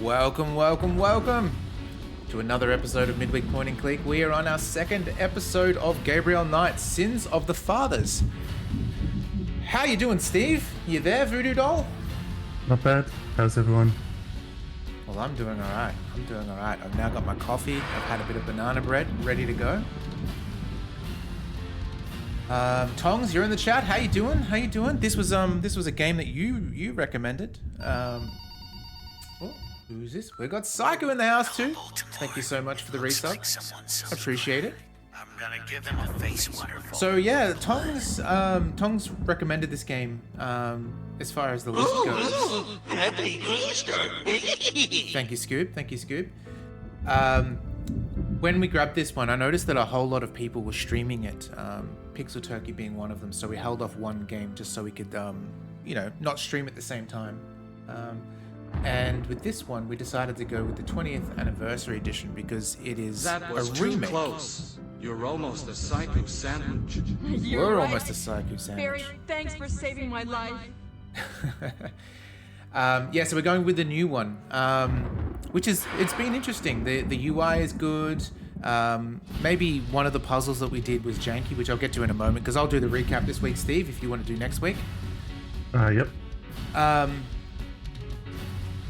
Welcome to another episode of Midweek Point and Click. We are on our second episode of Gabriel Knight, Sins of the Fathers. How you doing, Steve? You there, Voodoo Doll? Not bad. How's everyone? Well, I'm doing all right. I've now got my coffee. I've had a bit of banana bread ready to go. Tongs, you're in the chat. How you doing? This was a game that you recommended. Who's this? We got Psycho in the house too. Thank you so much for the resub. Appreciate it. I'm gonna give him a face waterfall. So yeah, Tongs recommended this game as far as the list goes. Happy Easter! Thank you, Scoob. When we grabbed this one, I noticed that a whole lot of people were streaming it, Pixel Turkey being one of them, so we held off one game just so we could, not stream at the same time. And with this one, we decided to go with the 20th anniversary edition because it is that was a remake. Too close. You're almost a psycho sandwich. We're right. Almost a psycho sandwich. Barry, thanks for saving my life. So we're going with the new one, which is, it's been interesting. The UI is good. Maybe one of the puzzles that we did was janky, which I'll get to in a moment because I'll do the recap this week, Steve, if you want to do next week. Yep.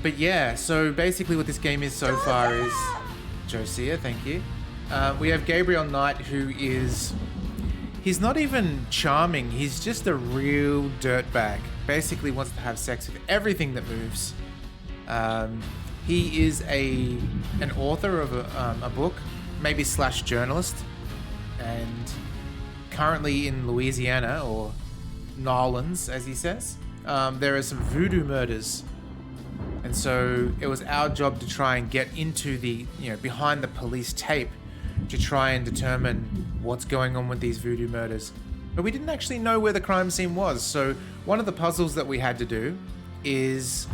But yeah, so basically what this game is so far is... Josiah, thank you. We have Gabriel Knight, who is... He's not even charming, he's just a real dirtbag. Basically wants to have sex with everything that moves. He is an author of a book, maybe / journalist, and currently in Louisiana, or Nolans, as he says. There are some voodoo murders. And so it was our job to try and get into the, behind the police tape to try and determine what's going on with these voodoo murders. But we didn't actually know where the crime scene was. So one of the puzzles that we had to do is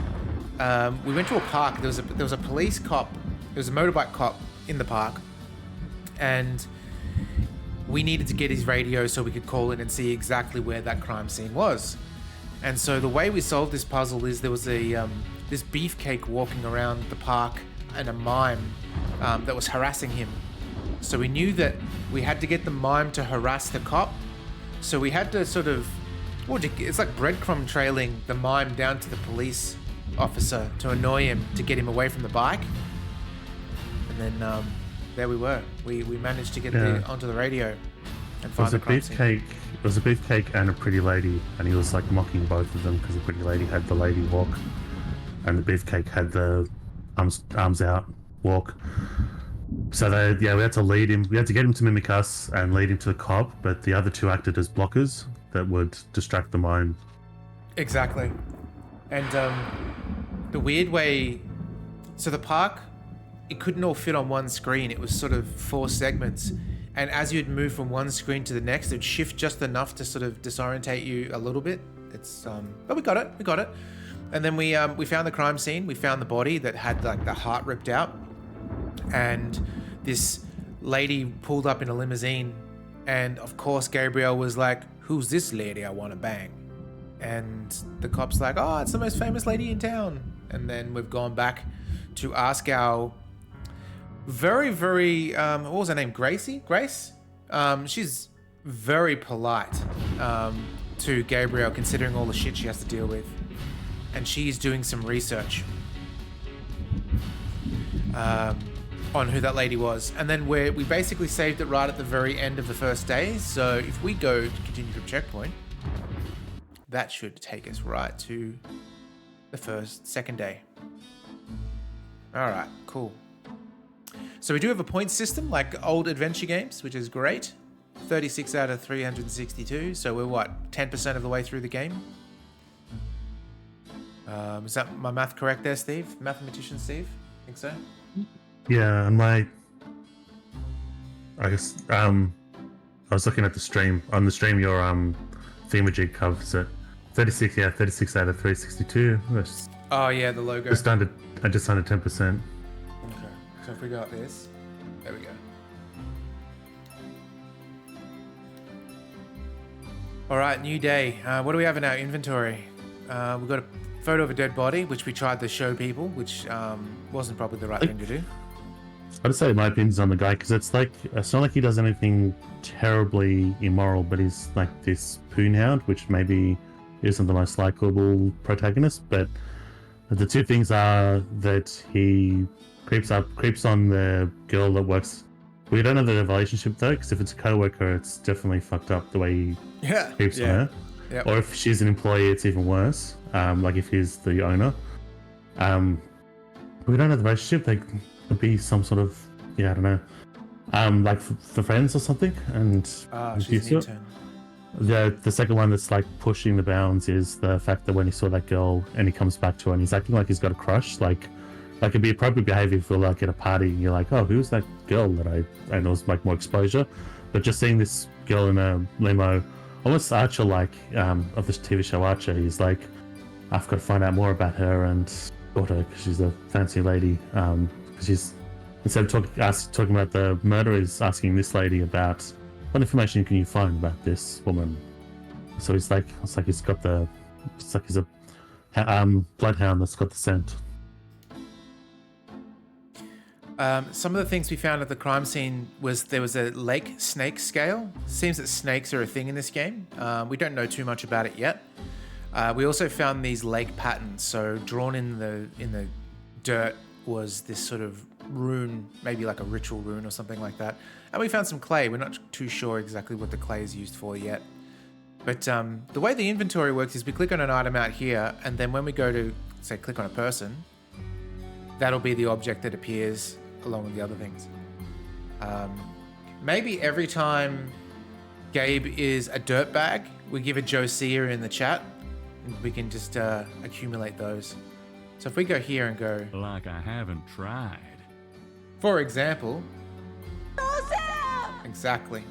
we went to a park. There was a police cop. There was a motorbike cop in the park. And we needed to get his radio so we could call in and see exactly where that crime scene was. And so the way we solved this puzzle is there was this beefcake walking around the park and a mime that was harassing him. So we knew that we had to get the mime to harass the cop. So we had to sort of, it's like breadcrumb trailing the mime down to the police officer to annoy him, to get him away from the bike. And then there we were. We managed to get onto the radio and find the crime scene. It was a beefcake and a pretty lady, and he was like mocking both of them because the pretty lady had the lady walk and the beefcake had the arms out walk. So we had to lead him. We had to get him to mimic us and lead him to the cop, but the other two acted as blockers that would distract the mime. Exactly. And the weird way, so the park, it couldn't all fit on one screen. It was sort of 4 segments. And as you'd move from one screen to the next, it'd shift just enough to sort of disorientate you a little bit. But we got it. And then we found the crime scene. We found the body that had like the heart ripped out. And this lady pulled up in a limousine. And of course, Gabriel was like, "Who's this lady I want to bang?" And the cop's like, "Oh, it's the most famous lady in town." And then we've gone back to ask our very, very, what was her name? Grace? She's very polite to Gabriel, considering all the shit she has to deal with. And she's doing some research on who that lady was. And then we basically saved it right at the very end of the first day. So if we go to continue from checkpoint, that should take us right to the second day. All right, cool. So we do have a point system like old adventure games, which is great. 36 out of 362. So we're 10% of the way through the game? Is that my math correct there, Steve? Mathematician Steve? Think so? Yeah, and I was looking at the stream. On the stream, your thingamajig covers it. 36 out of 362. Oh yeah, the logo. Just under 10%. Okay, so if we got this, there we go. All right, new day. What do we have in our inventory? We've got a photo of a dead body, which we tried to show people, which wasn't probably the right thing to do. I'd say my opinion's on the guy because it's not like he does anything terribly immoral, but he's like this poonhound, which maybe isn't the most likable protagonist. But the two things are that he creeps on the girl that works. We don't know the relationship though, because if it's a co-worker, it's definitely fucked up the way he creeps on her. Yep. Or if she's an employee, it's even worse. Like if he's the owner. We don't know the relationship. They could be some sort of, I don't know, like for friends or something. And she's an intern. the second one that's like pushing the bounds is the fact that when he saw that girl and he comes back to her and he's acting like he's got a crush, like it'd be appropriate behavior if you're like at a party and you're like, oh, who's that girl that and it was like more exposure. But just seeing this girl in a limo, almost Archer like of this TV show Archer, he's like, I've got to find out more about her and got her because she's a fancy lady. Because she's, instead of talking about the murder, he's asking this lady about what information can you find about this woman. So it's like he's got it's like he's a bloodhound that's got the scent. Some of the things we found at the crime scene was there was a lake snake scale. Seems that snakes are a thing in this game. We don't know too much about it yet. We also found these lake patterns. So drawn in the dirt was this sort of rune, maybe like a ritual rune or something like that. And we found some clay. We're not too sure exactly what the clay is used for yet. But the way the inventory works is we click on an item out here, and then when we go to, say, click on a person, that'll be the object that appears along with the other things. Maybe every time Gabe is a dirtbag, we give a Josiah in the chat, and we can just accumulate those. So if we go here and go... Like I haven't tried. For example... Exactly.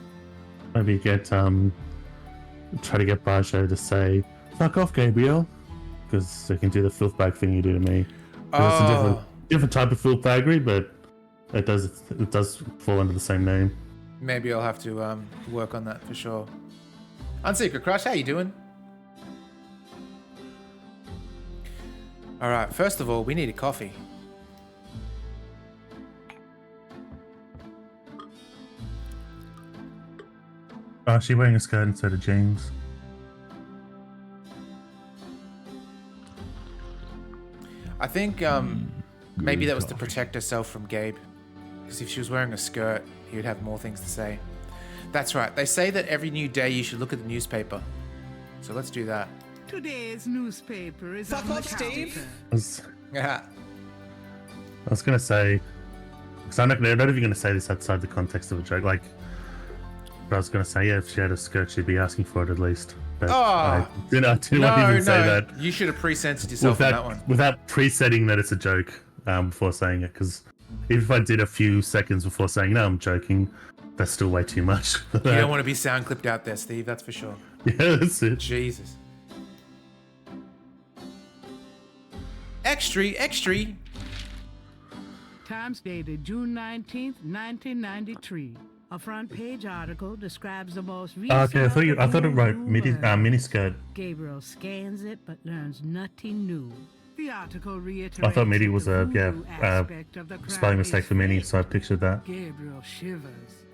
Maybe try to get Bajo to say, fuck off, Gabriel, because they can do the filth bag thing you do to me. It's a different type of filth baggery, but it does fall under the same name. Maybe I'll have to work on that for sure. Unsecret Crush, how you doing? All right, first of all, we need a coffee. Oh, she's wearing a skirt instead of jeans. I think maybe that was to protect herself from Gabe. Because if she was wearing a skirt, he would have more things to say. That's right. They say that every new day you should look at the newspaper. So let's do that. Today's newspaper is Fuck on off, the Steve. Yeah. I was gonna say, because I'm not even gonna say this outside the context of a joke. Like, but I was gonna say, yeah, if she had a skirt, she'd be asking for it at least. But I didn't want to even say that. You should have pre-censored yourself on that one. Without pre-setting that it's a joke before saying it, because if I did a few seconds before saying, no, I'm joking, that's still way too much. You don't want to be sound clipped out there, Steve, that's for sure. Yeah, that's it. Jesus. Extra. Times dated June 19th, 1993. A front page article describes the most recent... Okay, I thought it wrote miniskirt. Gabriel scans it but learns nothing new. The article reiterates... I thought midi was a aspect of the spelling mistake for mini, so I pictured that. Gabriel shivers.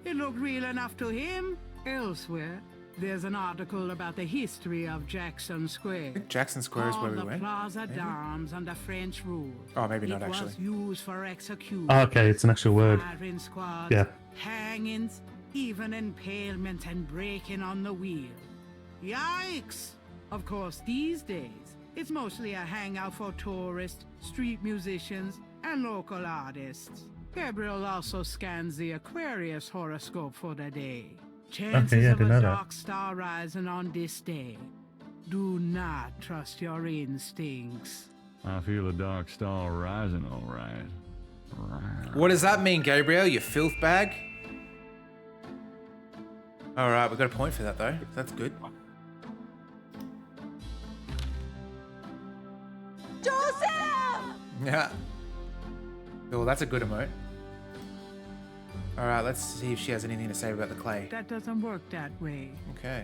It looked real enough to him. Elsewhere, there's an article about the history of Jackson Square. Jackson Square is where we the went. Plaza d'Armes under French rule. Oh, maybe not It actually. was used for execution. Oh, okay, it's an actual word. Firing squads, Yeah. hangings, even impalement and breaking on the wheel. Yikes! Of course, these days, it's mostly a hangout for tourists, street musicians, and local artists. Gabriel also scans the Aquarius horoscope for the day. Chances of a dark star rising on this day. Do not trust your instincts. I feel a dark star rising, all right. What does that mean, Gabriel? You filth bag? Alright, we got a point for that though. That's good. Joseph! Yeah. Well, that's a good emote. Alright, let's see if she has anything to say about the clay. That doesn't work that way. Okay.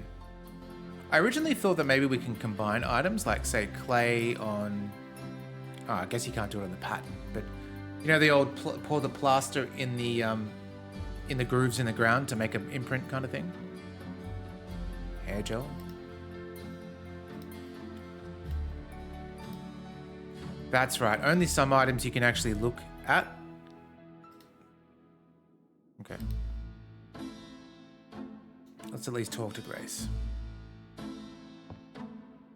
I originally thought that maybe we can combine items, like say clay on. Oh, I guess you can't do it on the pattern, but you know the old pour the plaster in the grooves in the ground to make an imprint kind of thing. Hair gel. That's right. Only some items you can actually look at. Okay. Let's at least talk to Grace.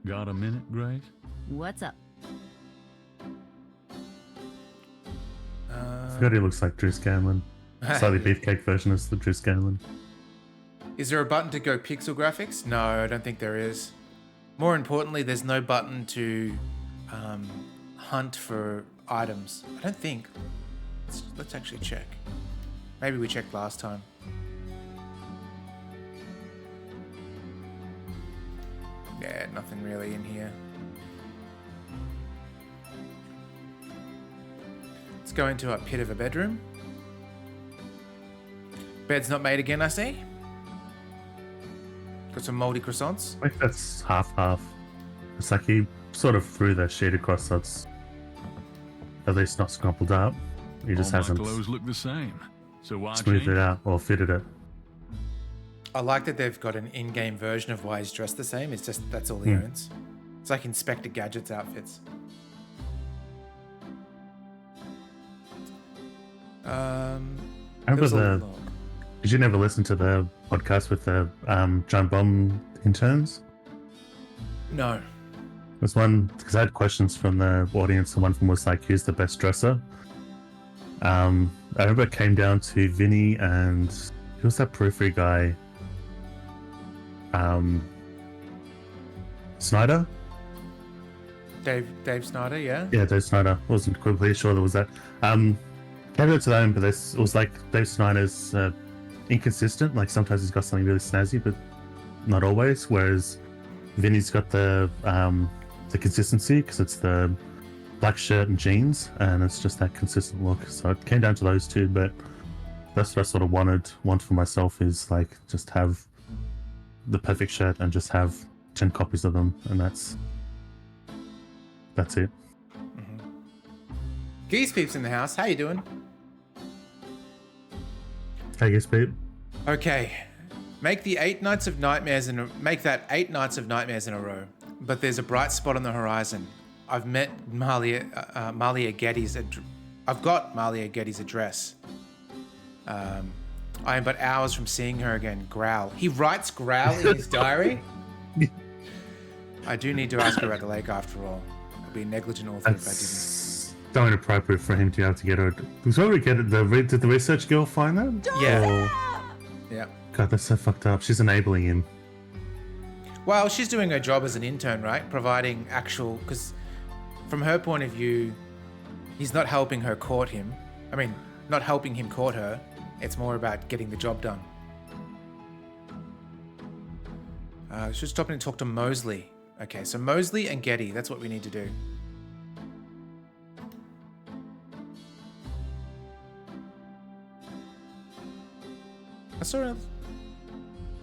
Got a minute, Grace? What's up? I forgot he looks like Drew Scanlon. Slightly beefcake version of the Drew Scanlon. Is there a button to go pixel graphics? No, I don't think there is. More importantly, there's no button to hunt for items. I don't think. Let's actually check. Maybe we checked last time. Yeah, nothing really in here. Let's go into our pit of a bedroom. Bed's not made again, I see. Got some moldy croissants. I think that's half-half. It's like he sort of threw that sheet across, so it's at least not scrumpled up. He just All hasn't my clothes look the same. So why smoothed change it out or fitted it. I like that they've got an in-game version of why he's dressed the same. It's just that's all he owns. It's like Inspector Gadget's outfits. I there was remember a the. log. Did you never listen to the podcast with the John Bomb interns? No. There's one because I had questions from the audience, and one of them was like, "Who's the best dresser?" I remember it came down to Vinny and who was that periphery guy? Snyder? Dave Snyder, yeah? Yeah, Dave Snyder. Wasn't completely sure there was that. Came down to that, but it was like Dave Snyder's inconsistent. Like sometimes he's got something really snazzy, but not always. Whereas Vinny's got the consistency because it's the black shirt and jeans, and it's just that consistent look. So it came down to those two, but that's what I sort of want for myself is like just have the perfect shirt and just have 10 copies of them, and that's it. Geese Peeps in the house. How you doing? I guess, Pete. Okay. Make that 8 nights of nightmares in a row. But there's a bright spot on the horizon. I've met Malia Getty's I've got Malia Getty's address. I am but hours from seeing her again. Growl. He writes growl in his diary? I do need to ask her about the lake after all. I'd be a negligent author if I didn't. That's so inappropriate for him to be able to get her. So we get it. Did the research girl find that? Yeah. Yeah. God, that's so fucked up. She's enabling him. Well, she's doing her job as an intern, right? Providing actual... Because from her point of view, he's not helping her court him. I mean, not helping him court her. It's more about getting the job done. Should stop in and talk to Mosley. Okay, so Mosley and Getty, that's what we need to do. I saw a...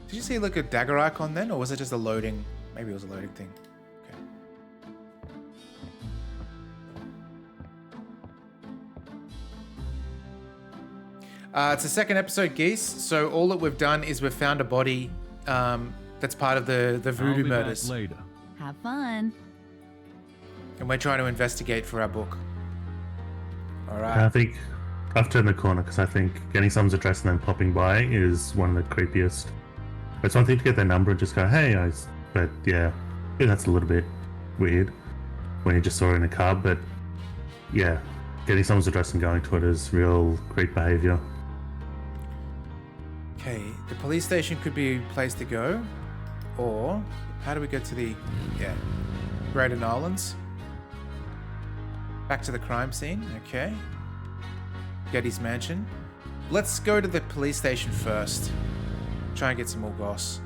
Did you see like a dagger icon then, or was it just a loading? Maybe it was a loading thing. Okay. It's the second episode, Geese. So all that we've done is we've found a body that's part of the I'll voodoo be back murders. later. Have fun. And we're trying to investigate for our book. All right. I think I've turned the corner because I think getting someone's address and then popping by is one of the creepiest. It's one thing to get their number and just go, hey, but yeah, that's a little bit weird when you just saw it in a car. But yeah, getting someone's address and going to it is real creep behavior. Okay, the police station could be a place to go. Or, how do we get to the, Greater Nolans? Back to the crime scene, okay. Getty's mansion. Let's go to the police station first. Try and get some more goss.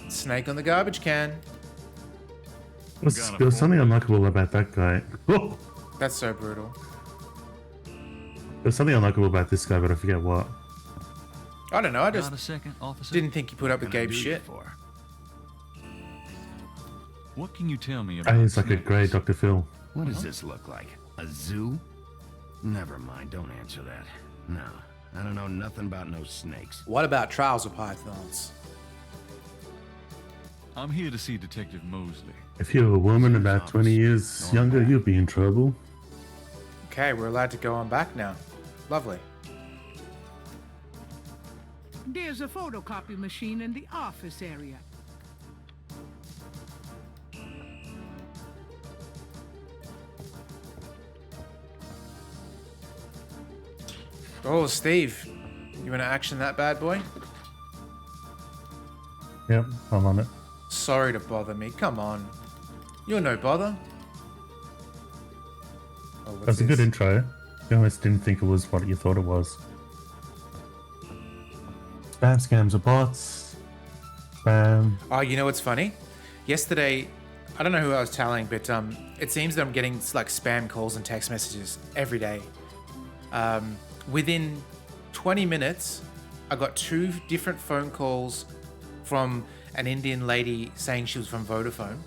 Snake on the garbage can. There was something unlikable about that guy. Oh, That's so brutal. there's something unlikable about this guy, but I forget what. I don't know. I just Got a second, officer? didn't think you put up with Can I Gabe's do you shit. for? What can you tell me about Oh, he's like a snakes? grey Dr. Phil. What does this look like? A zoo? Never mind, don't answer that. No, I don't know nothing about no snakes. What about trouser pythons? I'm here to see Detective Mosley. If you're a woman about 20 years younger, you'll be in trouble. Okay, we're allowed to go on back now. Lovely. There's a photocopy machine in the office area. Oh, Steve, you want to action that bad boy? Yep, I'm on it. Sorry to bother me. Come on. You're no bother. Oh, what's That's a good this? intro. You almost didn't think it was what you thought it was. Spam scams are bots. Spam. Oh, you know what's funny? Yesterday, I don't know who I was telling, but it seems that I'm getting like spam calls and text messages every day. Within 20 minutes, I got 2 different phone calls from an Indian lady saying she was from Vodafone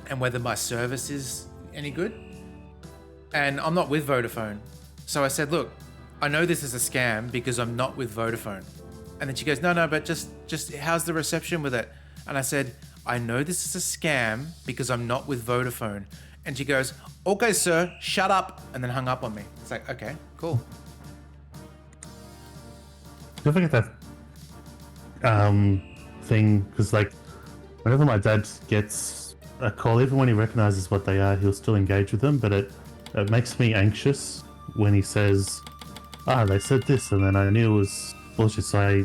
and whether my service is any good. And I'm not with Vodafone. So I said, look, I know this is a scam because I'm not with Vodafone. And then she goes, no, but just how's the reception with it? And I said, I know this is a scam because I'm not with Vodafone. And she goes, okay, sir, shut up. And then hung up on me. It's like, okay, cool. Don't forget that thing, because like whenever my dad gets a call, even when he recognizes what they are, he'll still engage with them, but it makes me anxious when he says, they said this, and then I knew it was bullshit, so I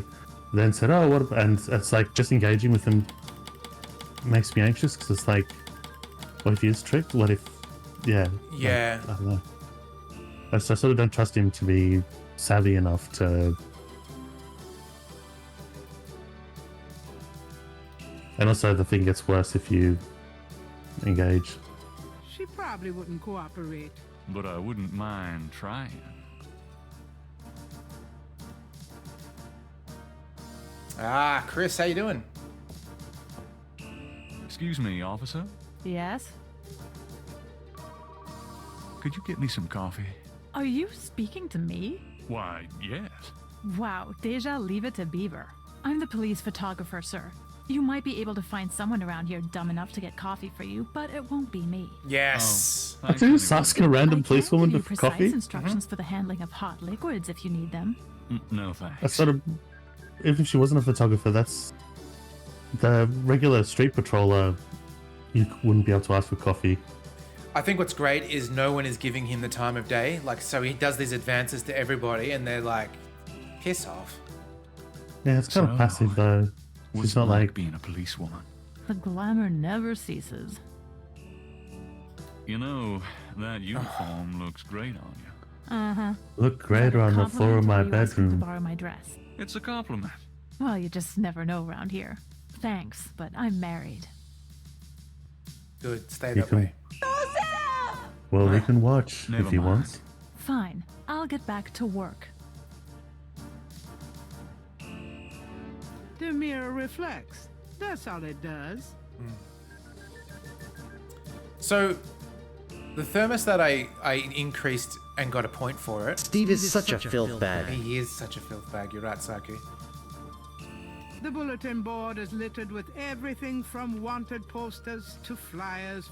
then said, oh, what about, and it's like just engaging with him makes me anxious, because it's like, what if he is tricked? What if, yeah. Yeah. I don't know. I sort of don't trust him to be savvy enough to. And also, the thing gets worse if you engage. She probably wouldn't cooperate. But I wouldn't mind trying. Ah, Chris, how you doing? Excuse me, officer. Yes? Could you get me some coffee? Are you speaking to me? Why, yes. Wow, Deja, leave it to Beaver. I'm the police photographer, sir. You might be able to find someone around here dumb enough to get coffee for you, but it won't be me. Yes. I think just ask a random I policewoman can for give you precise coffee. instructions for the handling of hot liquids if you need them. No, thanks. That's sort of. Even if she wasn't a photographer, that's the regular street patroller. You wouldn't be able to ask for coffee. I think what's great is no one is giving him the time of day. Like, so he does these advances to everybody, and they're like, piss off. Yeah, it's kind of So, passive though. What's She's it not like like. being a policewoman? The glamour never ceases. You know, that uniform looks great on you. Uh-huh. Look greater on the floor of my Compliment or are you asking to bedroom. borrow my dress? It's a compliment. Well, you just never know around here. Thanks, but I'm married. Good, stay You that can- way. Well, we can watch Never if he mind. wants. Fine, I'll get back to work. The mirror reflects. That's all it does. So, the thermostat I increased and got a point for it. Steve is such a filth bag. He is such a filth bag. You're right, Saki. The bulletin board is littered with everything from wanted posters to flyers.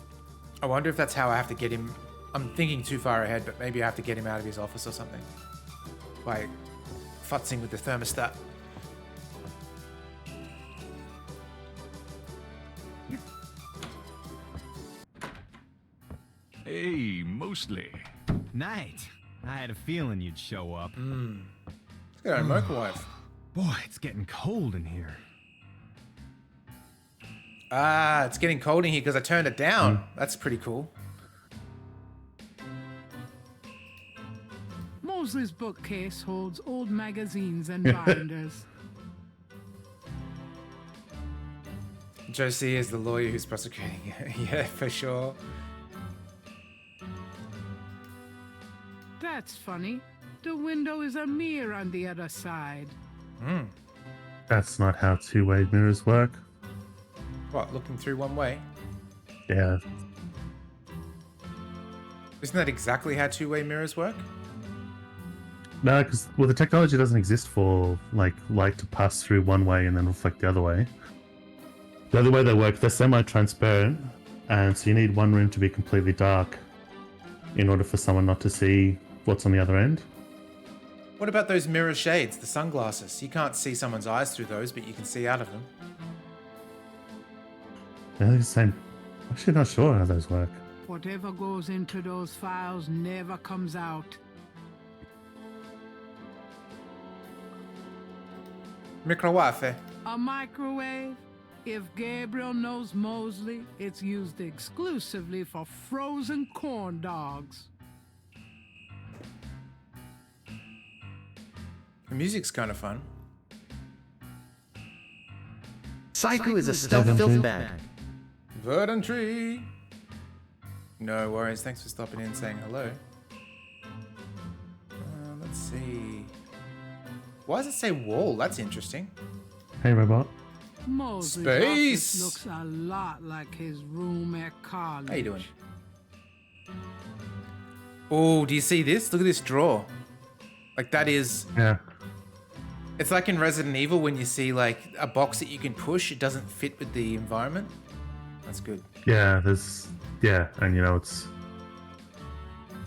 I wonder if that's how I have to get him. I'm thinking too far ahead, but maybe I have to get him out of his office or something. By futzing with the thermostat. Hey, Mosley. Night. I had a feeling you'd show up. Let's get our microwave. Boy, it's getting cold in here. Ah, it's getting cold in here because I turned it down. That's pretty cool. Mosley's bookcase holds old magazines and binders. Josie is the lawyer who's prosecuting it. Yeah, for sure. That's funny. The window is a mirror on the other side. That's not how two-way mirrors work. What, looking through one way? Yeah. Isn't that exactly how two-way mirrors work? No, because the technology doesn't exist for like light to pass through one way and then reflect the other way. The other way they work, they're semi-transparent, and so you need one room to be completely dark in order for someone not to see what's on the other end. What about those mirror shades, the sunglasses? You can't see someone's eyes through those, but you can see out of them. Yeah, they're the same. I'm actually not sure how those work. Whatever goes into those files never comes out. Microwave. A microwave? If Gabriel knows Mosley, it's used exclusively for frozen corn dogs. The music's kind of fun. Psycho is a stealth filth bag. Verdant tree. No worries. Thanks for stopping in and saying hello. Let's see. Why does it say wall? That's interesting. Hey, robot. Mosley's Space! office looks a lot like his room at college. How you doing? Oh, do you see this? Look at this drawer. Like that is... Yeah. It's like in Resident Evil when you see like a box that you can push, it doesn't fit with the environment. That's good. Yeah, and you know,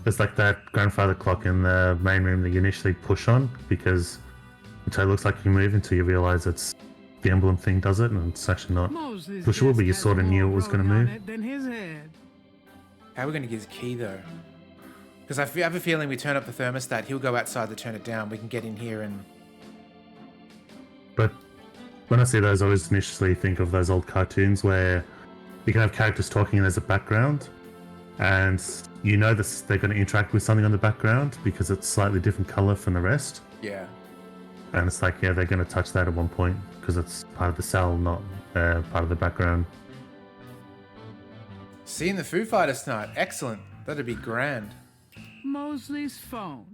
there's like that grandfather clock in the main room that you initially push on because it looks like you move until you realize it's the emblem thing does it, and it's actually not Mosley's pushable, but desk you has sort of knew it more was going to wrote on move. it than his head. How are we going to get his key though? Because I have a feeling we turn up the thermostat, he'll go outside to turn it down. We can get in here and... But when I see those, I always initially think of those old cartoons where you can have characters talking and there's a background, and you know this, they're going to interact with something on the background because it's slightly different color from the rest. Yeah. And it's like, yeah, they're going to touch that at one point because it's part of the cell, not part of the background. Seeing the Foo Fighters tonight. Excellent. That'd be grand. Mosley's phone.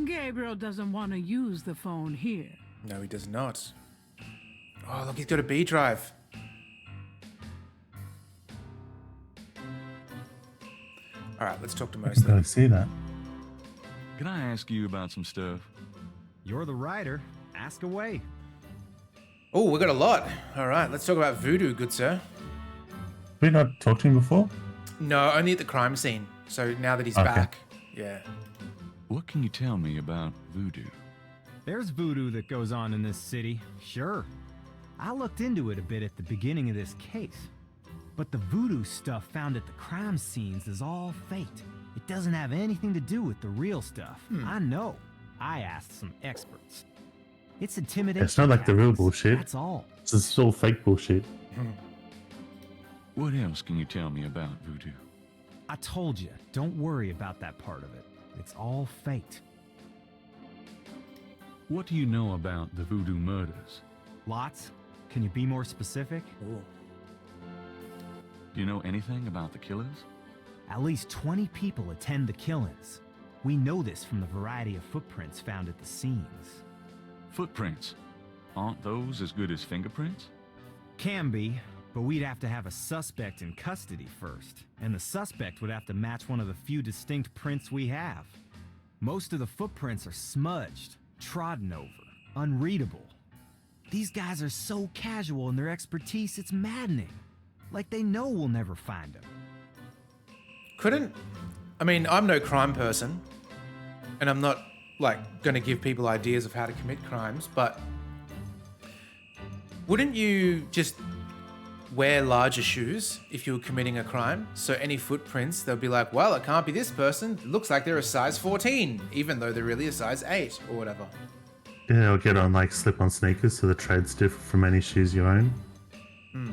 Gabriel doesn't want to use the phone here. No, he does not. Oh, look, he's got a B drive. All right, let's talk to I Mosley. don't see that. Can I ask you about some stuff? You're the writer. Ask away. Oh, we got a lot. All right, let's talk about voodoo, good sir. Have we not talked to him before? No, only at the crime scene. So now that he's Okay. back. Yeah. What can you tell me about voodoo? There's voodoo that goes on in this city, sure. I looked into it a bit at the beginning of this case. But the voodoo stuff found at the crime scenes is all fake. It doesn't have anything to do with the real stuff. I know. I asked some experts. It's intimidation. It's not like the real tactics, bullshit. That's all. It's all fake bullshit. What else can you tell me about voodoo? I told you, don't worry about that part of it. It's all faked. What do you know about the voodoo murders? Lots. Can you be more specific? Ooh. Do you know anything about the killers? At least 20 people attend the killings. We know this from the variety of footprints found at the scenes. Footprints. Aren't those as good as fingerprints? Can be, but we'd have to have a suspect in custody first, and the suspect would have to match one of the few distinct prints we have. Most of the footprints are smudged, trodden over, unreadable. These guys are so casual in their expertise, it's maddening. Like they know we'll never find them. I mean, I'm no crime person, and I'm not, like, gonna give people ideas of how to commit crimes, but wouldn't you just wear larger shoes if you were committing a crime? So any footprints, they'll be like, well, it can't be this person. It looks like they're a size 14, even though they're really a size 8 or whatever. Yeah, or get on like slip-on sneakers so the tread's different from any shoes you own. And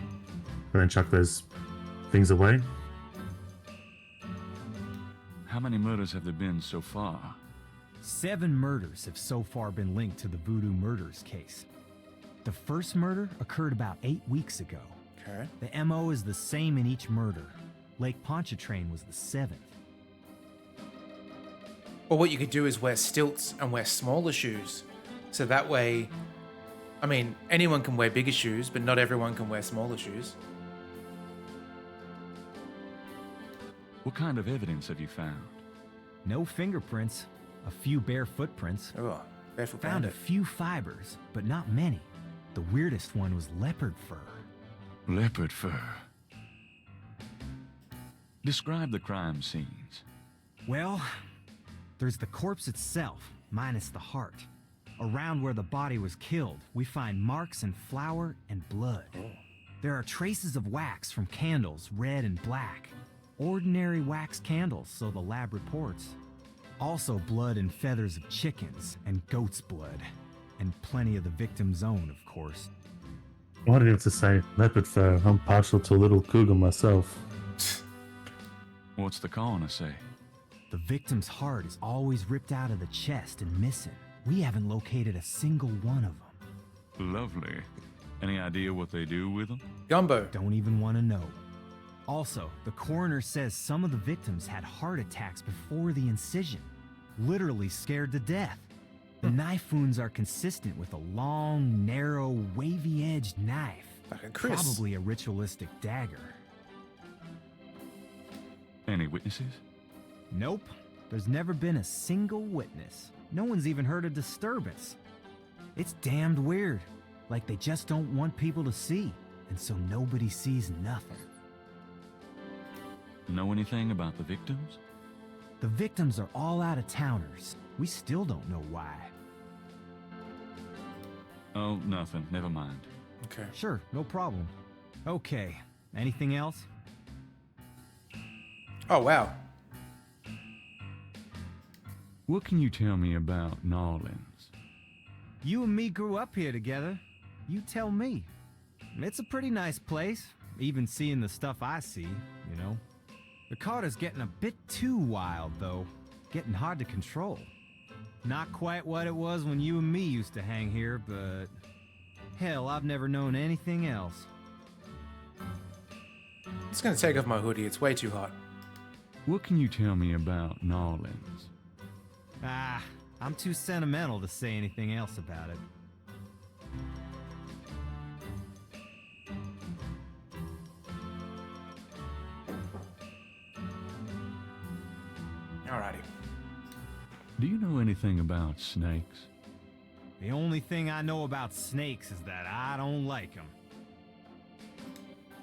then chuck those things away. How many murders have there been so far? 7 murders have so far been linked to the voodoo murders case. The first murder occurred about 8 weeks ago. Okay. The MO is the same in each murder. Lake Pontchartrain was the 7th. Or what you could do is wear stilts and wear smaller shoes. So that way, I mean, anyone can wear bigger shoes, but not everyone can wear smaller shoes. What kind of evidence have you found? No fingerprints, a few bare footprints. Oh, barefoot Found a bandit. few fibers, but not many. The weirdest one was leopard fur. Leopard fur. Describe the crime scenes. Well, there's the corpse itself, minus the heart. Around where the body was killed, we find marks and flour and blood. There are traces of wax from candles, red and black. Ordinary wax candles, so the lab reports. Also blood and feathers of chickens and goat's blood. And plenty of the victim's own, of course. I wanted him to say leopard fur. I'm partial to a little cougar myself. What's the coroner say? The victim's heart is always ripped out of the chest and missing. We haven't located a single one of them. Lovely. Any idea what they do with them? Gumbo. Don't even want to know. Also, the coroner says some of the victims had heart attacks before the incision. Literally scared to death. The knife wounds are consistent with a long, narrow, wavy-edged knife. Like a Chris. Probably a ritualistic dagger. Any witnesses? Nope. There's never been a single witness. No one's even heard a disturbance. It's damned weird. Like they just don't want people to see. And so nobody sees nothing. Know anything about the victims? The victims are all out-of-towners. We still don't know why. Oh, nothing. Never mind. Okay. Sure, no problem. Okay, anything else? Oh, wow. What can you tell me about Nolans? You and me grew up here together. You tell me. It's a pretty nice place, even seeing the stuff I see, you know. The Carter's getting a bit too wild, though. Getting hard to control. Not quite what it was when you and me used to hang here, but... hell, I've never known anything else. I'm just gonna take off my hoodie. It's way too hot. What can you tell me about Nolans? Ah, I'm too sentimental to say anything else about it. Alrighty. Do you know anything about snakes? The only thing I know about snakes is that I don't like them.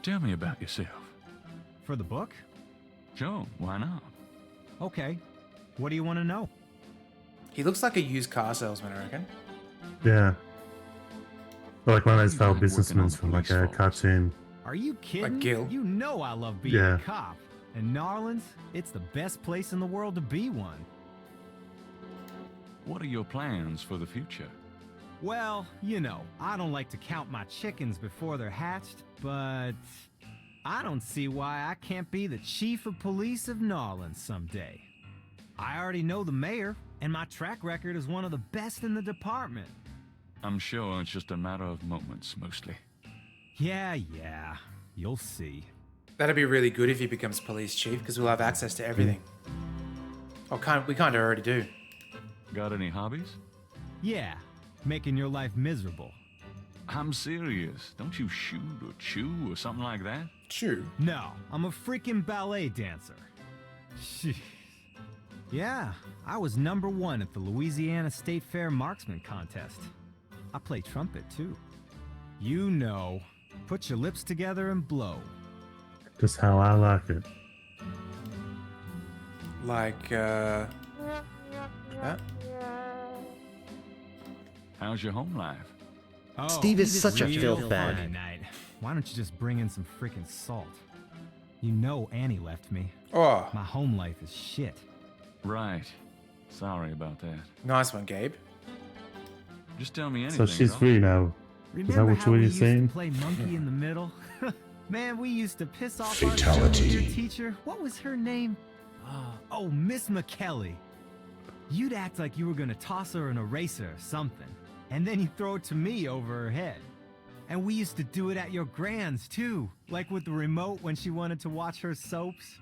Tell me about yourself. For the book? Sure, why not? Okay. What do you want to know? He looks like a used car salesman, I reckon. Yeah. Or like one of those You failed like working businessmen on from like police a force. cartoon. Are you kidding? Like Gil? You know I love being Yeah. a cop. And Narlands, it's the best place in the world to be one. What are your plans for the future? Well, you know, I don't like to count my chickens before they're hatched, but I don't see why I can't be the chief of police of Narlands someday. I already know the mayor, and my track record is one of the best in the department. I'm sure it's just a matter of moments, mostly. Yeah, you'll see. That'd be really good if he becomes police chief, because we'll have access to everything. Oh, we kind of already do. Got any hobbies? Yeah, making your life miserable. I'm serious. Don't you shoot or chew or something like that? Chew. No, I'm a freaking ballet dancer. Jeez. Yeah, I was #1 at the Louisiana State Fair Marksman Contest. I play trumpet, too. You know, put your lips together and blow. Just how I like it. Like, that? How's your home life? Oh, Steve is it's such a real filth bag. Friday night. Why don't you just bring in some freaking salt? You know Annie left me. Oh, My home life is shit. Right. Sorry about that. nice one, Gabe. Just tell me anything. So she's girl. free now. Remember what how you we were used saying? to play monkey in the middle? Man, we used to piss off Fatality. our geography teacher. What was her name? Oh, Miss McKelly. You'd act like you were gonna toss her an eraser or something, and then you'd throw it to me over her head. And we used to do it at your grand's, too. Like with the remote when she wanted to watch her soaps.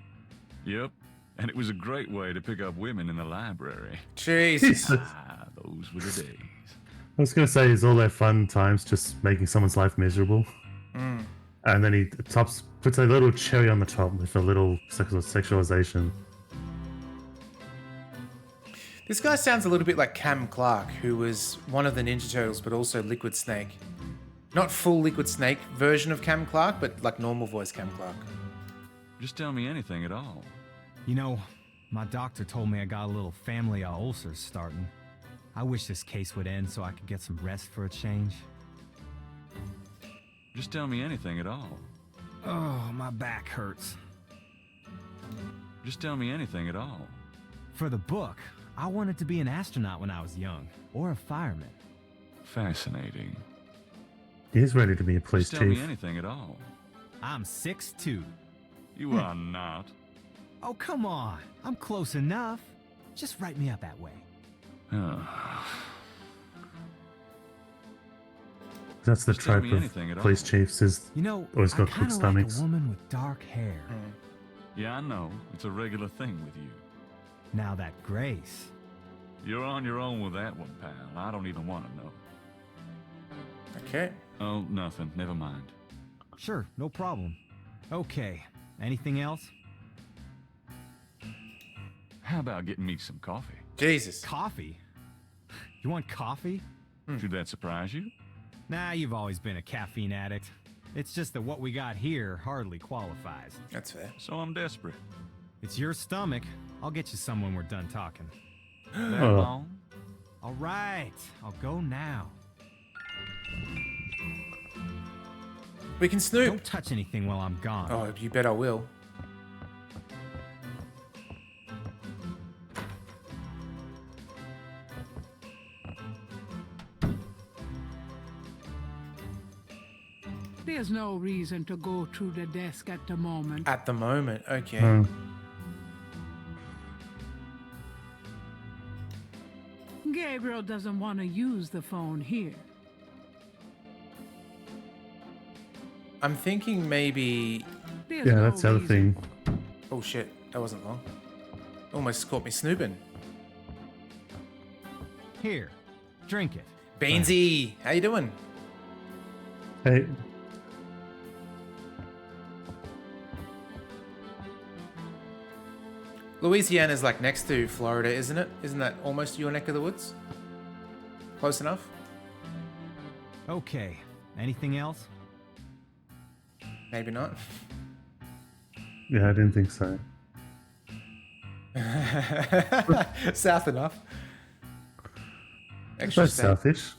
Yep. And it was a great way to pick up women in the library. Jesus. Ah, those were the days. I was gonna say, is all their fun times just making someone's life miserable? And then he puts a little cherry on the top with a little sexualization. This guy sounds a little bit like Cam Clark, who was one of the Ninja Turtles, but also Liquid Snake. Not full Liquid Snake version of Cam Clark, but like normal voice Cam Clark. Just tell me anything at all. You know, my doctor told me I got a little family of ulcers starting. I wish this case would end so I could get some rest for a change. Just tell me anything at all. Oh, my back hurts. Just tell me anything at all. For the book, I wanted to be an astronaut when I was young, or a fireman. Fascinating. He's ready to be a police Just tell me chief. anything at all. I'm 6'2". You are not. Oh, come on. I'm close enough. Just write me up that way. That's the Just tell trope me of anything at all. police chiefs is You know, always I got kind quick of like stomachs. a woman with dark hair. Yeah, I know. It's a regular thing with you. Now that Grace. You're on your own with that one, pal. I don't even want to know. Okay. Oh, nothing. Never mind. Sure, no problem. Okay, anything else? How about getting me some coffee? Jesus. Coffee? You want coffee? Should that surprise you? Nah, you've always been a caffeine addict. It's just that what we got here hardly qualifies. That's fair. So I'm desperate. It's your stomach. I'll get you some when we're done talking. That Oh. long? All right, I'll go now. We can snoop. Don't touch anything while I'm gone. Oh, you bet I will. There's no reason to go through the desk at the moment. At the moment, okay. Hmm. Gabriel doesn't want to use the phone here. I'm thinking maybe... There's Yeah, no that's the other reason. thing. Oh shit, that wasn't long. Almost caught me snooping. Here, drink it. Beansy, how you doing? Hey, Louisiana's like next to Florida, isn't it? Isn't that almost your neck of the woods? Close enough? Okay, anything else? Maybe not. yeah, I didn't think so. South enough. Extra That's south. selfish.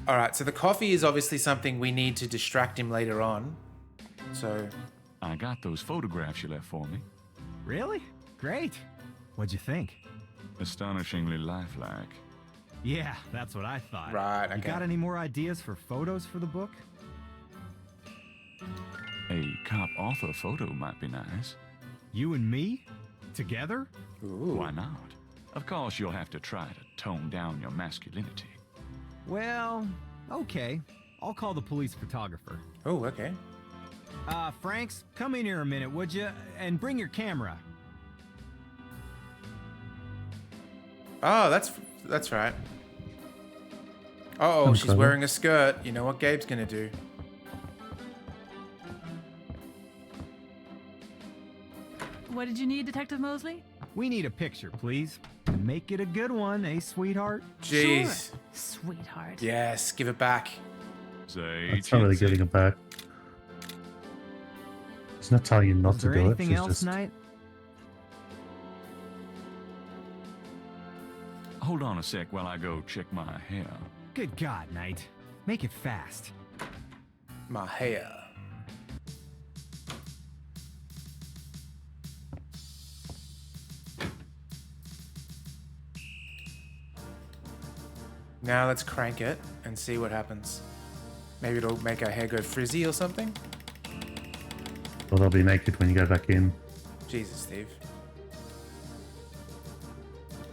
All right, so the coffee is obviously something we need to distract him later on. So, I got those photographs you left for me. Really? Great. What'd you think? Astonishingly lifelike. Yeah, that's what I thought. Right, You okay. got any more ideas for photos for the book? A cop author photo might be nice. You and me? Together? ooh. Why not? Of course, you'll have to try to tone down your masculinity. Well, okay. I'll call the police photographer. Oh, okay. Franks, come in here a minute, would you? And bring your camera. Oh, that's right. Oh, I'm she's clever. wearing a skirt. You know what Gabe's gonna do? What did you need, Detective Mosley? We need a picture, please. And make it a good one, eh, sweetheart? Jeez. Sure, sweetheart. Yes, give it back. Say, It's not really chintzy. giving it back. She's not telling you not Is to there do it. anything She's else, just Knight? Hold on a sec while I go check my hair. Good God, Knight. Make it fast. My hair. Now let's crank it and see what happens. Maybe it'll make our hair go frizzy or something? well, they'll be naked when you go back in. Jesus, Steve.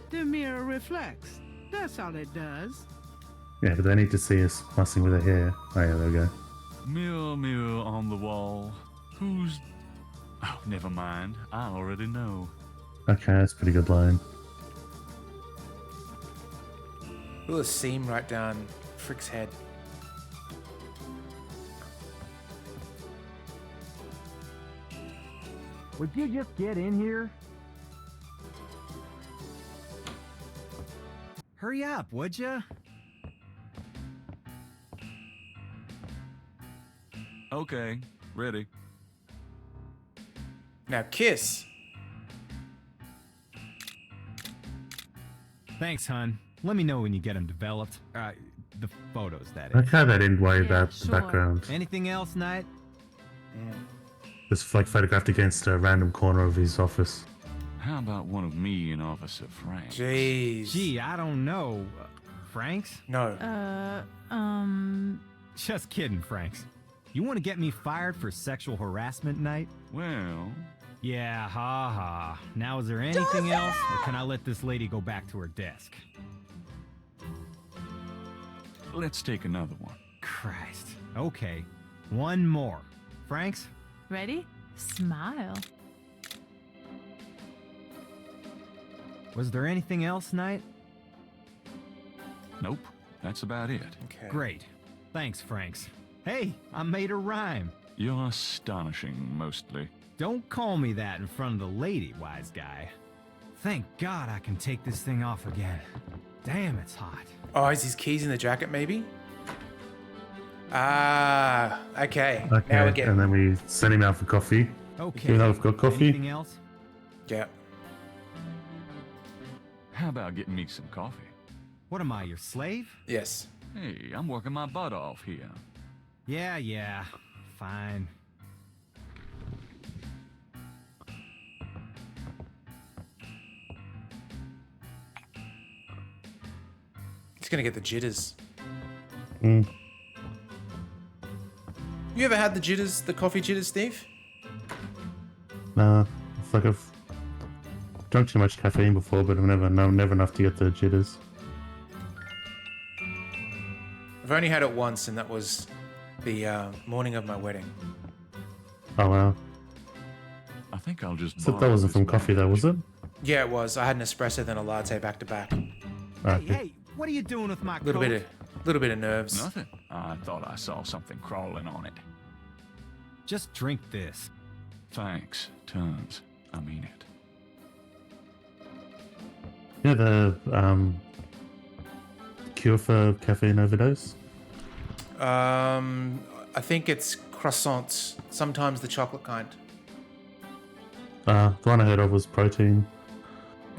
The mirror reflects. That's all it does. Yeah, but they need to see us fussing with her hair. Oh yeah, there we go. Mirror, mirror on the wall. Who's... Oh, never mind. I already know. Okay, that's a pretty good line. Little seam right down Frick's head. Would you just get in here? Hurry up, would ya? Okay, ready. Now kiss. Thanks, hun. Let me know when you get them developed. The photos, that I is. kind of didn't worry about the sure. background. Anything else, Knight? It's like photographed against a random corner of his office. How about one of me and Officer Frank? Jeez. Gee, I don't know. Franks? No. Just kidding, Franks. You want to get me fired for sexual harassment, Knight? Well, Yeah, ha ha. Now is there anything else, or can I let this lady go back to her desk? let's take another one. Christ. Okay, one more. Franks? Ready? Smile. Was there anything else, Knight? Nope, that's about it. Okay. Great. Thanks, Franks. Hey, I made a rhyme. You're astonishing, mostly. Don't call me that in front of the lady, wise guy. Thank God I can take this thing off again. Damn, it's hot. Oh, is his keys in the jacket, maybe? Ah, okay. Now we're Okay, getting... and then we send him out for coffee. Okay. Even though we've got coffee. Anything else? Yeah. How about getting me some coffee? What am I, your slave? Yes. Hey, I'm working my butt off here. Yeah. Fine. He's gonna get the jitters. Mm. You ever had the jitters, the coffee jitters, Steve? Nah, it's like I've drunk too much caffeine before, but never enough to get the jitters. I've only had it once, and that was the morning of my wedding. Oh wow. I think I'll just. So that borrow wasn't this from coffee though, was it? Yeah, it was. I had an espresso, then a latte back to back. Okay. Hey, what are you doing with my Little coat? bit of nerves. Nothing. I thought I saw something crawling on it. Just drink this. Thanks, tons. I mean it. Yeah, the cure for caffeine overdose. I think it's croissants. Sometimes the chocolate kind. The one I heard of was protein.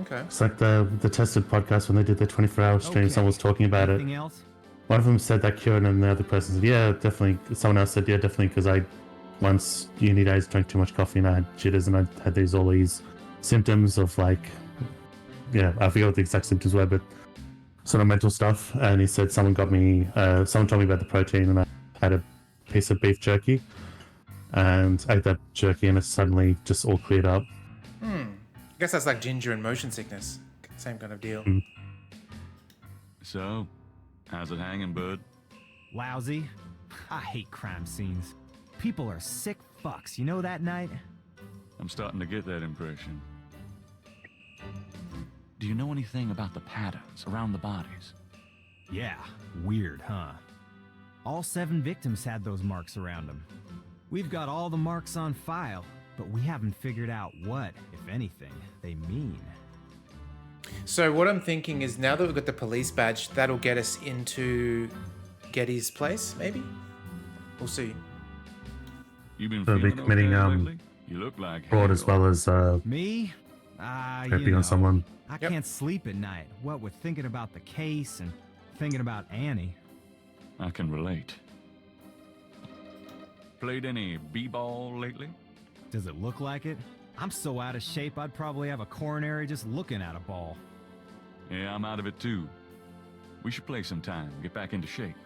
Okay. It's like the tested podcast when they did their 24-hour stream. Okay. Someone was talking about it. Anything else? One of them said that cure, and then the other person said, "Yeah, definitely." Someone else said, "Yeah, definitely," because I once uni days drank too much coffee and I had jitters and I had all these symptoms of like, yeah, I forget what the exact symptoms were, but sort of mental stuff. And he said someone told me about the protein, and I had a piece of beef jerky, and ate that jerky, and it suddenly just all cleared up. I guess that's like ginger and motion sickness. Same kind of deal. So, how's it hanging, bud? Lousy. I hate crime scenes. People are sick fucks, you know that, Knight? I'm starting to get that impression. Do you know anything about the patterns around the bodies? Yeah, weird, huh? All 7 victims had those marks around them. We've got all the marks on file, but we haven't figured out what, if anything, they mean. So what I'm thinking is now that we've got the police badge, that'll get us into Getty's place, maybe? We'll see. You been So they'll be feeling committing, okay lately? You look like Fraud as well as Me? creeping on someone. I Yep. can't sleep at night, what with thinking about the case and thinking about Annie. I can relate. Played any b-ball lately? Does it look like it? I'm so out of shape I'd probably have a coronary just looking at a ball. Yeah, I'm out of it too. We should play sometime, get back into shape.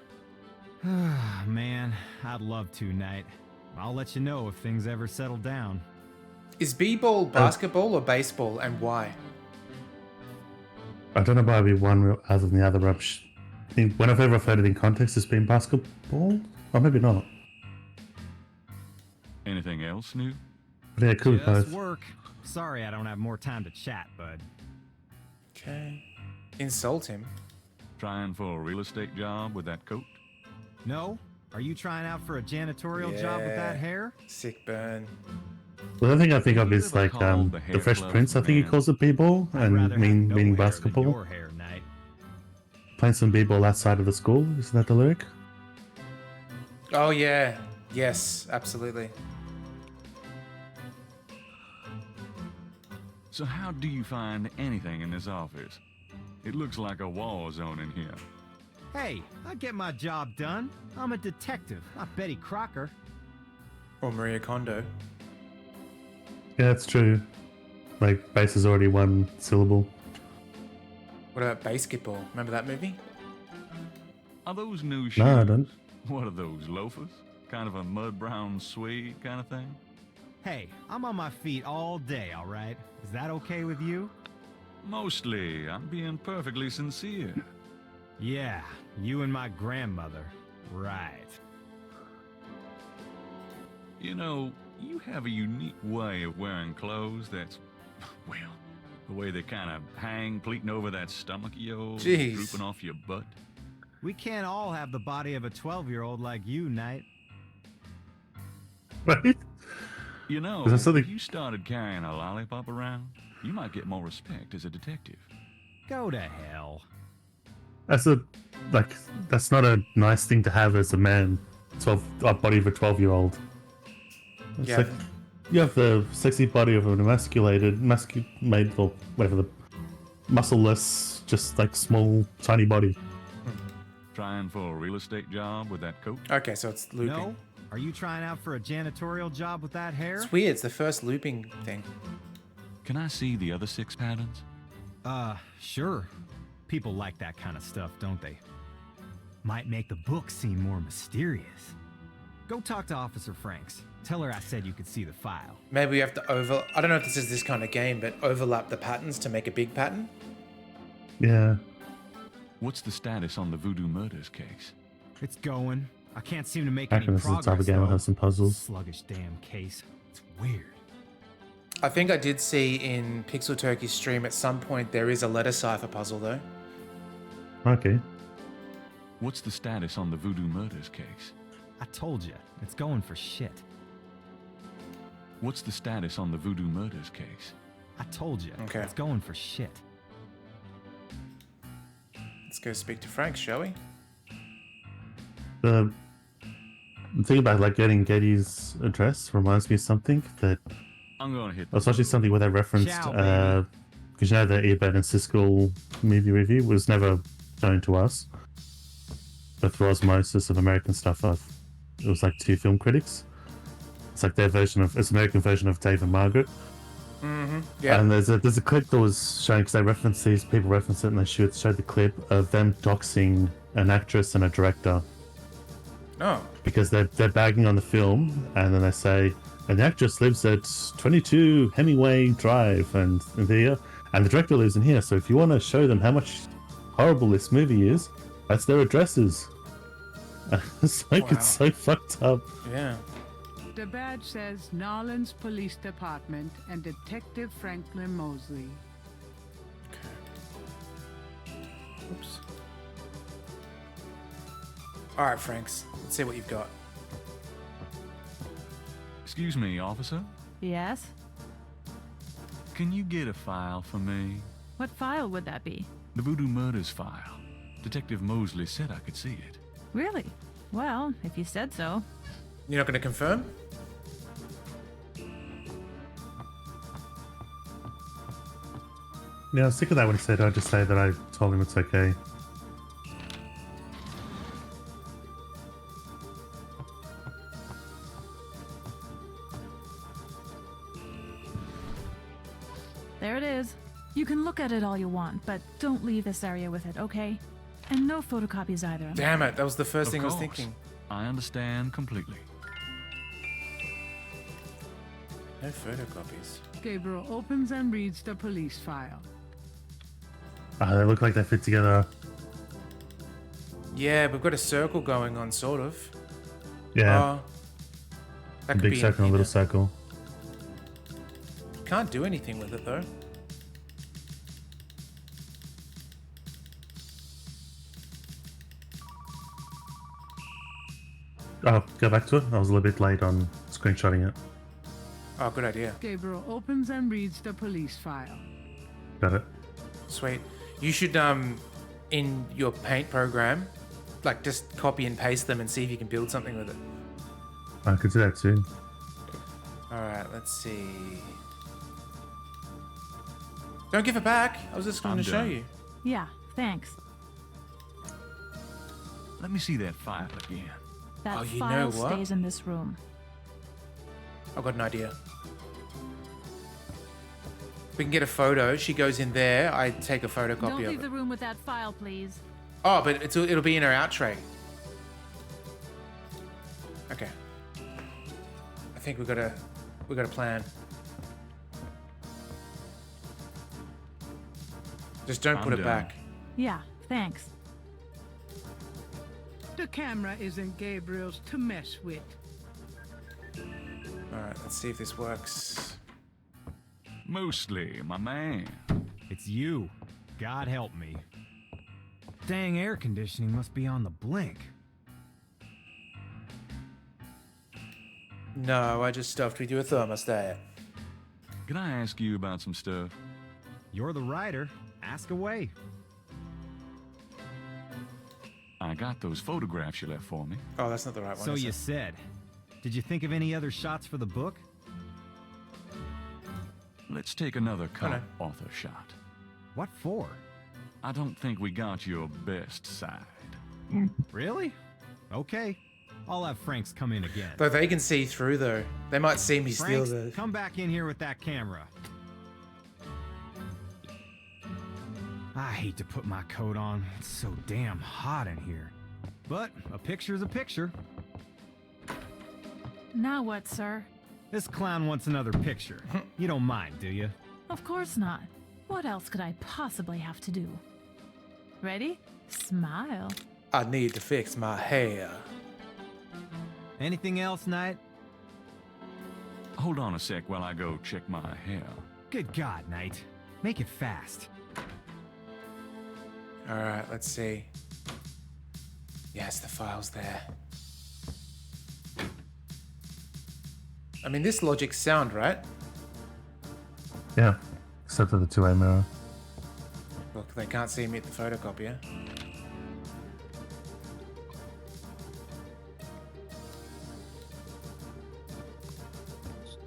Man, I'd love to, Knight. I'll let you know if things ever settle down. Is b-ball basketball or baseball, and why? I don't know why it'd be one other than the other. I think whenever I've heard it in context, it's been basketball, or maybe not. Anything else new? But yeah, it could be Just both. work. Sorry I don't have more time to chat, bud. Okay. Insult him. Trying for a real estate job with that coat? No? Are you trying out for a janitorial job with that Yeah. hair? Sick burn. The other thing I think of You is ever like called the the hair Fresh club Prince. I think he man? calls it b-ball, I'd and rather have no meaning hair than basketball. your hair, Knight. Playing some b-ball outside of the school. Isn't that the lyric? Oh yeah. Yes, absolutely. So how do you find anything in this office? It looks like a war zone in here. Hey, I get my job done. I'm a detective, not Betty Crocker. Or Maria Kondo. Yeah, that's true. Like, base is already one syllable. What about basketball? Remember that movie? Are those new shoes? No, I don't. What are those, loafers? Kind of a mud brown suede kind of thing? Hey, I'm on my feet all day, all right? Is that okay with you? Mostly. I'm being perfectly sincere. Yeah, you and my grandmother. Right. You know, you have a unique way of wearing clothes that's, well, the way they kind of hang, pleating over that stomach of yours, Jeez. drooping off your butt. We can't all have the body of a 12-year-old like you, Knight. Right? You know, Is that something- if you started carrying a lollipop around, you might get more respect as a detective. Go to hell. That's that's not a nice thing to have as a man. A body of a 12-year-old. It's Yeah. like you have the sexy body of an emasculated, made or whatever, the muscleless, just like small, tiny body. Trying for a real estate job with that coat? Okay, so it's looping. No? Are you trying out for a janitorial job with that hair? It's weird. It's the first looping thing. Can I see the other 6 patterns? Sure. People like that kind of stuff, don't they? Might make the book seem more mysterious. Go talk to Officer Franks. Tell her I said you could see the file. Maybe we have to I don't know if this is this kind of game, but overlap the patterns to make a big pattern. Yeah. What's the status on the Voodoo Murders case? It's going. I can't seem to make I any reckon this is the progress, type of game that though. has some puzzles. Sluggish damn case. It's weird. I think I did see in Pixel Turkey's stream at some point there is a letter cipher puzzle though. Okay. What's the status on the Voodoo Murders case? I told you, it's going for shit. What's the status on the Voodoo Murders case? I told you, Okay. it's going for shit. Let's go speak to Frank, shall we? The thing about like getting Getty's address reminds me of something that I'm gonna hit was actually something where they referenced Ciao, baby. because you know the Ebert and Siskel movie review was never shown to us. But through osmosis of American stuff, it was like 2 film critics. It's like their version of it's American version of Dave and Margaret. Yeah. And there's a clip that was shown because they referenced these people referenced it and they showed the clip of them doxing an actress and a director Oh. because they're bagging on the film and then they say and the actress lives at 22 Hemingway Drive and the director lives in here, so if you want to show them how much horrible this movie is, that's their addresses. It's like Wow. it's so fucked up. Yeah. The badge says Nolans Police Department and Detective Franklin Mosley. Oops. All right, Franks. Let's see what you've got. Excuse me, officer. Yes? Can you get a file for me? What file would that be? The Voodoo Murders file. Detective Mosley said I could see it. Really? Well, if you said so. You're not going to confirm? Yeah, I was sick of that when he said, I just say that I told him it's okay. There it is. You can look at it all you want, but don't leave this area with it, okay? And no photocopies either. Damn it. That was the first Of thing I was course. thinking. I understand completely. No photocopies. Gabriel opens and reads the police file. They look like they fit together. Yeah, we've got a circle going on, sort of. Yeah, Oh, that a could big be circle and a little circle. Can't do anything with it though. Oh, go back to it. I was a little bit late on screenshotting it. Oh, good idea. Gabriel opens and reads the police file. Got it. Sweet. You should in your paint program, like just copy and paste them and see if you can build something with it. I could do that too. All right, let's see. Don't give it back. I was just going to show done. you. Yeah, thanks. Let me see that file again. That Oh, you file know what? stays in this room. I've got an idea. We can get a photo. She goes in there. I take a photocopy Don't of leave it. the room with that file, please. Oh, but it'll be in her out tray. Okay. I think we got a plan. Just don't put I'm it done. back. Yeah, thanks. The camera isn't Gabriel's to mess with. All right, let's see if this works. Mostly, my man. It's you. God help me. Dang air conditioning must be on the blink. No, I just stuffed with your thermostat. Can I ask you about some stuff? You're the writer. Ask away. I got those photographs you left for me. Oh, that's not the right one. So is you it? said. Did you think of any other shots for the book? Let's take another no. co-author shot. What for? I don't think we got your best side. Really? Okay. I'll have Franks come in again. Though they can see through, though. They might see me steal Franks, the... come back in here with that camera. I hate to put my coat on. It's so damn hot in here. But a picture's a picture. Now what, sir? This clown wants another picture. You don't mind, do you? Of course not. What else could I possibly have to do? Ready? Smile. I need to fix my hair. Anything else, Knight? Hold on a sec while I go check my hair. Good God, Knight. Make it fast. All right, let's see. Yes, the file's there. I mean, this logic's sound, right? Yeah, except for the two-way mirror. Look, they can't see me at the photocopier.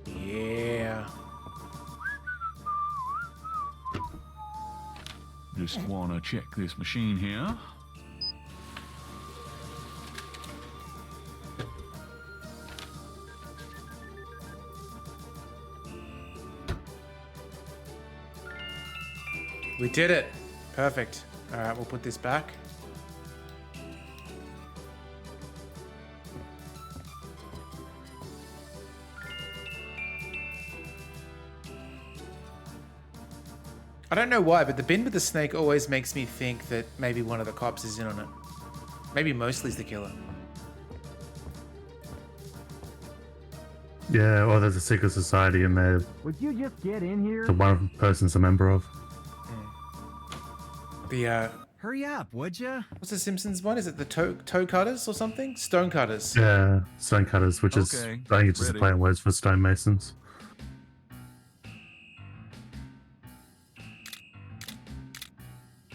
Yeah. Just wanna check this machine here. We did it. Perfect. All right, we'll put this back. I don't know why, but the bin with the snake always makes me think that maybe one of the cops is in on it. Maybe Mosley's the killer. Yeah, or there's a secret society in there Would you just get in here? that one person's a member of. The, Hurry up, would ya? what's the Simpsons one? Is it the toe cutters or something? Stone cutters. Yeah, stonecutters, which is, Okay, I think it's just a ready. play on words for stonemasons.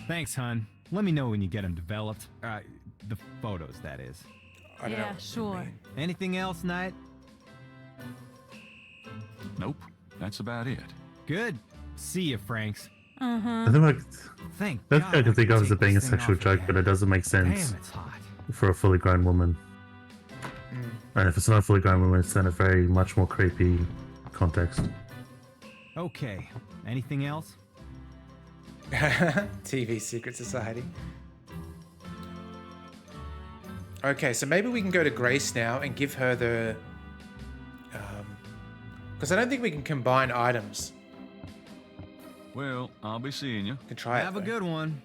Thanks, hon. Let me know when you get them developed. The photos, that is. I don't know Yeah, what you sure. mean. Anything else, Knight? Nope, that's about it. Good. See you, Franks. I think like, Thank that's God what I can think of as take it being a this thing sexual off joke, again. but it doesn't make sense Damn, it's hot. for a fully grown woman. And if it's not a fully grown woman, it's in a very much more creepy context. Okay. Anything else? TV Secret Society. Okay, so maybe we can go to Grace now and give her the... Because I don't think we can combine items. Well, I'll be seeing you. We can try it. Have a though. good one.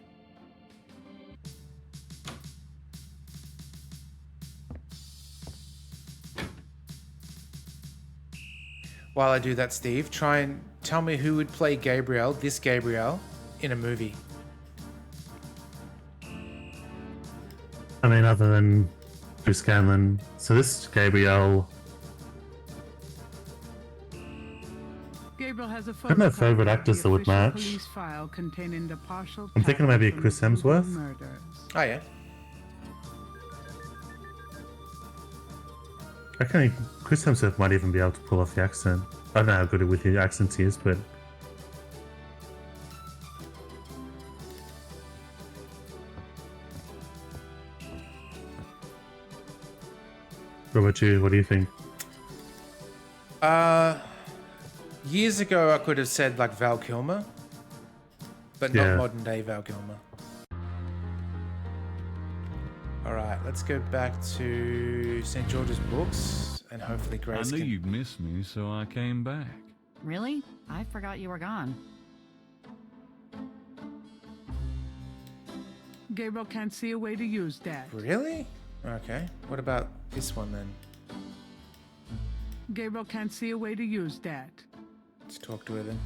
while I do that, Steve, try and tell me who would play Gabriel, this Gabriel, in a movie. I mean, other than Bruce Scanlon. So this Gabriel. Gabriel has a I don't know photocopy favourite of actors the that would official match. police file containing the partial I'm thinking tally maybe from Chris the Google Hemsworth. murders. Oh, yeah. I reckon Chris Hemsworth might even be able to pull off the accent. I don't know how good with the accents he is, but what about you? What do you think? Years ago, I could have said like Val Kilmer, but not Yeah. modern day Val Kilmer. All right, let's go back to St. George's books and hopefully I Grace knew can... you'd miss me, so I came back. Really? I forgot you were gone. Gabriel can't see a way to use that. Really? Okay. What about this one then? Gabriel can't see a way to use that. Let's talk to her then.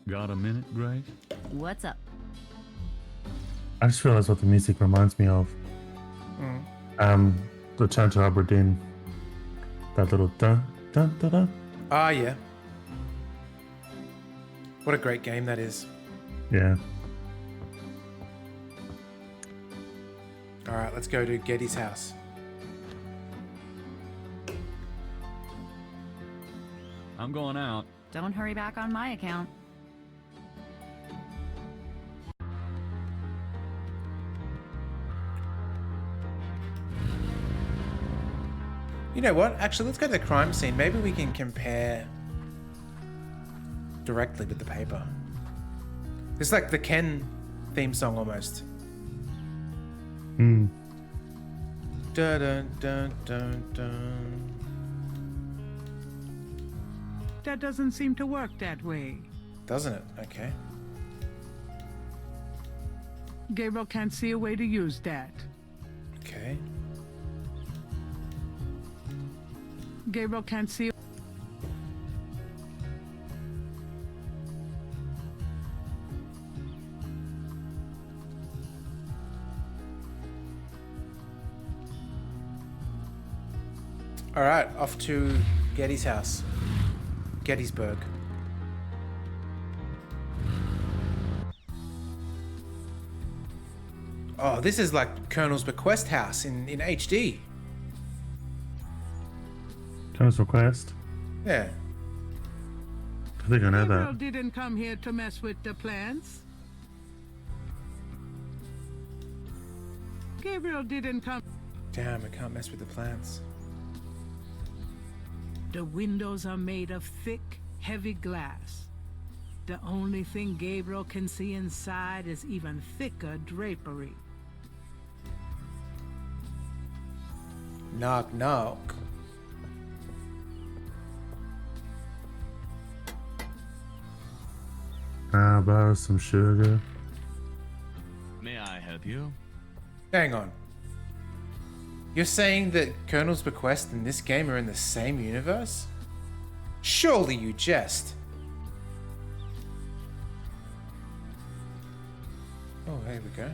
Got a minute, Grace? What's up? I just realized what the music reminds me of. The Chant of Aberdeen. That little dun dun dun dun. Ah, yeah. What a great game that is. Yeah. All right, let's go to Getty's house. I'm going out. Don't hurry back on my account. You know what? Actually, let's go to the crime scene. Maybe we can compare directly with the paper. It's like the Ken theme song almost. Hmm. Dun dun dun dun dun. That doesn't seem to work that way. Doesn't it? Okay. Gabriel can't see a way to use that. Okay. Gabriel can't see. All right, off to Getty's house. Gettysburg. Oh, this is like Colonel's bequest house in HD. Thomas request. Yeah. I think I know Gabriel that. didn't come here to mess with the plants. Gabriel didn't come. Damn, I can't mess with the plants. The windows are made of thick, heavy glass. The only thing Gabriel can see inside is even thicker drapery. Knock, knock. I'll borrow some sugar. May I help you? Hang on. You're saying that Colonel's bequest and this game are in the same universe? Surely you jest. Oh, here we go.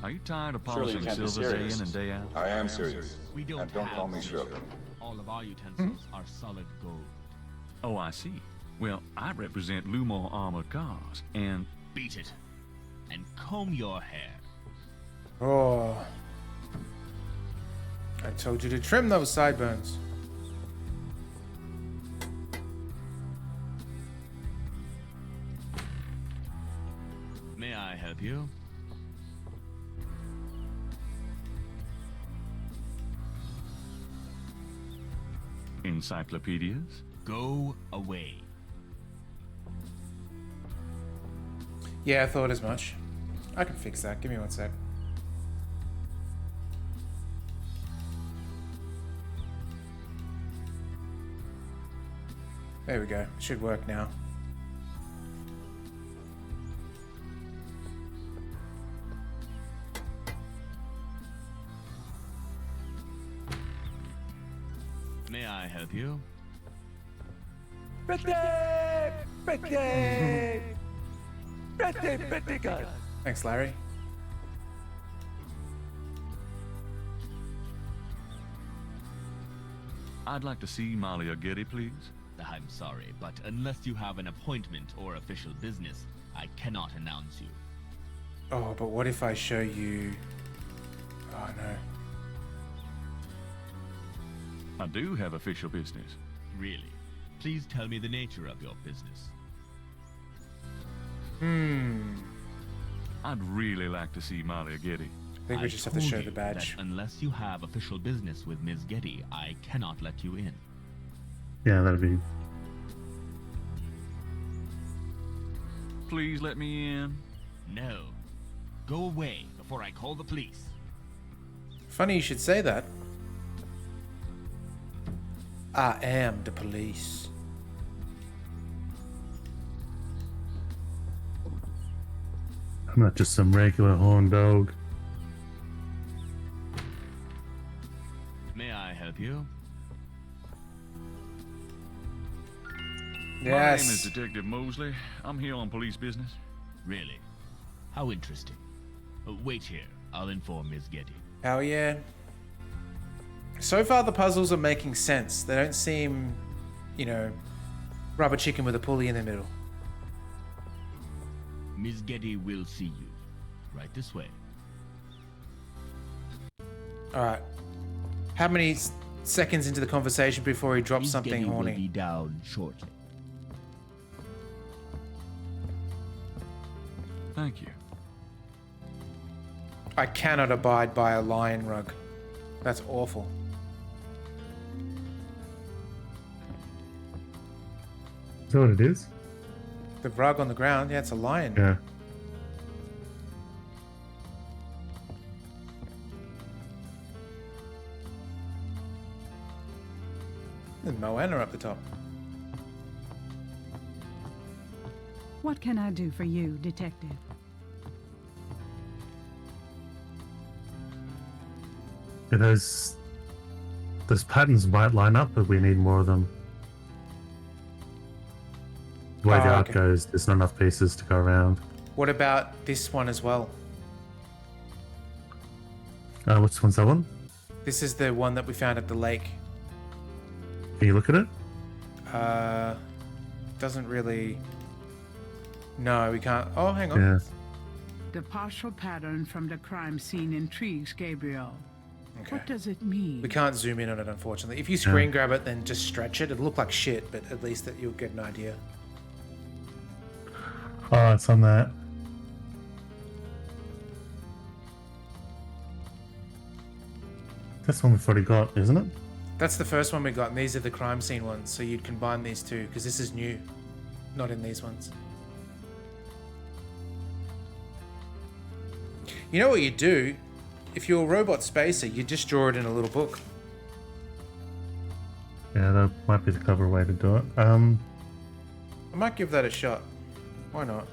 Are you tired of Surely you polishing can't be silver day serious. in and day out? I am serious. We don't And don't have call me any Shirley. silver. All of our utensils are solid gold. Oh, I see. Well, I represent Lumor Armored Cars, and Beat it. And comb your hair. Oh. I told you to trim those sideburns. May I help you? encyclopedias. Go away. Yeah, I thought as much. I can fix that. Give me one sec. There we go. Should work now. help you? Thanks, Larry. I'd like to see Molly or Getty, please. I'm sorry, but unless you have an appointment or official business, I cannot announce you. Oh, but what if I show you... Oh, no. I do have official business. Really? Please tell me the nature of your business. I'd really like to see Molly or Getty. I think we just have to show the told you badge. that unless you have official business with Ms. Getty, I cannot let you in. Yeah, that'd be. Please let me in. No. Go away before I call the police. Funny you should say that. I am the police. I'm not just some regular horn dog. May I help you? My name is Yes. Detective Mosley. I'm here on police business. Really? How interesting. Wait here. I'll inform Ms. Getty. Hell yeah. So far, the puzzles are making sense. They don't seem, you know, rubber chicken with a pulley in the middle. Ms. Getty will see you. Right this way. Alright. How many seconds into the conversation before he drops Ms. something Getty horny? will be down shortly. Thank you. I cannot abide by a lion rug. That's awful. Is that what it is? The rug on the ground, yeah, it's a lion. Yeah. There's Moana up the top. What can I do for you, Detective? Yeah, those patterns might line up, but we need more of them. The way the art okay. goes, there's not enough pieces to go around. What about this one as well? Which one's that one? This is the one that we found at the lake. Can you look at it? Doesn't really... No, we can't... Oh, hang on. Yeah. The partial pattern from the crime scene intrigues Gabriel. Okay. What does it mean? We can't zoom in on it, unfortunately. If you screen grab it, then just stretch it. It'll look like shit, but at least that you'll get an idea. Oh, it's on that. That's one we've already got, isn't it? That's the first one we got, and these are the crime scene ones. So you'd combine these two, because this is new. Not in these ones. You know what you do? If you're a robot spacer, you just draw it in a little book. Yeah, that might be the clever way to do it. I might give that a shot. Why not?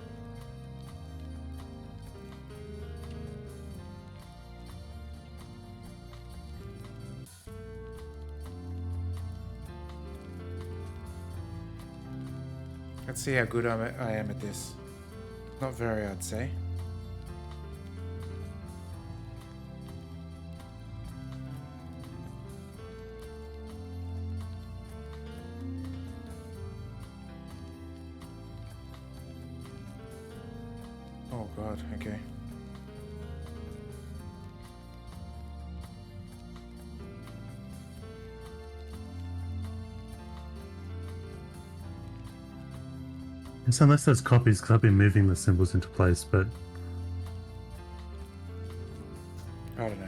Let's see how good I am at this. Not very, I'd say. Oh god, okay. It's unless there's copies, because I've been moving the symbols into place, but I don't know.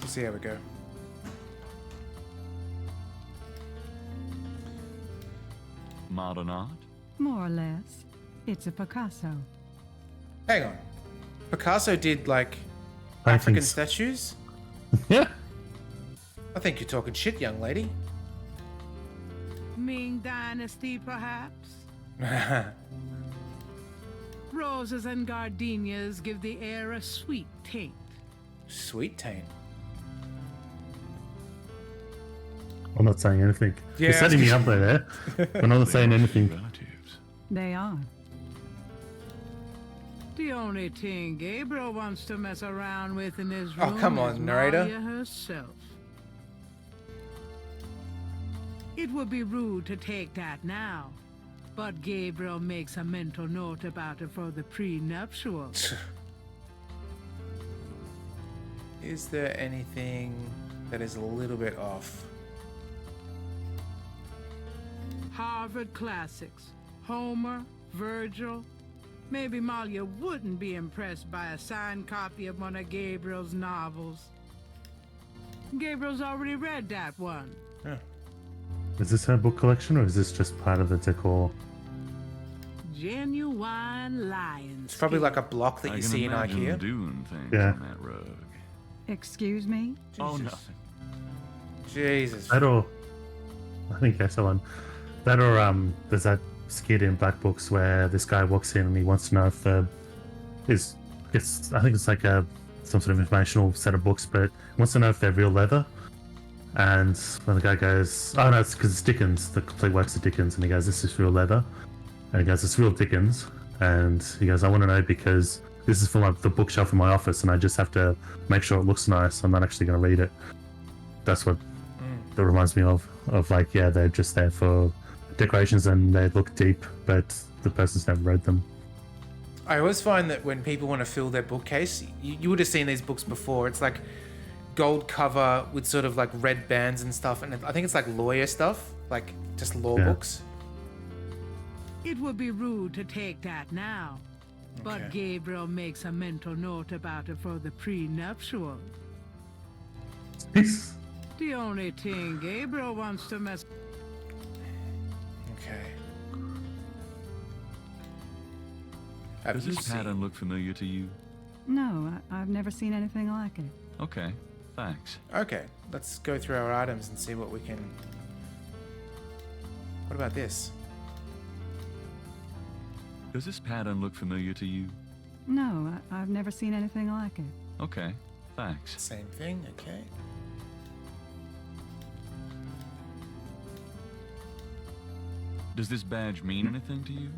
Let's see how we go. Modern art? More or less. It's a Picasso. Hang on. Picasso did, like, I African think statues? yeah. I think you're talking shit, young lady. Ming Dynasty, perhaps? Roses and gardenias give the air a sweet taint. Sweet taint. I'm not saying anything. Yeah. You're setting me up there. I'm not saying anything. Relatives. They are. The only thing Gabriel wants to mess around with in this Oh, room come is on, narrator. Malia herself. It would be rude to take that now, but Gabriel makes a mental note about it for the prenuptial. Is there anything that is a little bit off? Harvard classics, Homer, Virgil. Maybe Malia wouldn't be impressed by a signed copy of one of Gabriel's novels. Gabriel's already read that one. Yeah. Is this her book collection, or is this just part of the decor? Genuine lion. It's probably like a block that I you can see in imagine IKEA. doing things Yeah. on that rug. Excuse me? Oh, Jesus. nothing. Jesus. That or I think that's the one. That or there's that skit in Black Books where this guy walks in and he wants to know if I think it's like some sort of informational set of books, but he wants to know if they're real leather. And when the guy goes, oh no, it's because it's Dickens, the complete works of Dickens, and he goes, this is real leather. And he goes, it's real Dickens. And he goes, I want to know because this is from the bookshelf in my office and I just have to make sure it looks nice. I'm not actually going to read it. That's what that reminds me of like, yeah, they're just there for decorations and they look deep, but the person's never read them. I always find that when people want to fill their bookcase, you would have seen these books before. It's like gold cover with sort of like red bands and stuff, and I think it's like lawyer stuff, like just law books. It would be rude to take that now, but Gabriel makes a mental note about it for the prenuptial. The only thing Gabriel wants to mess. Okay. Does this pattern look familiar to you? No, I've never seen anything like it. Okay, thanks. Okay, let's go through our items and see what we can... What about this? Does this pattern look familiar to you? No, I've never seen anything like it. Okay, thanks. Same thing, okay. Does this badge mean anything to you?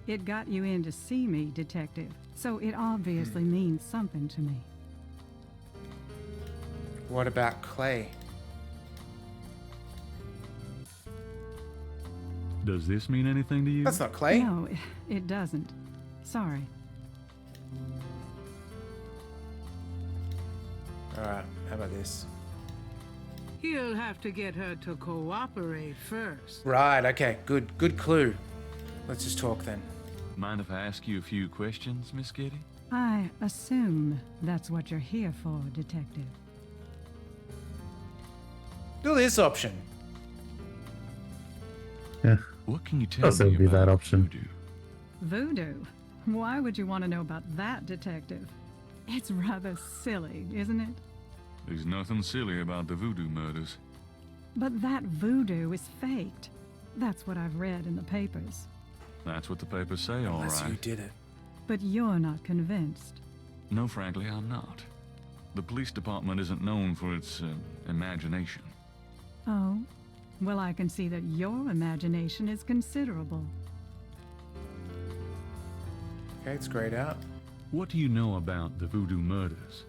It got you in to see me, Detective, so it obviously means something to me. What about clay? Does this mean anything to you? That's not clay. No, it doesn't. Sorry. Alright, how about this? He'll have to get her to cooperate first. Right, okay, good clue. Let's just talk then. Mind if I ask you a few questions, Miss Kitty? I assume that's what you're here for, Detective. Do this option. Yeah. What can you tell Also me would be about that option. Voodoo? Why would you want to know about that, Detective? It's rather silly, isn't it? There's nothing silly about the voodoo murders. But that voodoo is faked. That's what I've read in the papers. That's what the papers say, all Unless right. you did it. But you're not convinced. No, frankly, I'm not. The police department isn't known for its imagination. Oh? Well, I can see that your imagination is considerable. Okay, it's grayed out. What do you know about the voodoo murders?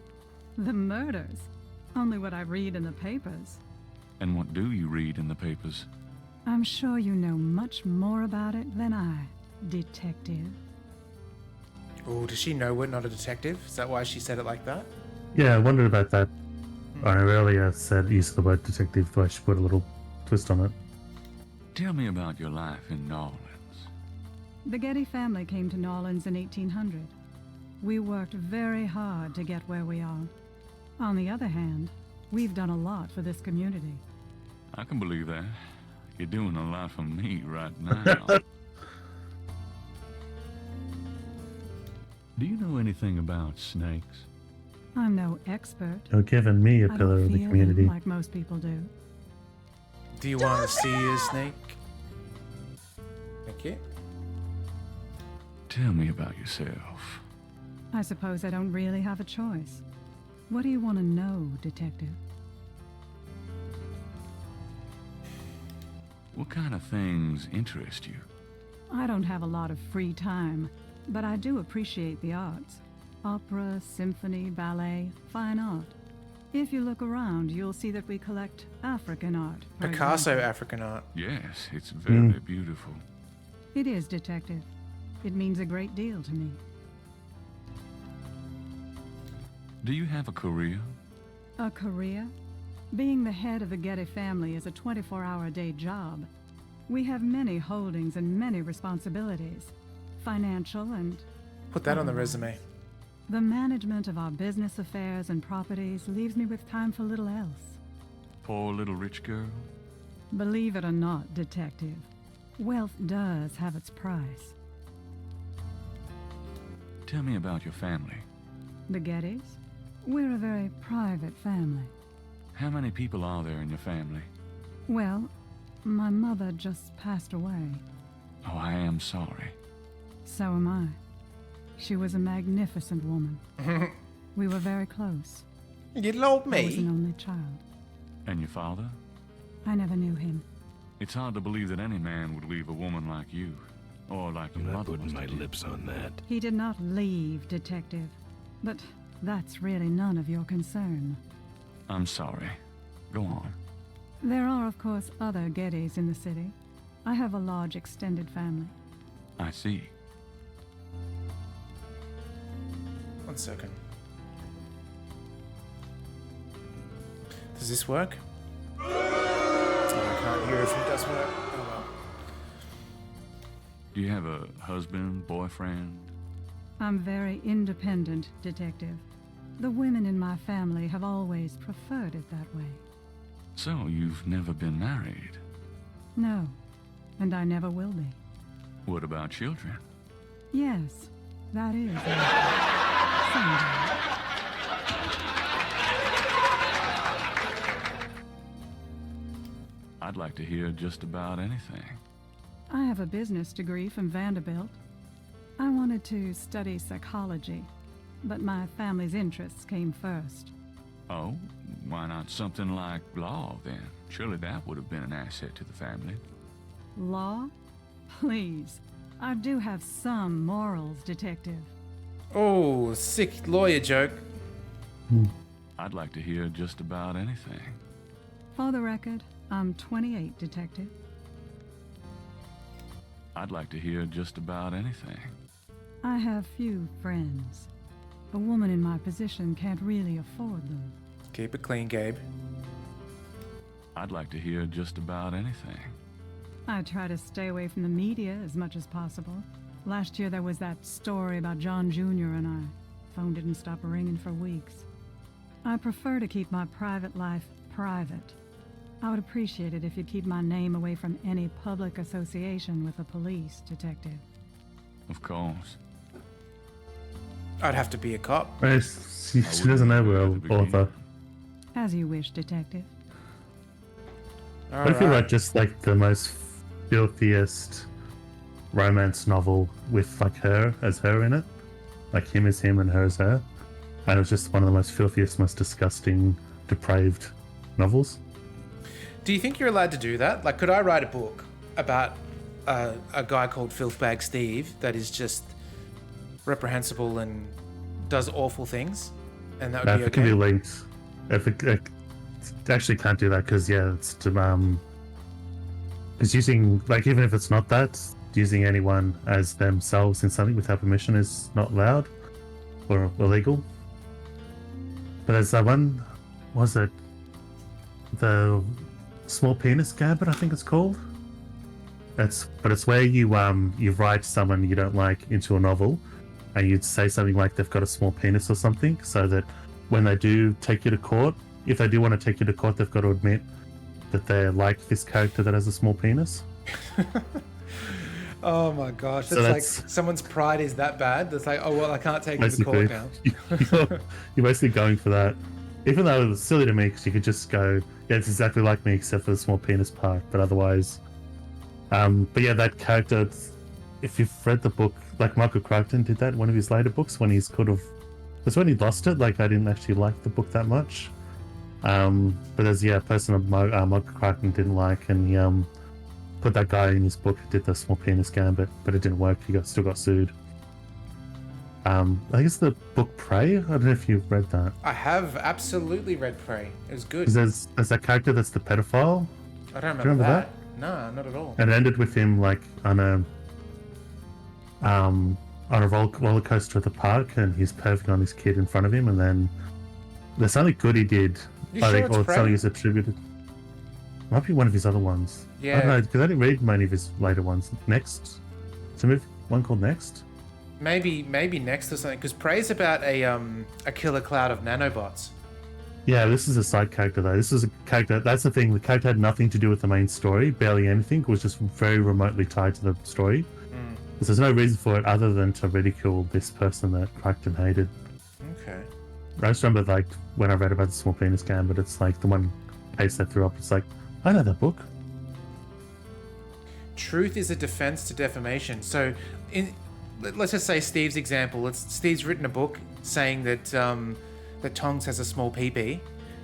The murders? Only what I read in the papers. And what do you read in the papers? I'm sure you know much more about it than I, Detective. Oh, does she know we're not a detective? Is that why she said it like that? Yeah, I wondered about that. I earlier said use the word detective, though I should put a little twist on it. Tell me about your life in New Orleans. The Getty family came to New Orleans in 1800. We worked very hard to get where we are. On the other hand, we've done a lot for this community. I can believe that. You're doing a lot for me right now. Do you know anything about snakes? I'm no expert. You're giving me a I pillar don't of the feel community. like most people do. Do you want to see a snake? Thank you. Tell me about yourself. I suppose I don't really have a choice. What do you want to know, Detective? What kind of things interest you? I don't have a lot of free time, but I do appreciate the arts. Opera, symphony, ballet, fine art. If you look around, you'll see that we collect African art. for Picasso example. African art. Yes, it's very beautiful. It is, Detective. It means a great deal to me. Do you have a career? A career? Being the head of the Getty family is a 24-hour-a-day job. We have many holdings and many responsibilities. Financial and... Put that on the otherwise. resume. The management of our business affairs and properties leaves me with time for little else. Poor little rich girl? Believe it or not, Detective, wealth does have its price. Tell me about your family. The Gettys? We're a very private family. How many people are there in your family? Well, my mother just passed away. Oh, I am sorry. So am I. She was a magnificent woman. We were very close. You love I was an me. only child. And your father? I never knew him. It's hard to believe that any man would leave a woman like you. Or like your I'm not mother putting must my have did. lips on that. He did not leave, Detective. But that's really none of your concern. I'm sorry. Go on. There are, of course, other Gettys in the city. I have a large extended family. I see. 1 second. Does this work? Oh, I can't hear if it does work. Oh well. Do you have a husband, boyfriend? I'm very independent, Detective. The women in my family have always preferred it that way. So you've never been married? No, and I never will be. What about children? Yes, that is. Someday. I'd like to hear just about anything. I have a business degree from Vanderbilt. I wanted to study psychology, but my family's interests came first. Oh, why not something like law then? Surely that would have been an asset to the family. Law? Please. I do have some morals, Detective. Oh, sick lawyer joke. I'd like to hear just about anything. For the record, I'm 28, Detective. I'd like to hear just about anything. I have few friends. A woman in my position can't really afford them. Keep it clean, Gabe. I'd like to hear just about anything. I try to stay away from the media as much as possible. Last year there was that story about John Jr. and I. Phone didn't stop ringing for weeks. I prefer to keep my private life private. I would appreciate it if you'd keep my name away from any public association with the police, Detective. Of course. I'd have to be a cop. She doesn't know we're an author. As you wish, Detective. What if you write just like the most filthiest romance novel with like her as her in it? Like him as him and her as her? And it was just one of the most filthiest, most disgusting, depraved novels. Do you think you're allowed to do that? Like, could I write a book about a guy called Filthbag Steve that is just reprehensible and does awful things? And that would be If it okay? can be linked. If it actually can't do that because, yeah, it's to, because using, like, even if it's not that, using anyone as themselves in something without permission is not allowed or illegal. But there's that one, was it the Small Penis Gambit, I think it's called? But it's where you write someone you don't like into a novel and you'd say something like they've got a small penis or something, so that when they do take you to court, if they do want to take you to court, they've got to admit that they like this character that has a small penis. Oh my gosh, So that's that's- like someo's pride is that bad. That's like, oh well, I can't take you to Basically, court now. you're basically going for that. Even though it was silly to me, because you could just go, yeah, it's exactly like me except for the small penis part, but otherwise. But yeah, that character, if you've read the book, like Michael Crichton did that in one of his later books when he's kind of, that's when he lost it. Like, I didn't actually like the book that much. But there's, yeah, a person of Michael Crichton didn't like, and put that guy in his book who did the small penis gambit, but it didn't work. He still got sued. I think it's the book Prey. I don't know if you've read that. I have absolutely read Prey. It was good. There's that character that's the pedophile. I don't Do you remember remember that. No, not at all. And it ended with him like on a roller coaster at the park, and he's perving on his kid in front of him, and then there's something good he did. You sure it's Prey? Something is attributed. Might be one of his other ones. Yeah. I don't know, because I didn't read many of his later ones. Next? It's a movie, one called Next? Maybe Next or something, because Prey's about a killer cloud of nanobots. Yeah, this is a side character though. This is a character, that's the thing, the character had nothing to do with the main story, barely anything. It was just very remotely tied to the story. So there's no reason for it other than to ridicule this person that Crichton hated. Okay. I just remember, like, when I read about the small penis gambit, it's like the one case that threw up, it's like, I know that book. Truth is a defense to defamation. So, let's just say Steve's example. Steve's written a book saying that that Tongs has a small pee-pee,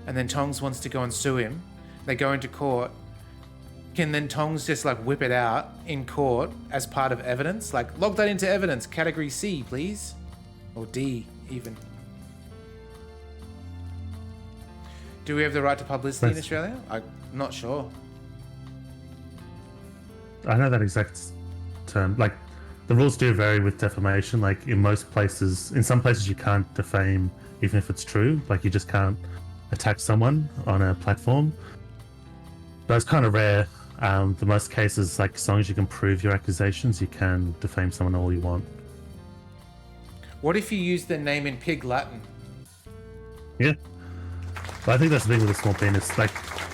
and then Tongs wants to go and sue him. They go into court. Can then Tongs just like whip it out in court as part of evidence? Like, log that into evidence, category C, please, or D even. Do we have the right to publicity in Australia? I'm not sure. I know that exact term. Like, the rules do vary with defamation. Like, in most places, in some places you can't defame even if it's true. Like, you just can't attack someone on a platform. But it's kind of rare. The most cases, like, as long as you can prove your accusations, you can defame someone all you want. What if you use their name in Pig Latin? Yeah. But I think that's the thing with a small penis. Like,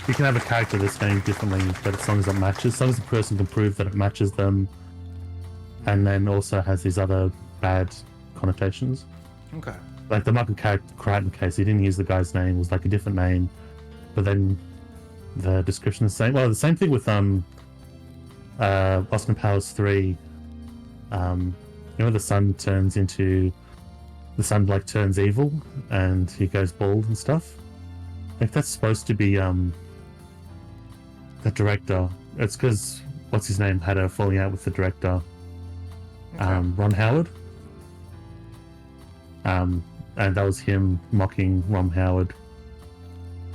you can have a character that's named differently, but as long as it matches, as long as the person can prove that it matches them, and then also has these other bad connotations. Okay. Like the Michael Crichton case, he didn't use the guy's name, it was like a different name, but then the description is the same. Well, the same thing with Austin Powers 3. The sun turns evil and he goes bald and stuff. Like, that's supposed to be the director. It's because what's his name had a falling out with the director, Ron Howard. And that was him mocking Ron Howard.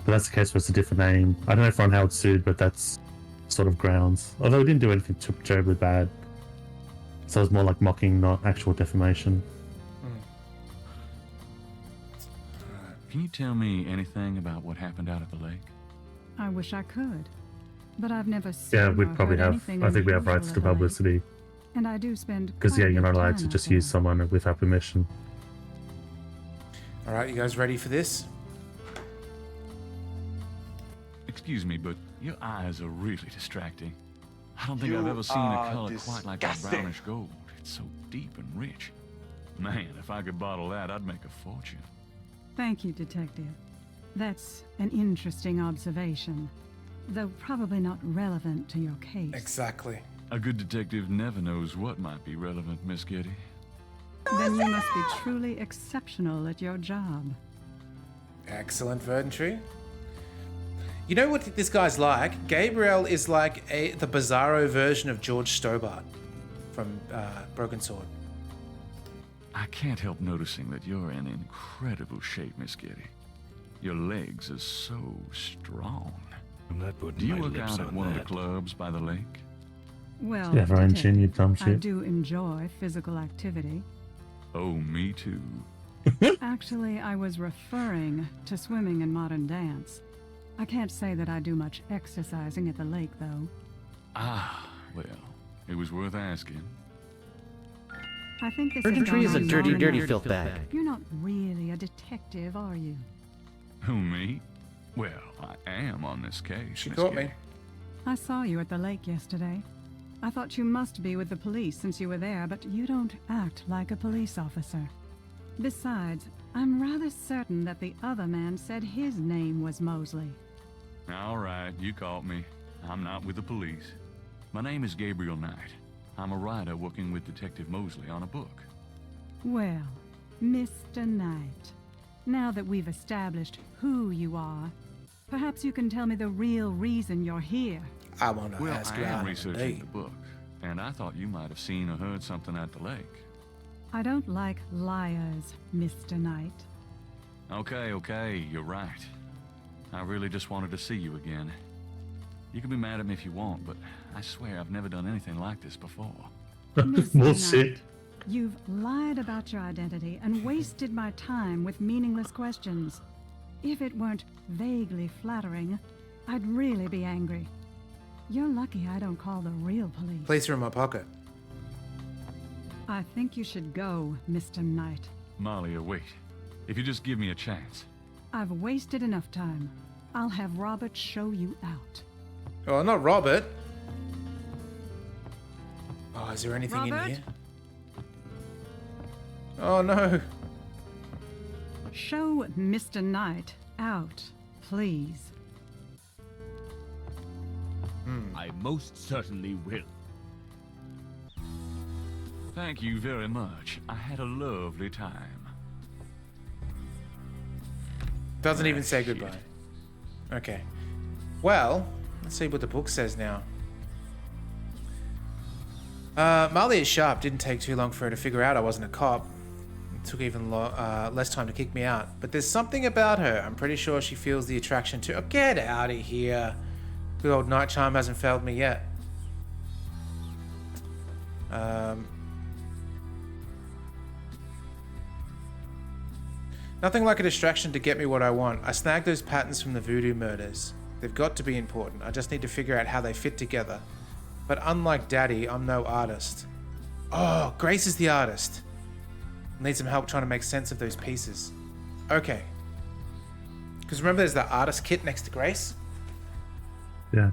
But that's the case where it's a different name. I don't know if Ron Howard sued, but that's sort of grounds. Although he didn't do anything too terribly bad. So it was more like mocking, not actual defamation. Can you tell me anything about what happened out at the lake? I wish I could, but I've never seen Yeah, we or probably heard have. anything I think we have unusual rights at to the lake. publicity. And I do spend Because, quite yeah, a you're bit not of allowed time to out just there. use someone without permission. All right, you guys ready for this? Excuse me, but your eyes are really distracting. I don't think You I've ever seen a are color quite like that disgusting. brownish gold. It's so deep and rich. Man, if I could bottle that, I'd make a fortune. Thank you, Detective. That's an interesting observation, though probably not relevant to your case. Exactly. A good detective never knows what might be relevant, Miss Kitty. Then you must be truly exceptional at your job. Excellent, Verdantry. You know what this guy's like? Gabriel is like the bizarro version of George Stobart from Broken Sword. I can't help noticing that you're in incredible shape, Miss Kitty. Your legs are so strong. I'm not putting Do you my work lips out at on one of the that. clubs by the lake? Well, Yeah, Ryan Detective, Chin, you dumb I shit. do enjoy physical activity. Oh, me too. Actually, I was referring to swimming and modern dance. I can't say that I do much exercising at the lake, though. Ah, well, it was worth asking. I think this Urgentry has is a gone dirty, long dirty enough. filth bag. You're not really a detective, are you? Who, me? Well, I am on this case. She Miss caught Kitty. me. I saw you at the lake yesterday. I thought you must be with the police since you were there, but you don't act like a police officer. Besides, I'm rather certain that the other man said his name was Mosley. All right, you caught me. I'm not with the police. My name is Gabriel Knight. I'm a writer working with Detective Mosley on a book. Well, Mr. Knight, now that we've established who you are, perhaps you can tell me the real reason you're here. I want to Well, ask I you am out on a researching date. the book, and I thought you might have seen or heard something at the lake. I don't like liars, Mr. Knight. Okay, you're right. I really just wanted to see you again. You can be mad at me if you want, but I swear I've never done anything like this before. Bullshit. You've lied about your identity and wasted my time with meaningless questions. If it weren't vaguely flattering, I'd really be angry. You're lucky I don't call the real police. Place her in my pocket. I think you should go, Mr. Knight. Malia, wait. If you just give me a chance. I've wasted enough time. I'll have Robert show you out. Oh, not Robert. Oh, is there anything Robert? in here? Oh, no. Show Mr. Knight out, please. I most certainly will. Thank you very much. I had a lovely time. Doesn't even say goodbye. Okay. Well, let's see what the book says now. Marley is sharp. Didn't take too long for her to figure out I wasn't a cop. It took even less time to kick me out. But there's something about her. I'm pretty sure she feels the attraction to... Oh, get out of here. Good old night charm hasn't failed me yet. Nothing like a distraction to get me what I want. I snagged those patterns from the voodoo murders. They've got to be important. I just need to figure out how they fit together. But unlike Daddy, I'm no artist. Oh, Grace is the artist. Need some help trying to make sense of those pieces. Okay. Because remember there's that artist kit next to Grace? Yeah.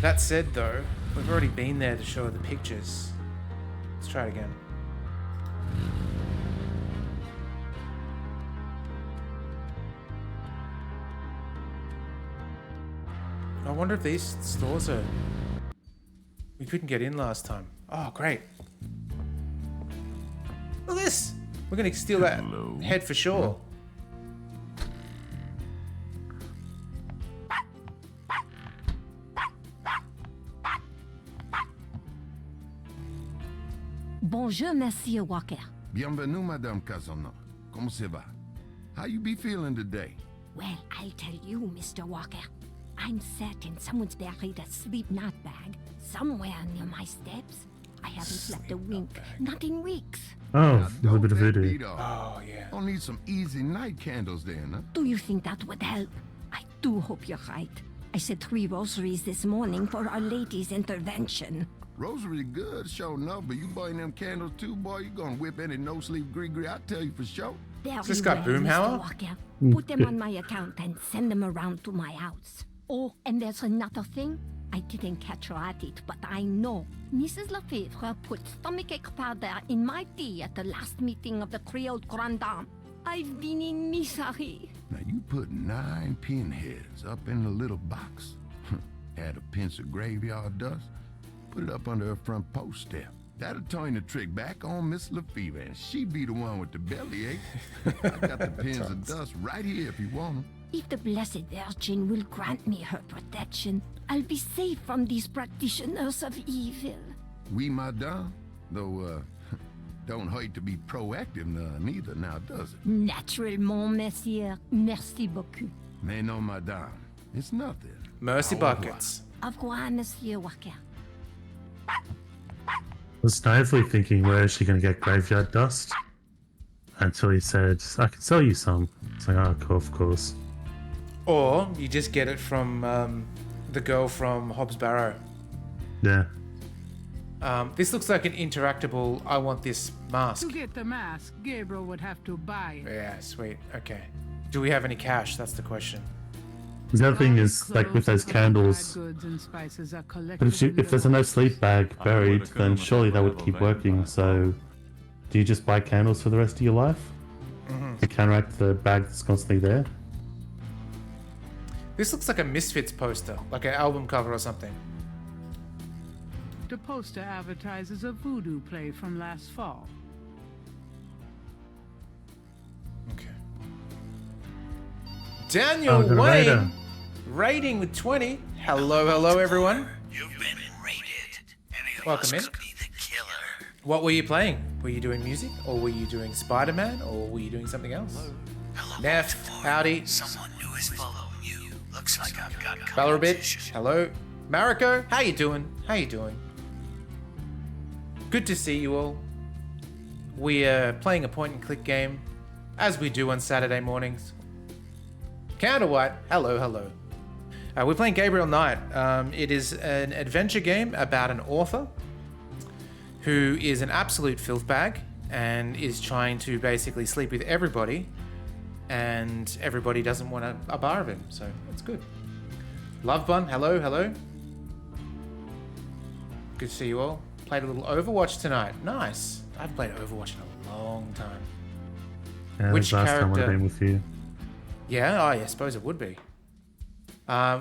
That said though, we've already been there to show her the pictures. Let's try it again. I wonder if these stores are... We couldn't get in last time. Oh, great. Look at this! We're gonna steal that head for sure. Bonjour, Monsieur Walker. Bienvenue, Madame Casano. Comment ça va? How you be feeling today? Well, I'll tell you, Mr. Walker. I'm certain someone's buried a sleep knot bag somewhere near my steps. I haven't slept a wink, not in weeks. Oh, a little bit of voodoo. Oh, yeah. I'll need some easy night candles then, huh? Do you think that would help? I do hope you're right. I said 3 rosaries this morning for Our Lady's intervention. Rosary good, sure enough, but you buying them candles too, boy, you gonna whip any no-sleep gree-gree, I tell you for sure. Has this got Boomhauer? Mr. Walker. Put them on my account and send them around to my house. Oh, and there's another thing. I didn't catch her at it, but I know. Mrs. Lefebvre put stomachache powder in my tea at the last meeting of the Creole Grand Dame. I've been in misery. Now you put 9 pinheads up in a little box. Add a pinch of graveyard dust. Put it up under her front post step. That'll turn the trick back on Miss Lefebvre, and she be the one with the bellyache. I got the pins of dust right here if you want them. If the Blessed Virgin will grant me her protection, I'll be safe from these practitioners of evil. Oui, madame. Though, don't hurt to be proactive neither now, does it? Naturellement, monsieur. Merci beaucoup. Mais non, madame. It's nothing. Mercy Au revoir. buckets. Au revoir, Monsieur Walker. I was naively thinking, where is she going to get graveyard dust? Until he said, I can sell you some. It's like, oh, cool, of course. Or you just get it from the girl from Hobbs Barrow. Yeah. This looks like an interactable, I want this mask. To get the mask, Gabriel would have to buy it. Yeah, sweet. Okay. Do we have any cash? That's the question. The other thing is, like with those candles, Goods and spices are but if there's a no sleep bag buried, then surely that would keep working. So, do you just buy candles for the rest of your life to counteract the bag that's constantly there? This looks like a Misfits poster, like an album cover or something. The poster advertises a voodoo play from last fall. Okay. Daniel the Wayne Raider. Raiding with 20. Hello, hello, everyone. You've been raided. Any of Welcome us in. could be the killer. What were you playing? Were you doing music, or were you doing Spider-Man, or were you doing something else? Neff, howdy. Someone new is following you. Looks like I've got Valorabitch, hello. Mariko, how you doing? How you doing? Good to see you all. We are playing a point-and-click game, as we do on Saturday mornings. Counterwhite, hello, hello. We're playing Gabriel Knight. It is an adventure game about an author who is an absolute filth bag and is trying to basically sleep with everybody, and everybody doesn't want a bar of him, so it's good. Love Bun, hello, hello. Good to see you all. Played a little Overwatch tonight. Nice. I've played Overwatch in a long time. Yeah, Which last time would have character? been with you. Yeah, I suppose it would be.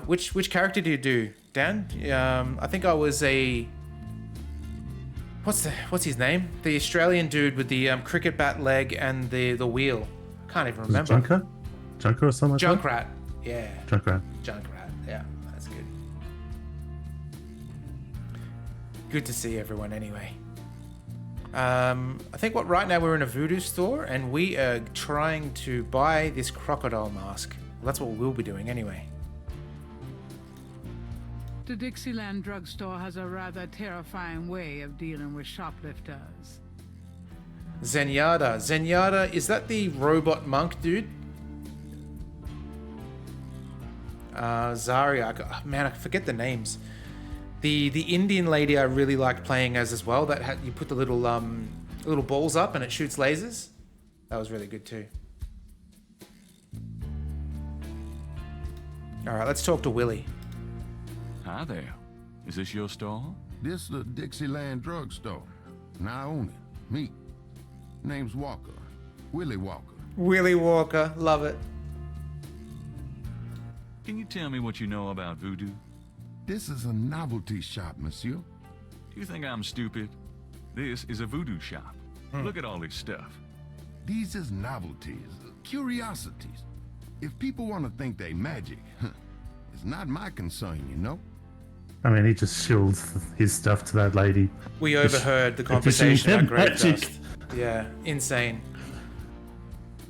Which character do you do, Dan? I think I was a... What's his name? The Australian dude with the cricket bat leg and the wheel. Can't even remember. Junker? Junker or something like Junkrat. Yeah. that? Junkrat. Junkrat. Yeah, that's good. Good to see everyone anyway. I think right now we're in a voodoo store and we are trying to buy this crocodile mask. Well, that's what we'll be doing anyway. The Dixieland drugstore has a rather terrifying way of dealing with shoplifters. Zenyatta. Zenyatta, is that the robot monk dude? Zarya. Man, I forget the names. The Indian lady I really liked playing as well. That you put the little balls up and it shoots lasers. That was really good too. All right, let's talk to Willie. Hi there. Is this your store? This the Dixieland drugstore, and I own it. Me. Name's Walker. Willie Walker. Willie Walker, love it. Can you tell me what you know about voodoo? This is a novelty shop, monsieur. Do you think I'm stupid? This is a voodoo shop. Look at all this stuff. These is novelties, curiosities. If people want to think they magic, it's not my concern, you know? I mean, he just shields his stuff to that lady. We overheard the Just conversation saying, at Grave magic. Dust. Yeah, insane.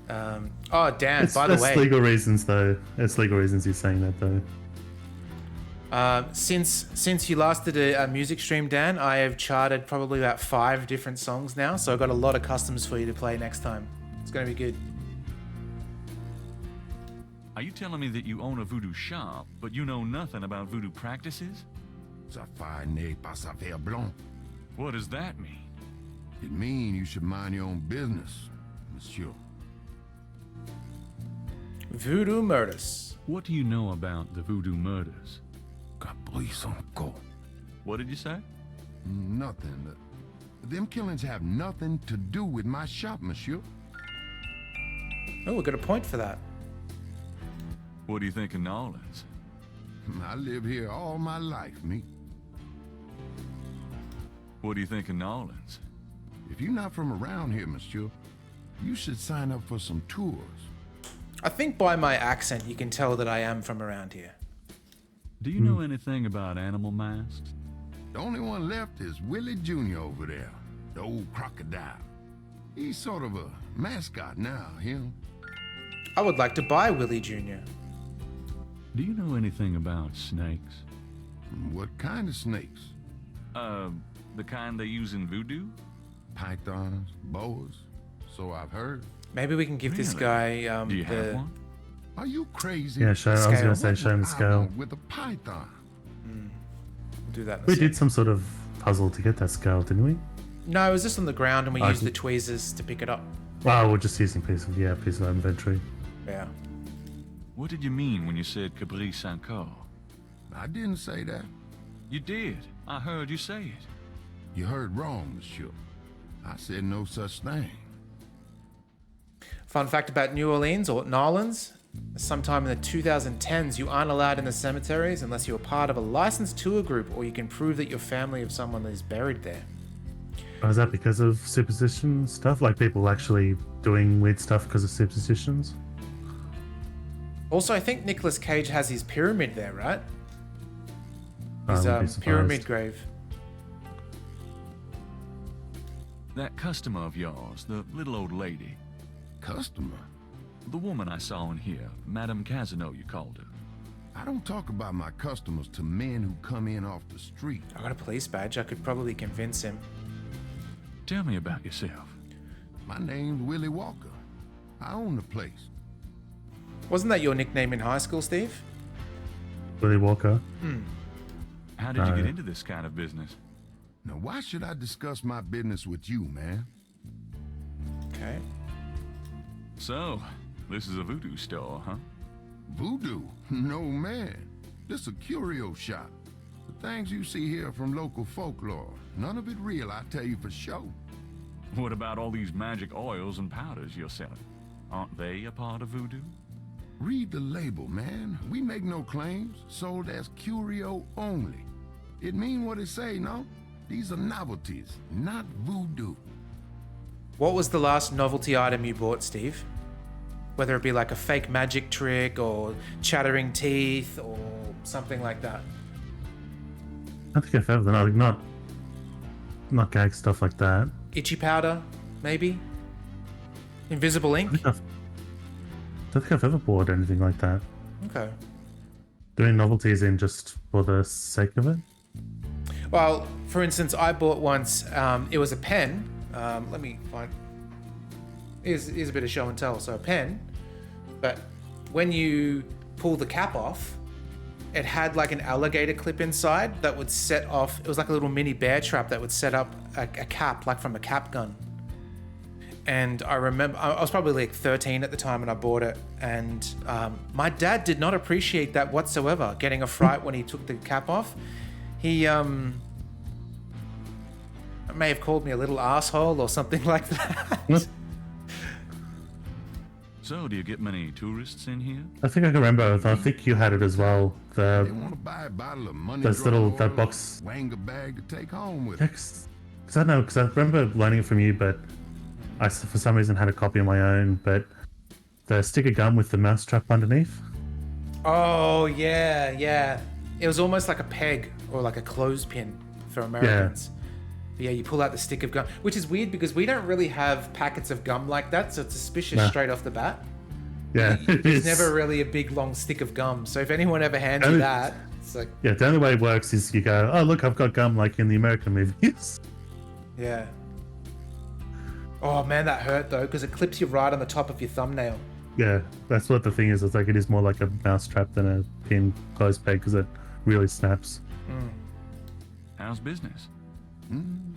Oh, Dan, It's, by the that's way. legal reasons, though. It's legal reasons he's saying that, though. Since you last did a music stream, Dan, I have charted probably about 5 different songs now, so I've got a lot of customs for you to play next time. It's going to be good. Are you telling me that you own a voodoo shop, but you know nothing about voodoo practices? Ça n'est pas ça faire blanc. What does that mean? It mean you should mind your own business, monsieur. Voodoo murders. What do you know about the voodoo murders? Caprice encore. What did you say? Nothing. Them killings have nothing to do with my shop, monsieur. Oh, we got a point for that. What do you think of Nolans? I live here all my life, me. What do you think of Nolans? If you're not from around here, monsieur, you should sign up for some tours. I think by my accent you can tell that I am from around here. Do you know anything about animal masks? The only one left is Willie Jr. over there, the old crocodile. He's sort of a mascot now, him. I would like to buy Willie Jr. Do you know anything about snakes? What kind of snakes? The kind they use in voodoo? Pythons, boas, so I've heard. Maybe we can give this Really? guy Do you have one? Are you crazy? Yeah, I was Scale. going to say, show him the I scale. want with a python. We'll do that. in a We sec. did some sort of puzzle to get that scale, didn't we? No, it was just on the ground and we I used the see. tweezers to pick it up. Oh, we're just using piece of inventory. Yeah. What did you mean when you said Caprice encore? I didn't say that. You did. I heard you say it. You heard wrong, monsieur. I said no such thing. Fun fact about New Orleans or Nolans. Sometime in the 2010s, you aren't allowed in the cemeteries unless you're part of a licensed tour group or you can prove that you're family of someone that is buried there. Oh, is that because of superstition stuff? Like people actually doing weird stuff because of superstitions? Also, I think Nicolas Cage has his pyramid there, right? His I wouldn't be pyramid surprised. grave. That customer of yours, the little old lady. Customer? The woman I saw in here, Madame Casino, you called her. I don't talk about my customers to men who come in off the street. I got a police badge. I could probably convince him. Tell me about yourself. My name's Willie Walker. I own the place. Wasn't that your nickname in high school, Steve? Willie Walker. How did you get into this kind of business? Now, why should I discuss my business with you, man? Okay. So, this is a voodoo store, huh? Voodoo? No, man. This a curio shop. The things you see here from local folklore. None of it real, I tell you for sure. What about all these magic oils and powders you're selling? Aren't they a part of voodoo? Read the label, man. We make no claims. Sold as curio only. It mean what it say, no? These are novelties, not voodoo. What was the last novelty item you bought, Steve? Whether it be like a fake magic trick or chattering teeth or something like that. I think I've ever done not gag stuff like that. Itchy powder, maybe? Invisible ink? I don't think I've ever bought anything like that. Okay. Doing novelties in just for the sake of it? Well, for instance, I bought once, it was a pen. Let me find... Here's a bit of show and tell. So a pen, but when you pull the cap off, it had like an alligator clip inside that would set off... It was like a little mini bear trap that would set up a cap, like from a cap gun. And I remember, I was probably like 13 at the time when I bought it. And my dad did not appreciate that whatsoever, getting a fright when he took the cap off. He may have called me a little asshole or something like that. So, do you get many tourists in here? I think I can remember. I think you had it as well. They want to buy a bottle of money. That box. Wang a bag to take home with. Because I know, because I remember learning it from you, but I for some reason had a copy of my own. But the stick of gum with the mousetrap underneath. Oh yeah. It was almost like a peg or like a clothespin for Americans. But yeah, you pull out the stick of gum, which is weird because we don't really have packets of gum like that, so it's suspicious straight off the bat. Yeah, There's never really a big long stick of gum. So if anyone ever hands you that, it's like... Yeah, the only way it works is you go, oh look, I've got gum like in the American movies. Yeah. Oh man, that hurt though, because it clips you right on the top of your thumbnail. Yeah, that's what the thing is. It's like it is more like a mousetrap than a pin close peg because it really snaps. How's business?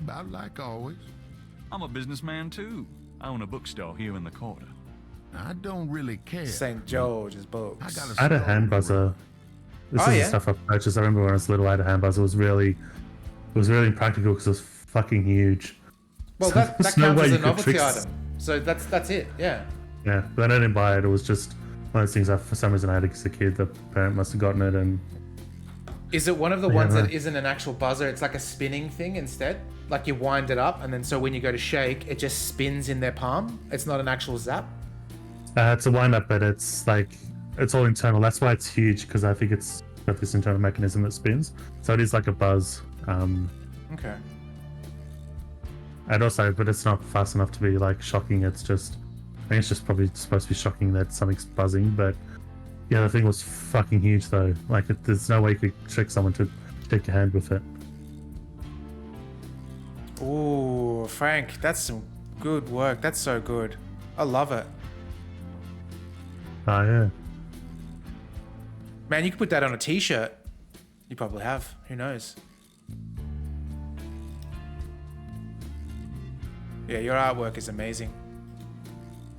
About like always. I'm a businessman too. I own a bookstore here in the quarter. I don't really care. St. George's books. I had a hand buzzer. This is the stuff I purchased. I remember when I was little, I had a hand buzzer. It was really impractical because it was fucking huge. Well, So that there's no counts way as a you could novelty trick- item. So that's it. Yeah. Yeah, but I didn't buy it. It was just one of those things. For some reason, I had it as a kid. The parent must have gotten it, and Is it one of the ones that isn't an actual buzzer? It's like a spinning thing instead. Like you wind it up, and then so when you go to shake, it just spins in their palm. It's not an actual zap. it's a wind up, but it's like it's all internal. That's why it's huge because I think it's got this internal mechanism that spins. So it is like a buzz. Okay. And also, but it's not fast enough to be like shocking. It's just, I think it's just probably supposed to be shocking that something's buzzing. But yeah, the thing was fucking huge though. Like, there's no way you could trick someone to take your hand with it. Ooh, Frank, that's some good work. That's so good. I love it. Oh yeah. Man, you could put that on a t-shirt. You probably have. Who knows? Yeah, your artwork is amazing.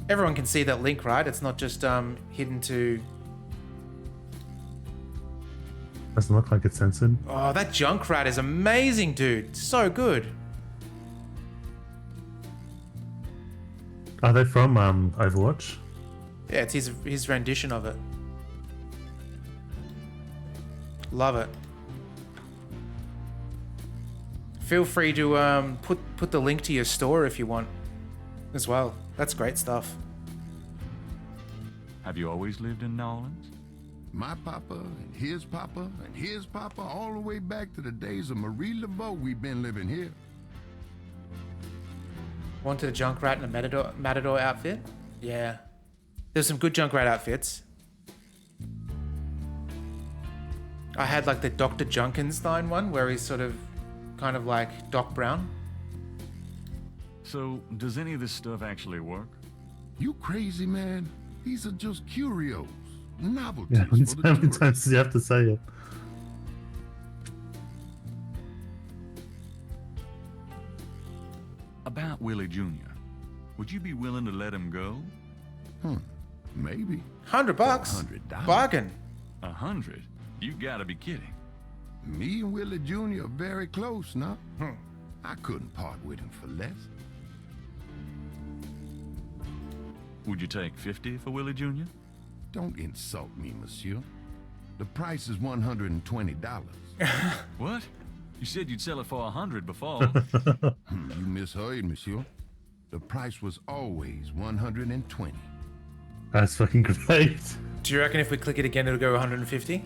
Everyone can see that link, right? It's not just hidden to... Doesn't look like it's censored. Oh, that Junkrat is amazing, dude. So good. Are they from Overwatch? Yeah, it's his rendition of it. Love it. Feel free to put the link to your store if you want as well. That's great stuff. Have you always lived in New Orleans? My papa and his papa and his papa, all the way back to the days of Marie Laveau, we've been living here. Wanted a Junkrat and a Matador outfit? Yeah. There's some good Junkrat outfits. I had like the Dr. Junkenstein one where he's sort of kind of like Doc Brown. So, does any of this stuff actually work? You crazy, man? These are just curios. Novelties Yeah, for the how many tourists. times do you have to say it? About Willie Jr. Would you be willing to let him go? Maybe. $100. $100. Bargain. 100? You gotta be kidding. Me and Willie Jr. are very close now. I couldn't part with him for less. Would you take 50 for Willie Jr.? Don't insult me, monsieur. The price is $120. What? You said you'd sell it for 100 before. You misheard, monsieur. The price was always 120. That's fucking great. Do you reckon if we click it again it'll go 150?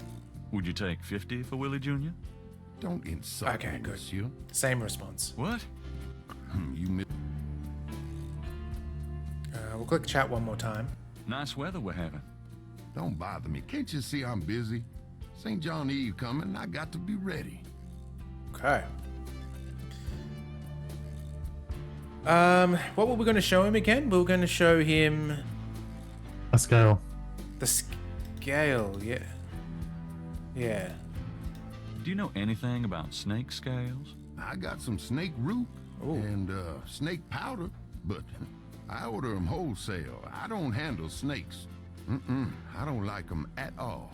Would you take 50 for Willie Jr.? Don't insult Okay, me, good. monsieur. Same response. What? You mis- We'll click chat one more time. Nice weather we're having. Don't bother me. Can't you see I'm busy? St. John Eve coming. I got to be ready. Okay. What were we going to show him again? We were going to show him A scale. the scale. Yeah. Yeah. Do you know anything about snake scales? I got some snake root and snake powder, but I order them wholesale. I don't handle snakes. I don't like them at all.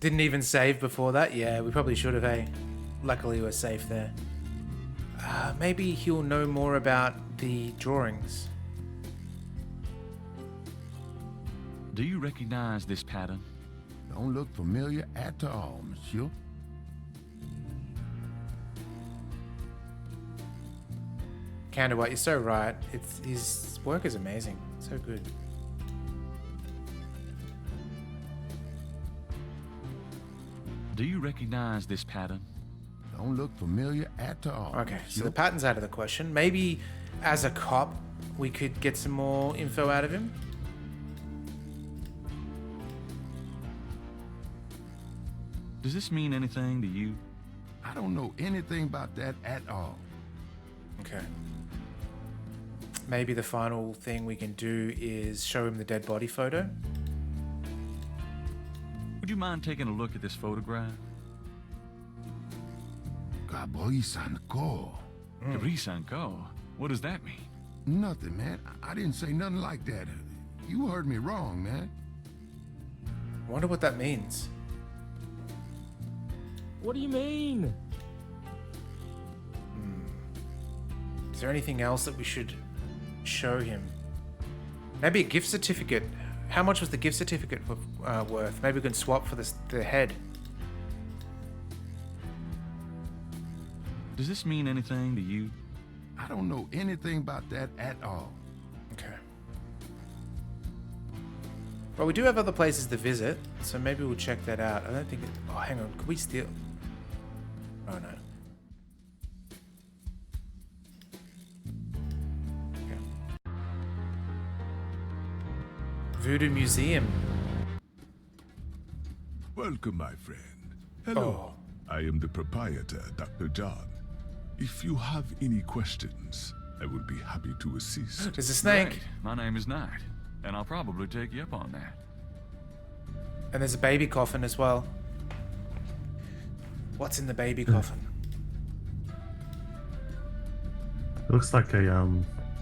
Didn't even save before that? Yeah, we probably should have, eh? Luckily we're safe there. Maybe he'll know more about the drawings. Do you recognize this pattern? Don't look familiar at all, monsieur. Candlewhite, you're so right. His work is amazing. So good. Do you recognize this pattern? Don't look familiar at all. Okay, so monsieur. the pattern's out of the question. Maybe as a cop, we could get some more info out of him. Does this mean anything to you? I don't know anything about that at all. Okay. Maybe the final thing we can do is show him the dead body photo. Would you mind taking a look at this photograph? Gabriel Sanko. Gabriel Sanko? What does that mean? Nothing, man. I didn't say nothing like that. You heard me wrong, man. I wonder what that means. What do you mean? Is there anything else that we should show him? Maybe a gift certificate. How much was the gift certificate worth? Maybe we can swap for the head. Does this mean anything to you? I don't know anything about that at all. Okay. Well, we do have other places to visit, so maybe we'll check that out. I don't think it... Oh, hang on. Could we steal... Oh, no. Okay. Voodoo Museum. Welcome, my friend. Hello. I am the proprietor, Dr. John. If you have any questions, I will be happy to assist. There's a snake. Right. My name is Knight, and I'll probably take you up on that. And there's a baby coffin as well. What's in the baby coffin? It looks like a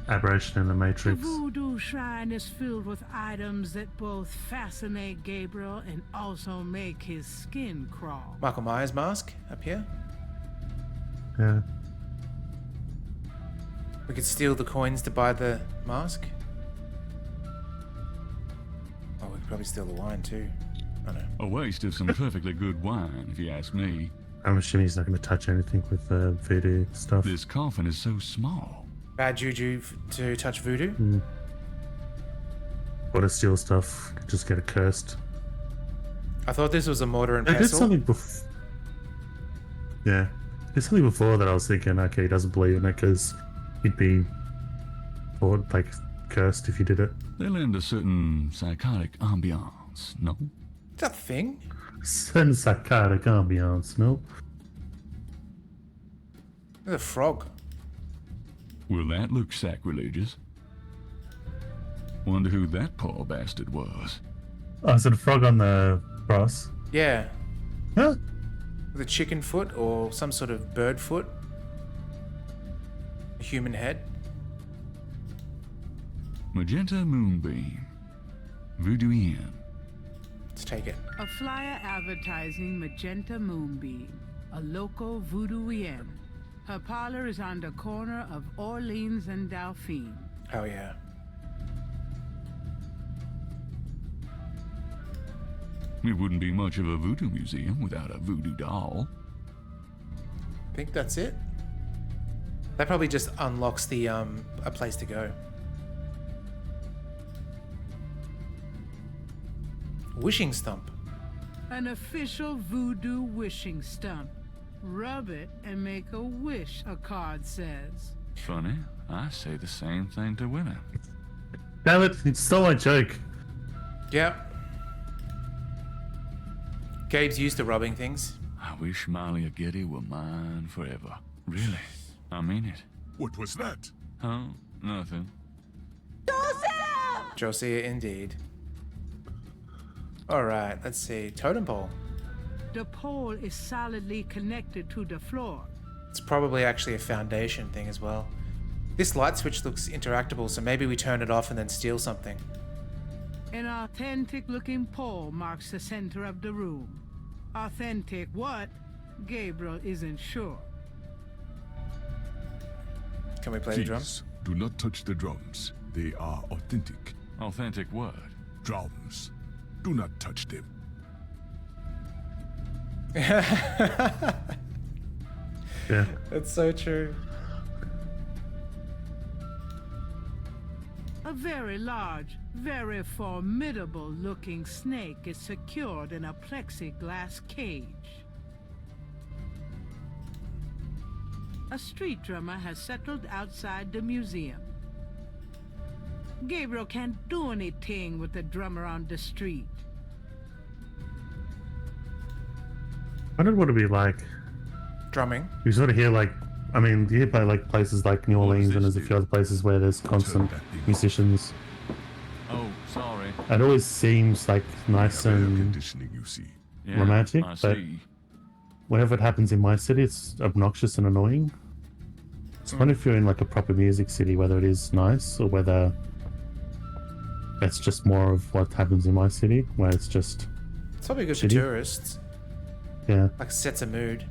aberration in the The Matrix. voodoo shrine is filled with items that both fascinate Gabriel and also make his skin crawl. Michael Myers mask up here. Yeah. We could steal the coins to buy the mask. Oh, we could probably steal the wine too. I know. A waste of some perfectly good wine, if you ask me. I'm assuming he's not going to touch anything with the voodoo stuff. This coffin is so small. Bad juju to touch voodoo. or to steal stuff, just get it cursed. I thought this was a mortar and I did pestle. something before. Yeah, there's something before that I was thinking, okay, he doesn't believe in it because he'd be, or like cursed if you did it. They lend a certain psychotic ambiance, no? Is that a thing? Certain psychotic ambiance, no? There's a frog. Well, that looks sacrilegious. Wonder who that poor bastard was. Oh, is it a frog on the cross? Yeah. Huh? With a chicken foot or some sort of bird foot. A human head. Magenta Moonbeam. Voodoo Inn. Let's take it. A flyer advertising Magenta Moonbeam, a local voodooienne. Her parlor is on the corner of Orleans and Dauphine. Oh yeah. It wouldn't be much of a voodoo museum without a voodoo doll. I think that's it. That probably just unlocks the a place to go. Wishing stump. An official voodoo wishing stump. Rub it and make a wish, a card says. Funny, I say the same thing to women. Damn it, you stole my joke. Yep. Gabe's used to rubbing things. I wish Malia Getty were mine forever. Really, I mean it. What was that? Huh? Nothing. Josiah indeed. Alright, let's see. Totem pole. The pole is solidly connected to the floor. It's probably actually a foundation thing as well. This light switch looks interactable, so maybe we turn it off and then steal something. An authentic-looking pole marks the center of the room. Authentic what? Gabriel isn't sure. Can we play the drums? Do not touch the drums. They are authentic. Authentic what? Drums. Do not touch them. Yeah. That's so true. A very large, very formidable-looking snake is secured in a plexiglass cage. A street drummer has settled outside the museum. Gabriel can't do anything with the drummer on the street. I don't want to be like drumming. You sort of hear like, I mean, you hear by like places like New Orleans, and there's a few other places where there's constant musicians. Oh, sorry. It always seems like nice and Yeah, romantic, I but see. whenever it happens in my city, it's obnoxious and annoying. So I wonder if you're in like a proper music city, whether it is nice or whether that's just more of what happens in my city, where it's just. It's probably good for shitty. tourists. Yeah. Like sets a mood.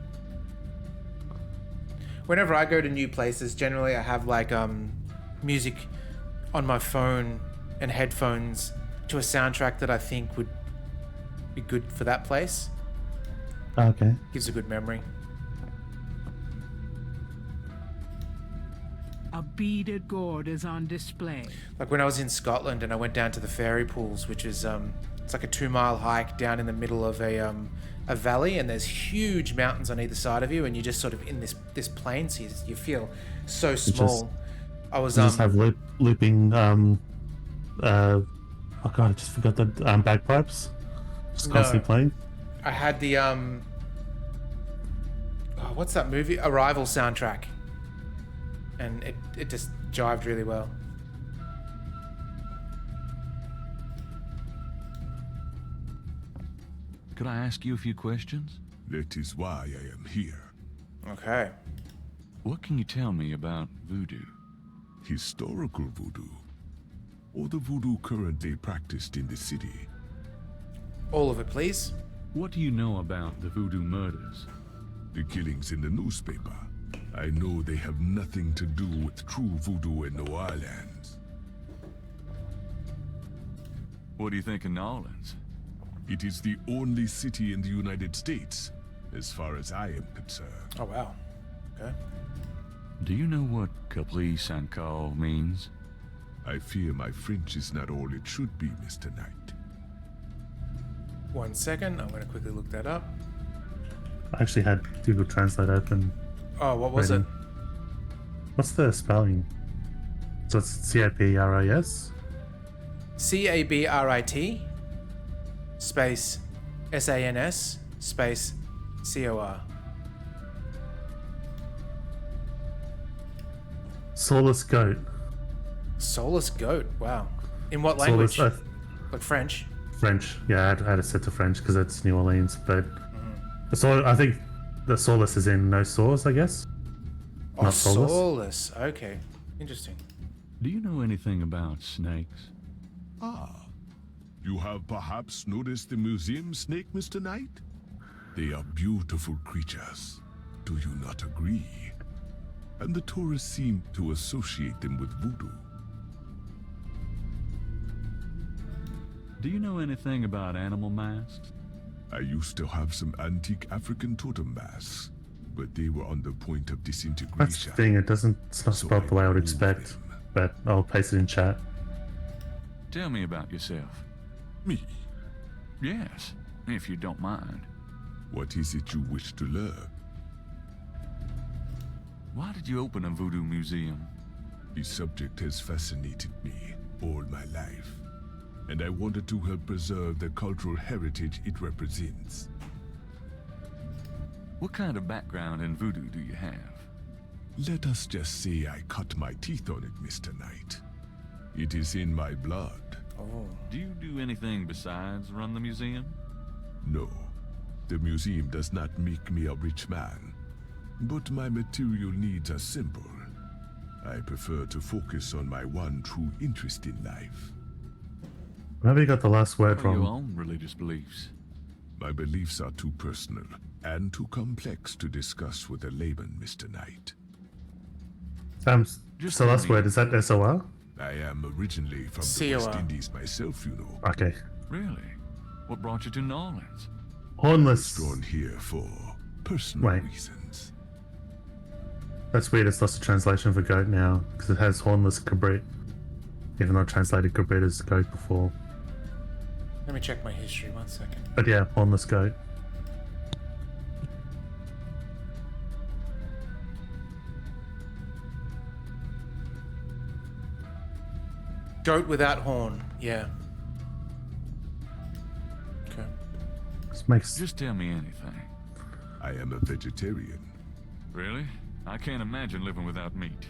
Whenever I go to new places, generally I have like music on my phone and headphones to a soundtrack that I think would be good for that place. Okay. Gives a good memory. A beaded gourd is on display. Like when I was in Scotland and I went down to the fairy pools, which is it's like a 2-mile hike down in the middle of a valley, and there's huge mountains on either side of you, and you're just sort of in this plain, so you feel so small. I was just have looping oh god, I just forgot the bagpipes. Just constantly playing. I had the what's that movie? Arrival soundtrack. And it just jived really well. Could I ask you a few questions? That is why I am here. Okay. What can you tell me about voodoo? Historical voodoo, or the voodoo currently practiced in the city? All of it, please. What do you know about the voodoo murders? The killings in the newspaper. I know they have nothing to do with true voodoo in New Orleans. What do you think of New Orleans? It is the only city in the United States, as far as I am concerned. Oh, wow. Okay. Do you know what Capli Saint-Call means? I fear my French is not all it should be, Mr. Knight. 1 second, I'm going to quickly look that up. I actually had Google Translate open. Oh, what was it? What's the spelling? So it's C-A-B-R-I-S? C-A-B-R-I-T space S-A-N-S space C-O-R. Soulless goat. Soulless goat, wow. In what language? Soulless, like French? French, yeah, I had it set to French because it's New Orleans, but so I think the soulless is in no sauce, I guess. Oh, Not soulless. soulless. Okay, interesting. Do you know anything about snakes? Ah, you have perhaps noticed the museum snake, Mr. Knight? They are beautiful creatures. Do you not agree? And the tourists seem to associate them with voodoo. Do you know anything about animal masks? I used to have some antique African totem masks, but they were on the point of disintegration. That's the thing, it's not spelled the way I would expect, but I'll paste it in chat. Tell me about yourself. Me? Yes, if you don't mind. What is it you wish to learn? Why did you open a voodoo museum? The subject has fascinated me all my life, and I wanted to help preserve the cultural heritage it represents. What kind of background in voodoo do you have? Let us just say I cut my teeth on it, Mr. Knight. It is in my blood. Oh. Do you do anything besides run the museum? No. The museum does not make me a rich man, but my material needs are simple. I prefer to focus on my one true interest in life. Maybe you got the last word What are your wrong. own religious beliefs? My beliefs are too personal and too complex to discuss with a layman, Mr. Knight. So last word, is that S-O-R? I am originally from the C-O-R. West Indies myself, you know. Okay. Really? What brought you to New Orleans? Hornless. Drawn here for personal Wait. reasons. That's weird, it's lost a translation for goat now, because it has hornless cabrit. Even though I translated cabrit as goat before. Let me check my history 1 second. But yeah, hornless goat. Goat without horn, yeah. Okay. Just tell me anything. I am a vegetarian. Really? I can't imagine living without meat.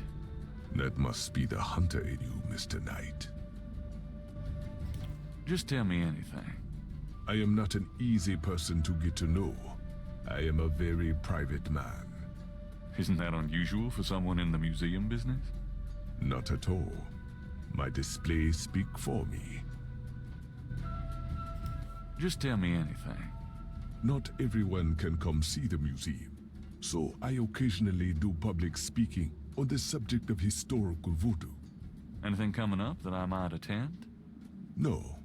That must be the hunter in you, Mr. Knight. Just tell me anything. I am not an easy person to get to know. I am a very private man. Isn't that unusual for someone in the museum business? Not at all. My displays speak for me. Just tell me anything. Not everyone can come see the museum, so I occasionally do public speaking on the subject of historical voodoo. Anything coming up that I might attend? No.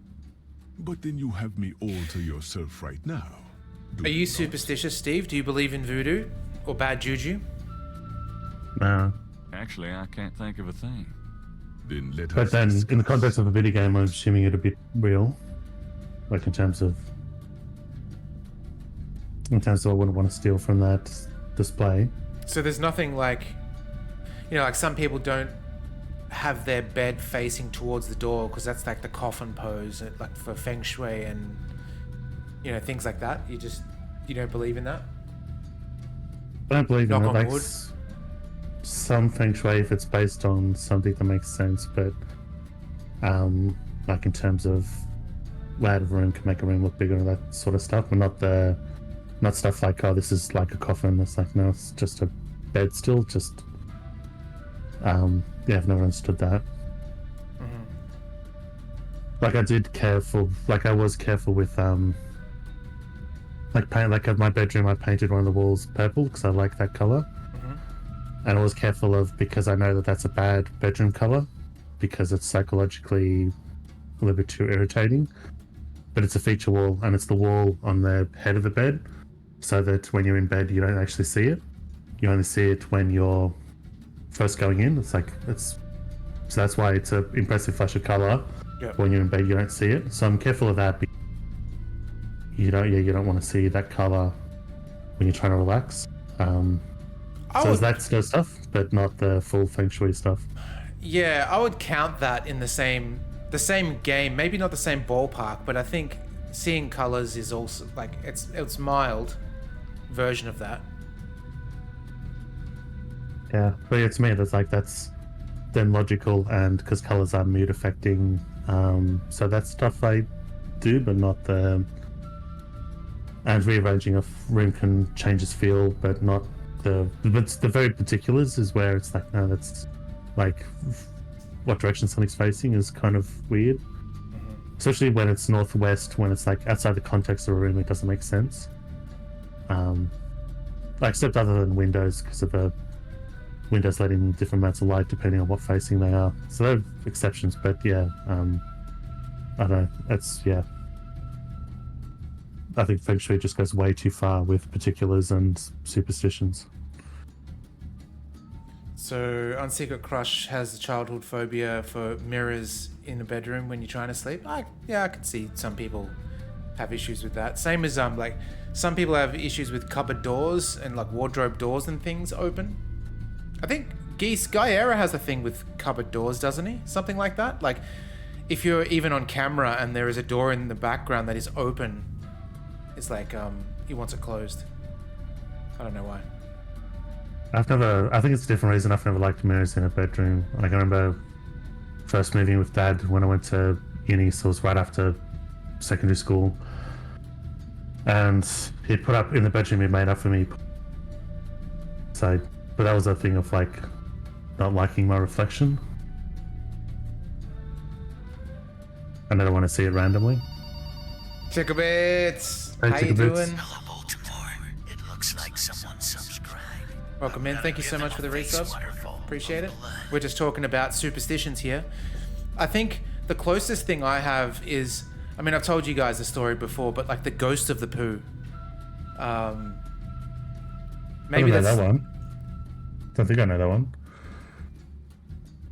But then you have me all to yourself right now. Are you superstitious, Steve? Do you believe in voodoo? Or bad juju? No. Actually, I can't think of a thing. Then let But us then, discuss. in the context of a video game, I'm assuming it a bit real. Like in terms of what I wouldn't want to steal from that display. So there's nothing like, you know, like some people don't have their bed facing towards the door because that's like the coffin pose, like for feng shui and, you know, things like that. You don't believe in that? I don't believe in Knock it. on Like wood. some feng shui, if it's based on something that makes sense, but like in terms of layout of a room can make a room look bigger and that sort of stuff, but not stuff like, oh, this is like a coffin. It's like, no, it's just a bed still. Just yeah, I've never understood that. Mm-hmm. Like I was careful with like paint. Like at my bedroom, I painted one of the walls purple because I like that color. And I was careful of, because I know that that's a bad bedroom color, because it's psychologically a little bit too irritating. But it's a feature wall, and it's the wall on the head of the bed, so that when you're in bed, you don't actually see it. You only see it when you're first going in. It's So that's why it's an impressive flash of color. Yep. When you're in bed, you don't see it. So I'm careful of that. You don't want to see that color when you're trying to relax. So it's that sort of stuff, but not the full feng shui stuff. Yeah, I would count that in the same game. Maybe not the same ballpark, but I think seeing colors is also like it's mild version of that. Yeah, but yeah, to me, that's then logical, and because colors are mood affecting, so that's stuff I do, but not the. And rearranging a room can change its feel, but not the very particulars is where it's like, no, that's like what direction something's facing is kind of weird. Especially when it's northwest, when it's like outside the context of a room, it doesn't make sense. Except other than windows, because of the windows letting different amounts of light depending on what facing they are. So there are exceptions, but yeah, I don't know. I think feng shui just goes way too far with particulars and superstitions. So, Unsecret Crush has a childhood phobia for mirrors in the bedroom when you're trying to sleep. I could see some people have issues with that. Same as like some people have issues with cupboard doors and like wardrobe doors and things open. I think Guy Era has a thing with cupboard doors, doesn't he? Something like that. Like if you're even on camera and there is a door in the background that is open, it's like he wants it closed. I don't know why. I think it's a different reason. I've never liked mirrors in a bedroom. Like I remember first moving with Dad when I went to uni, so it was right after secondary school. And he'd put up in the bedroom he made up for me. So, but that was a thing of like not liking my reflection. And I don't want to see it randomly. Chickabits! Hey, How you doing? Hello, Baltimore. It looks like someone subscribed. Welcome in. Thank you so much for the resubs. Appreciate it. We're just talking about superstitions here. I think the closest thing I have is, I mean, I've told you guys the story before, but like the ghost of the poo. Maybe I don't know that's that one. Don't think I know that one.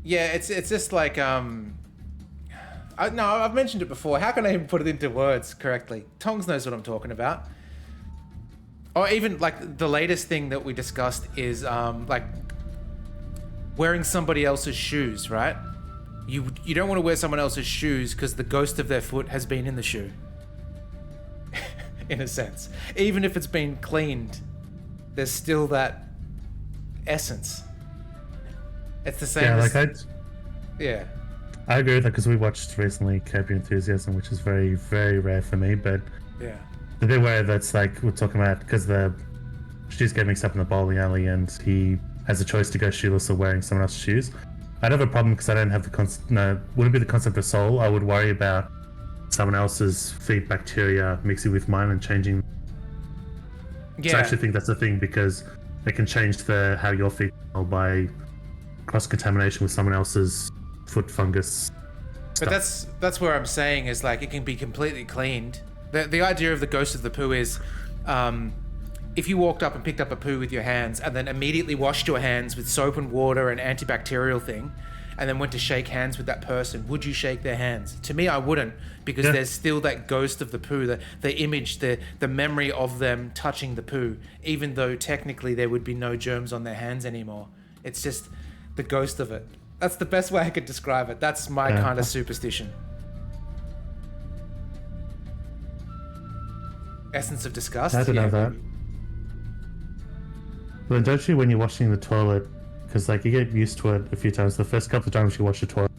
Yeah, it's just like no, I've mentioned it before. How can I even put it into words correctly? Tongs knows what I'm talking about. Or even like the latest thing that we discussed is like wearing somebody else's shoes, right? You don't want to wear someone else's shoes because the ghost of their foot has been in the shoe. In a sense. Even if it's been cleaned, there's still that essence. It's the same yeah. I agree with that because we watched recently Curb Your Enthusiasm, which is very, very rare for me, but yeah. The bit where that's like we're talking about because the shoes get mixed up in the bowling alley and he has a choice to go shoeless or wearing someone else's shoes. I'd have a problem because I don't have the wouldn't be the concept of soul. I would worry about someone else's feet bacteria mixing with mine and changing. Yeah. So I actually think that's a thing because it can change how your feet smell by cross-contamination with someone else's foot fungus. But that's where I'm saying is like it can be completely cleaned. The idea of the ghost of the poo is if you walked up and picked up a poo with your hands and then immediately washed your hands with soap and water and antibacterial thing and then went to shake hands with that person, would you shake their hands? To me, I wouldn't because there's still that ghost of the poo, the image, the memory of them touching the poo, even though technically there would be no germs on their hands anymore. It's just the ghost of it. That's the best way I could describe it. That's my kind of superstition. Essence of disgust? I don't know that. But then don't you, when you're washing the toilet, because like you get used to it a few times, the first couple of times you wash the toilet,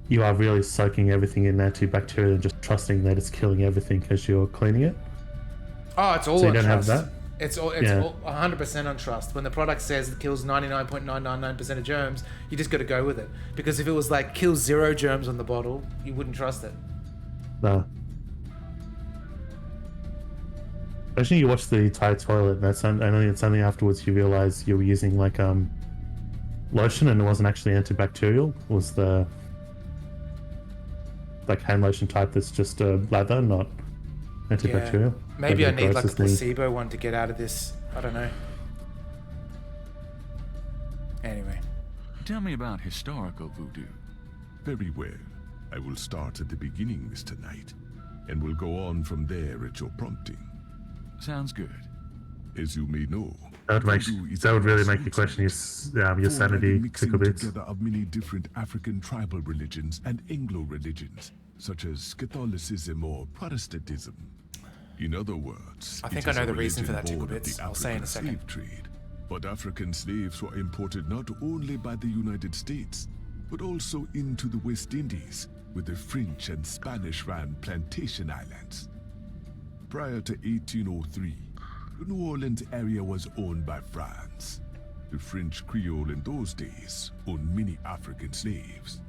you are really soaking everything in antibacterial and just trusting that it's killing everything as you're cleaning it. Oh, it's all so on you don't trust. have that? It's all 100% on trust. When the product says it kills 99.999% of germs, you just got to go with it. Because if it was like kills 0 germs on the bottle, you wouldn't trust it. No. Especially you watch the entire toilet, and then it's only afterwards you realize you were using like lotion and it wasn't actually antibacterial. It was the like hand lotion type that's just lather, not antibacterial. Yeah. Maybe I need like a placebo one to get out of this. I don't know. Anyway. Tell me about historical voodoo. Very well. I will start at the beginning, Mr. Knight, and will go on from there at your prompting. Sounds good. As you may know, That would really make you question your sanity, mixing Tickle Bits. together of many different African tribal religions and Anglo religions, such as Catholicism or Protestantism. In other words, I think it I is know a the reason for religion that, Tickle born of Bits. the I'll say in a African second. slave trade. But African slaves were imported not only by the United States, but also into the West Indies, where the French and Spanish ran plantation islands. Prior to 1803, the New Orleans area was owned by France. The French Creole in those days owned many African slaves.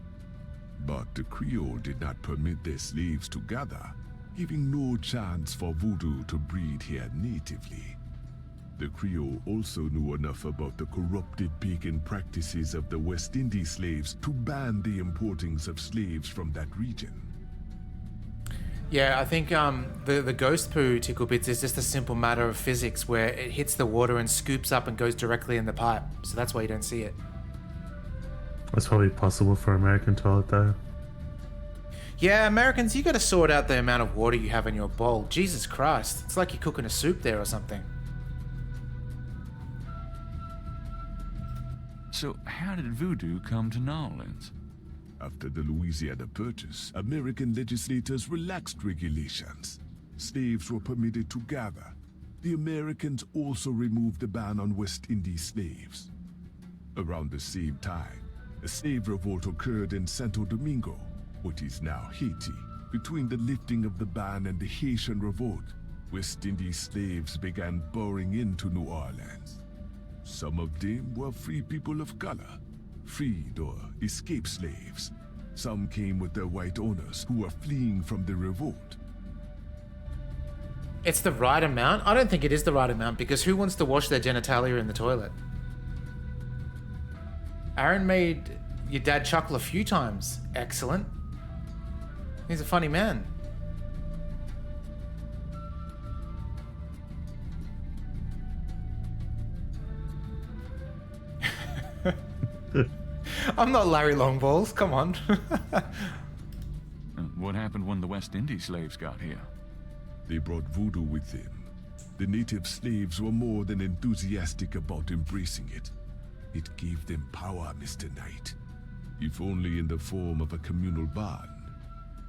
But the Creole did not permit their slaves to gather, giving no chance for voodoo to breed here natively. The Creole also knew enough about the corrupted pagan practices of the West Indies slaves to ban the importings of slaves from that region. Yeah, I think the ghost poo, Tickle Bits, is just a simple matter of physics where it hits the water and scoops up and goes directly in the pipe. So that's why you don't see it. That's probably possible for American toilet though. Yeah, Americans, you gotta sort out the amount of water you have in your bowl. Jesus Christ. It's like you're cooking a soup there or something. So, how did voodoo come to New Orleans? After the Louisiana Purchase, American legislators relaxed regulations. Slaves were permitted to gather. The Americans also removed the ban on West Indies slaves. Around the same time, a slave revolt occurred in Santo Domingo, what is now Haiti. Between the lifting of the ban and the Haitian Revolt, West Indies slaves began pouring into New Orleans. Some of them were free people of color, freed or escaped slaves. Some came with their white owners who were fleeing from the revolt. It's the right amount? I don't think it is the right amount because who wants to wash their genitalia in the toilet? Aaron made your dad chuckle a few times. Excellent. He's a funny man. I'm not Larry Longballs, come on. What happened when the West Indies slaves got here? They brought voodoo with them. The native slaves were more than enthusiastic about embracing it. It gave them power, Mr. Knight, if only in the form of a communal bond.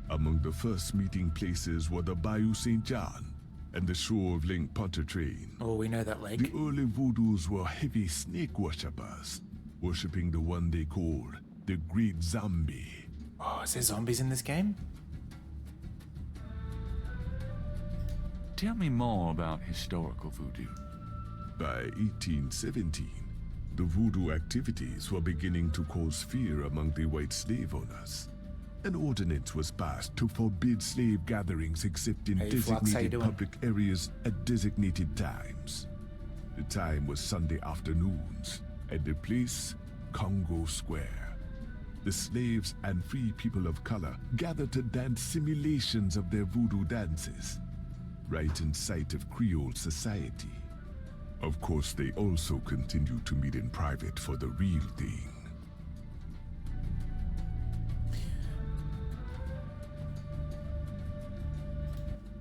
Among the first meeting places were the Bayou St. John and the shore of Lake Pontchartrain. Oh, we know that lake. The early voodoos were heavy snake worshippers, worshipping the one they called the Great Zombie. Oh, is there zombies in this game? Tell me more about historical voodoo. By 1817, the voodoo activities were beginning to cause fear among the white slave owners. An ordinance was passed to forbid slave gatherings except in designated public areas at designated times. The time was Sunday afternoons, and the place, Congo Square. The slaves and free people of color gathered to dance simulations of their voodoo dances, right in sight of Creole society. Of course, they also continued to meet in private for the real thing.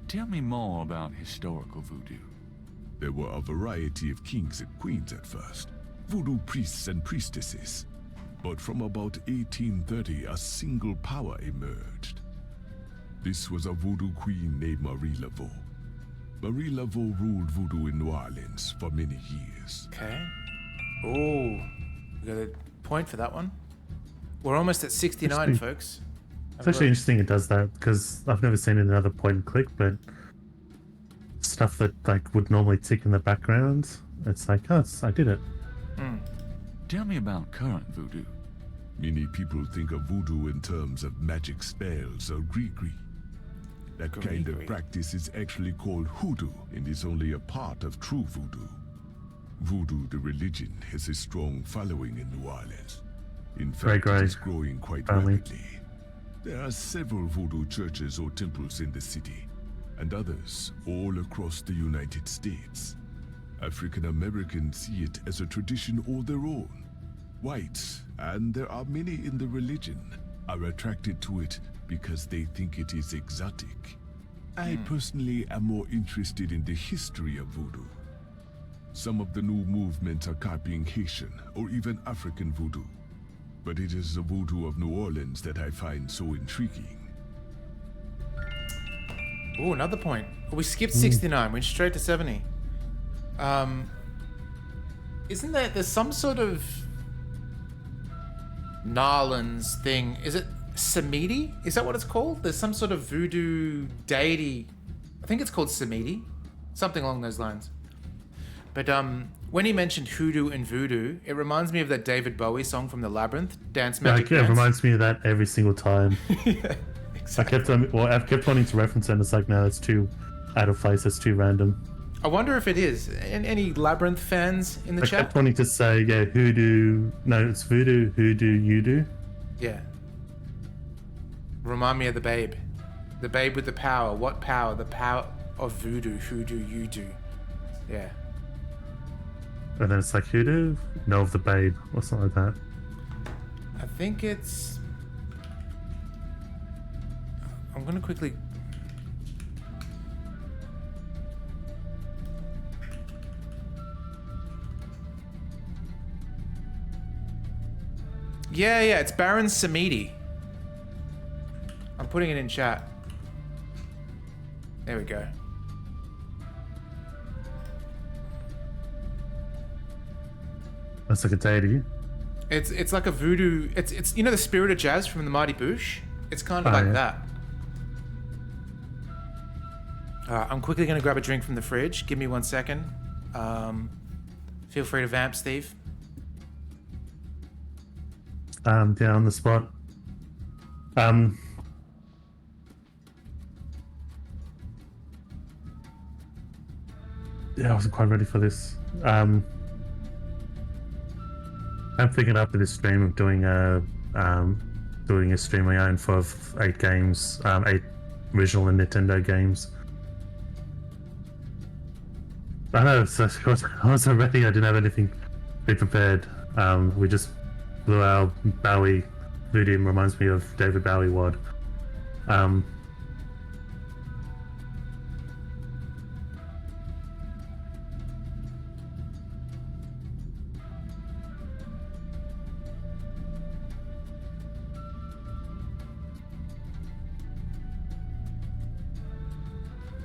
Tell me more about historical voodoo. There were a variety of kings and queens at first, voodoo priests and priestesses. But from about 1830, a single power emerged. This was a voodoo queen named Marie Laveau. Marie Laveau ruled voodoo in New Orleans for many years. Okay. Oh, we got a point for that one. We're almost at 69, folks. It's actually interesting it does that because I've never seen another point and click, but stuff that like would normally tick in the background, it's like, oh, I did it. Tell me about current voodoo. Many people think of voodoo in terms of magic spells or gree-gree. That kind of practice is actually called hoodoo and is only a part of true voodoo. Voodoo, the religion, has a strong following in New Orleans. In fact, it is growing quite rapidly. There are several voodoo churches or temples in the city, and others all across the United States. African Americans see it as a tradition all their own. Whites, and there are many in the religion, are attracted to it because they think it is exotic. I personally am more interested in the history of voodoo. Some of the new movements are copying Haitian or even African voodoo, but it is the voodoo of New Orleans that I find so intriguing. Oh, another point. We skipped 69, went straight to 70. Isn't there's some sort of Narlands thing? Is it Samedi? Is that what it's called? There's some sort of voodoo deity. I think it's called Samedi. Something along those lines. But when he mentioned hoodoo and voodoo, it reminds me of that David Bowie song from The Labyrinth, Dance Magic Dance. It reminds me of that every single time. Yeah, exactly. I've kept wanting to reference it, and it's like, no, it's too out of place, it's too random. I wonder if it is. Any Labyrinth fans in the chat? I kept wanting to say, yeah, hoodoo. No, it's voodoo, hoodoo, you do. Yeah. Remind me of the Babe. The Babe with the power. What power? The power of voodoo. Hoodoo, you do. Yeah. And then it's like, hoodoo? No, of the Babe, or something like that. I think it's... I'm going to quickly... Yeah, it's Baron Samedi. I'm putting it in chat. There we go. That's like a deity. It's like a voodoo. It's you know the Spirit of Jazz from the Mighty Boosh. It's kind of like that. I'm quickly gonna grab a drink from the fridge. Give me 1 second. Feel free to vamp, Steve. Yeah, on the spot. Yeah, I wasn't quite ready for this. I'm thinking after this stream of doing a stream of my own for 8 games, 8 original Nintendo games. I know, so I wasn't ready. I didn't have anything pre-prepared. We just blew our Bowie voodoo. Reminds me of David Bowie WOD.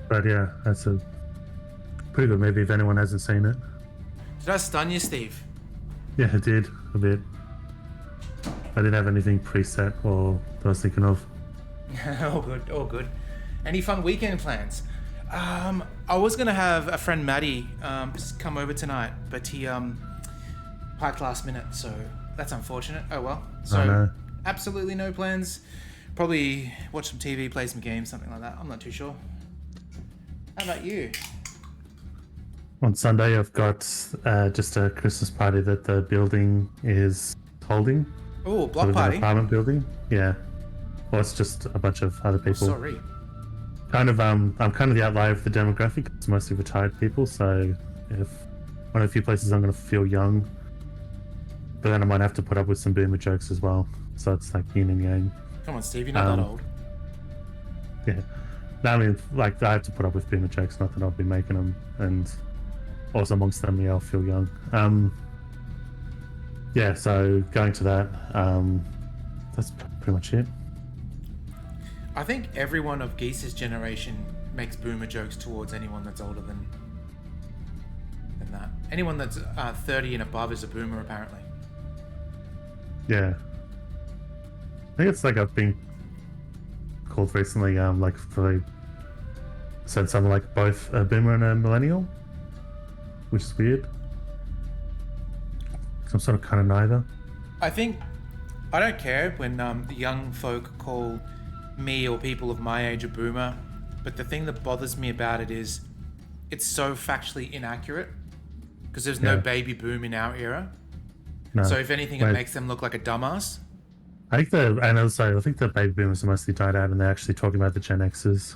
But yeah, that's a pretty good movie if anyone hasn't seen it. Did I stun you, Steve? Yeah, it did a bit. I didn't have anything preset or that I was thinking of. All good. Any fun weekend plans? I was gonna have a friend Maddie come over tonight, but he parked last minute, so that's unfortunate. Oh well. So absolutely no plans. Probably watch some TV, play some games, something like that. I'm not too sure. How about you? On Sunday, I've got just a Christmas party that the building is holding. Oh, block party. An apartment building. Yeah. Well, it's just a bunch of other people. Sorry. I'm kind of the outlier of the demographic. It's mostly retired people, so if one of the few places I'm going to feel young, but then I might have to put up with some boomer jokes as well. So it's like yin and yang. Come on, Steve, you're not that old. Yeah. No, I mean, like, I have to put up with boomer jokes, not that I'll be making them, and also amongst them, yeah, I'll feel young. Yeah, so going to that, that's pretty much it. I think everyone of Geese's generation makes boomer jokes towards anyone that's older than that. Anyone that's 30 and above is a boomer, apparently. Yeah. I think it's like I've been called recently, like for said something like both a boomer and a millennial, which is weird. I'm sort of kind of neither. I think I don't care when the young folk call me or people of my age a boomer, but the thing that bothers me about it is it's so factually inaccurate because there's no baby boom in our era. No. So if anything, it makes them look like a dumbass. I think I think the baby boomers are mostly died out, and they're actually talking about the Gen X's.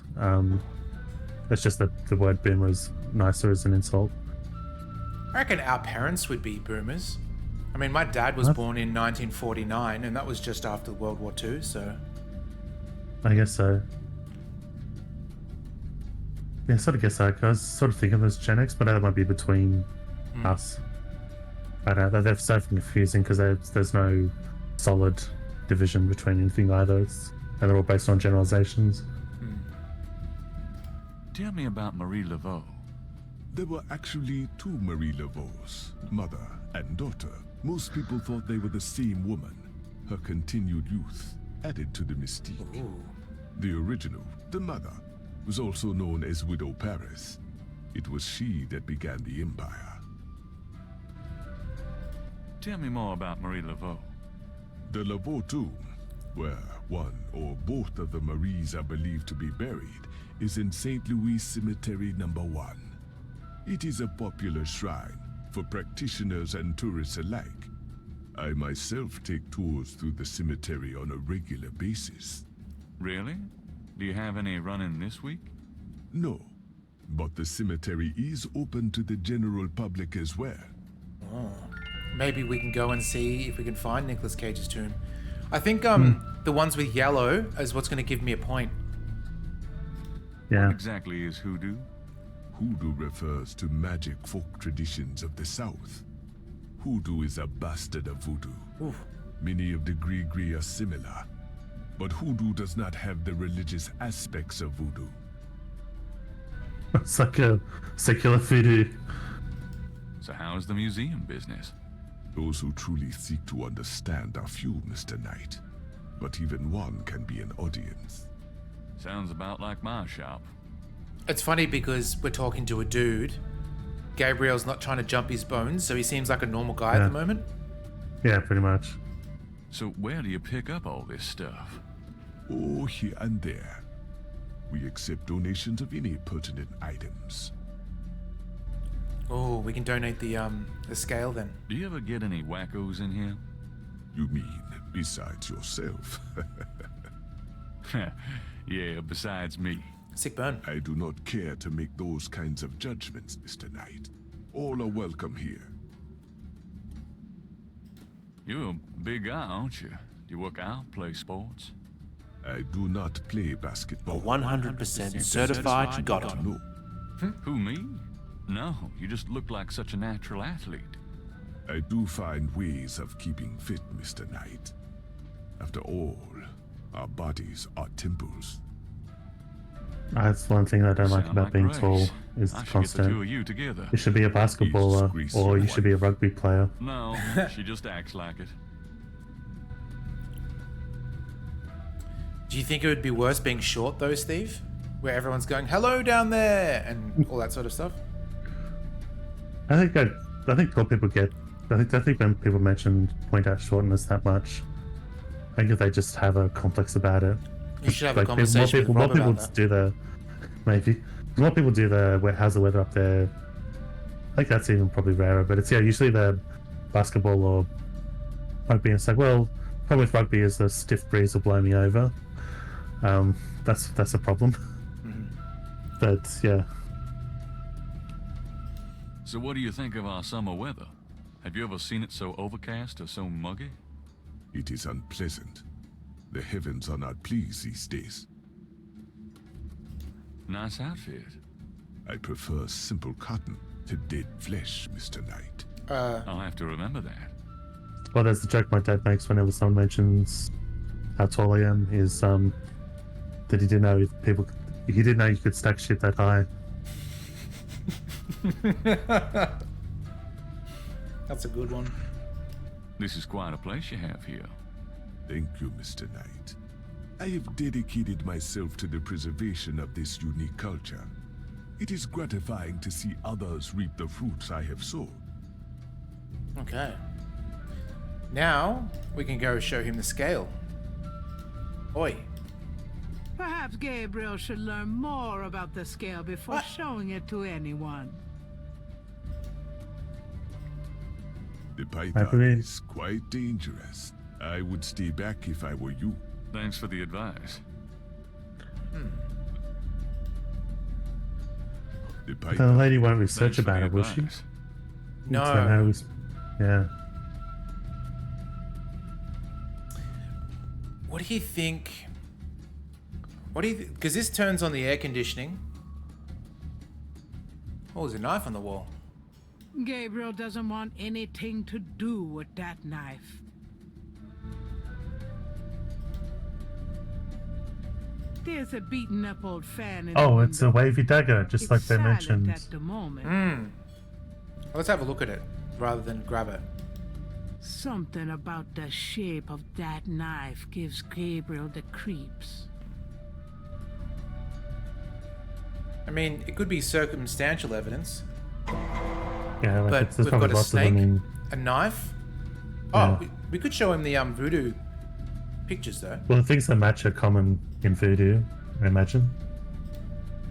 It's just that the word boomer is nicer as an insult. I reckon our parents would be boomers. I mean, my dad was born in 1949, and that was just after World War II, so... I guess so. Yeah, I sort of guess so. I was sort of thinking there's Gen X, but that might be between us. I don't know. They're so confusing because there's no solid division between anything either. And they're all based on generalizations. Tell me about Marie Laveau. There were actually two Marie Laveaux, mother and daughter. Most people thought they were the same woman. Her continued youth added to the mystique. Ooh. The original, the mother, was also known as Widow Paris. It was she that began the empire. Tell me more about Marie Laveau. The Laveau tomb, where one or both of the Maries are believed to be buried, is in St. Louis Cemetery No. 1. It is a popular shrine for practitioners and tourists alike. I myself take tours through the cemetery on a regular basis. Really? Do you have any running this week? No, but the cemetery is open to the general public as well. Oh. Maybe we can go and see if we can find Nicolas Cage's tomb. I think the ones with yellow is what's going to give me a point. Yeah. What exactly is hoodoo? Hoodoo refers to magic folk traditions of the South. Hoodoo is a bastard of voodoo. Oof. Many of the Gree are similar, but hoodoo does not have the religious aspects of voodoo. It's like a secular voodoo. So how's the museum business? Those who truly seek to understand are few, Mr. Knight. But even one can be an audience. Sounds about like my shop. It's funny because we're talking to a dude. Gabriel's not trying to jump his bones, so he seems like a normal guy at the moment. Yeah, pretty much. So where do you pick up all this stuff? Oh, here and there. We accept donations of any pertinent items. Oh, we can donate the scale then. Do you ever get any wackos in here? You mean besides yourself? Yeah, besides me. Sick burn. I do not care to make those kinds of judgments, Mr. Knight. All are welcome here. You're a big guy, aren't you? Do you work out, play sports? I do not play basketball. 100% certified got him. No. Who, me? No, you just look like such a natural athlete. I do find ways of keeping fit, Mr. Knight. After all, our bodies are temples. That's one thing I don't like about being tall is I should constant. get the two of you together. You should be a basketballer or you should be a rugby player. No, she just acts like it. Do you think it would be worse being short though, Steve? Where everyone's going, hello down there, and all that sort of stuff? I think tall people get... I think when people point out shortness that much, I think if they just have a complex about it. You should have a conversation with Rob more people about that. do the... Maybe. More people do the... How's the weather up there? I think that's even probably rarer, but it's usually the basketball or rugby. And it's like, well, problem with rugby is the stiff breeze will blow me over. That's a problem. But yeah. So what do you think of our summer weather? Have you ever seen it so overcast or so muggy? It is unpleasant. The heavens are not pleased these days. Nice outfit. I prefer simple cotton to dead flesh, Mr. Knight. I'll have to remember that. Well, there's the joke my dad makes whenever someone mentions how tall I am is that he didn't know you could stack shit that high. That's a good one. This is quite a place you have here. Thank you, Mr. Knight. I have dedicated myself to the preservation of this unique culture. It is gratifying to see others reap the fruits I have sown. Okay. Now, we can go show him the scale. Oi. Perhaps Gabriel should learn more about the scale before showing it to anyone. The python is quite dangerous. I would stay back if I were you. Thanks for the advice. The lady won't research about it, will she? No. Yeah. What do you think? Because this turns on the air conditioning. Oh, there's a knife on the wall. Gabriel doesn't want anything to do with that knife. There's a beaten up old fan in the Oh, it's a window. wavy dagger, just It's like they silent mentioned. at the moment. Let's have a look at it rather than grab it. Something about the shape of that knife gives Gabriel the creeps. I mean, it could be circumstantial evidence. Yeah, like But there's we've probably got a lots of them snake, in. a knife. Yeah. Oh, we could show him the voodoo pictures though. Well, the things that match are common in voodoo, I imagine.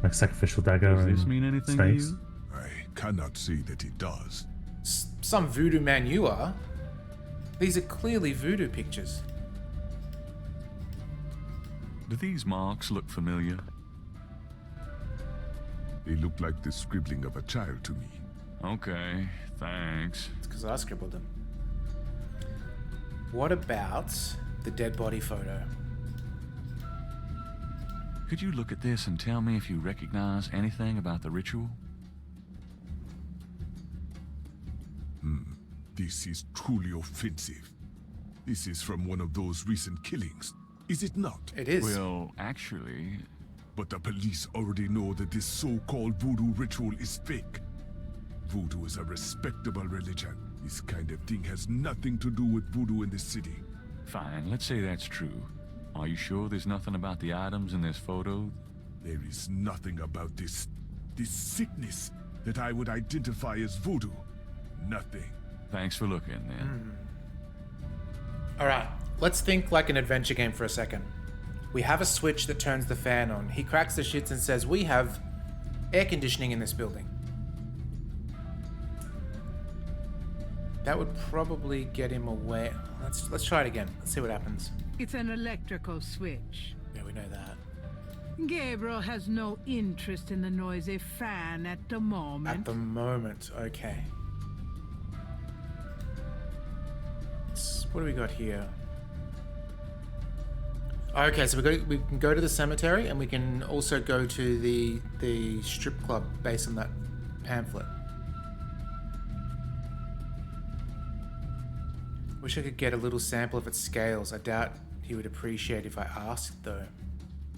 Like sacrificial dagger Does and this mean anything snakes. to you? I cannot say that it does. Some voodoo man you are. These are clearly voodoo pictures. Do these marks look familiar? They look like the scribbling of a child to me. Okay, thanks. It's because I scribbled them. What about the dead body photo? Could you look at this and tell me if you recognize anything about the ritual? This is truly offensive. This is from one of those recent killings, is it not? It is. Well, actually, But the police already know that this so-called voodoo ritual is fake. Voodoo is a respectable religion. This kind of thing has nothing to do with voodoo in the city. fine, let's say that's true. Are you sure there's nothing about the items in this photo? There is nothing about this sickness that I would identify as voodoo. Nothing. Thanks for looking, then. Alright, let's think like an adventure game for a second. We have a switch that turns the fan on. He cracks the shits and says, we have air conditioning in this building. That would probably get him away. Let's try it again. Let's see what happens. It's an electrical switch. Yeah, we know that. Gabriel has no interest in the noisy fan at the moment. At the moment, okay. What do we got here? Okay, so we can go to the cemetery and we can also go to the strip club based on that pamphlet. Wish I could get a little sample of its scales. I doubt he would appreciate if I asked though.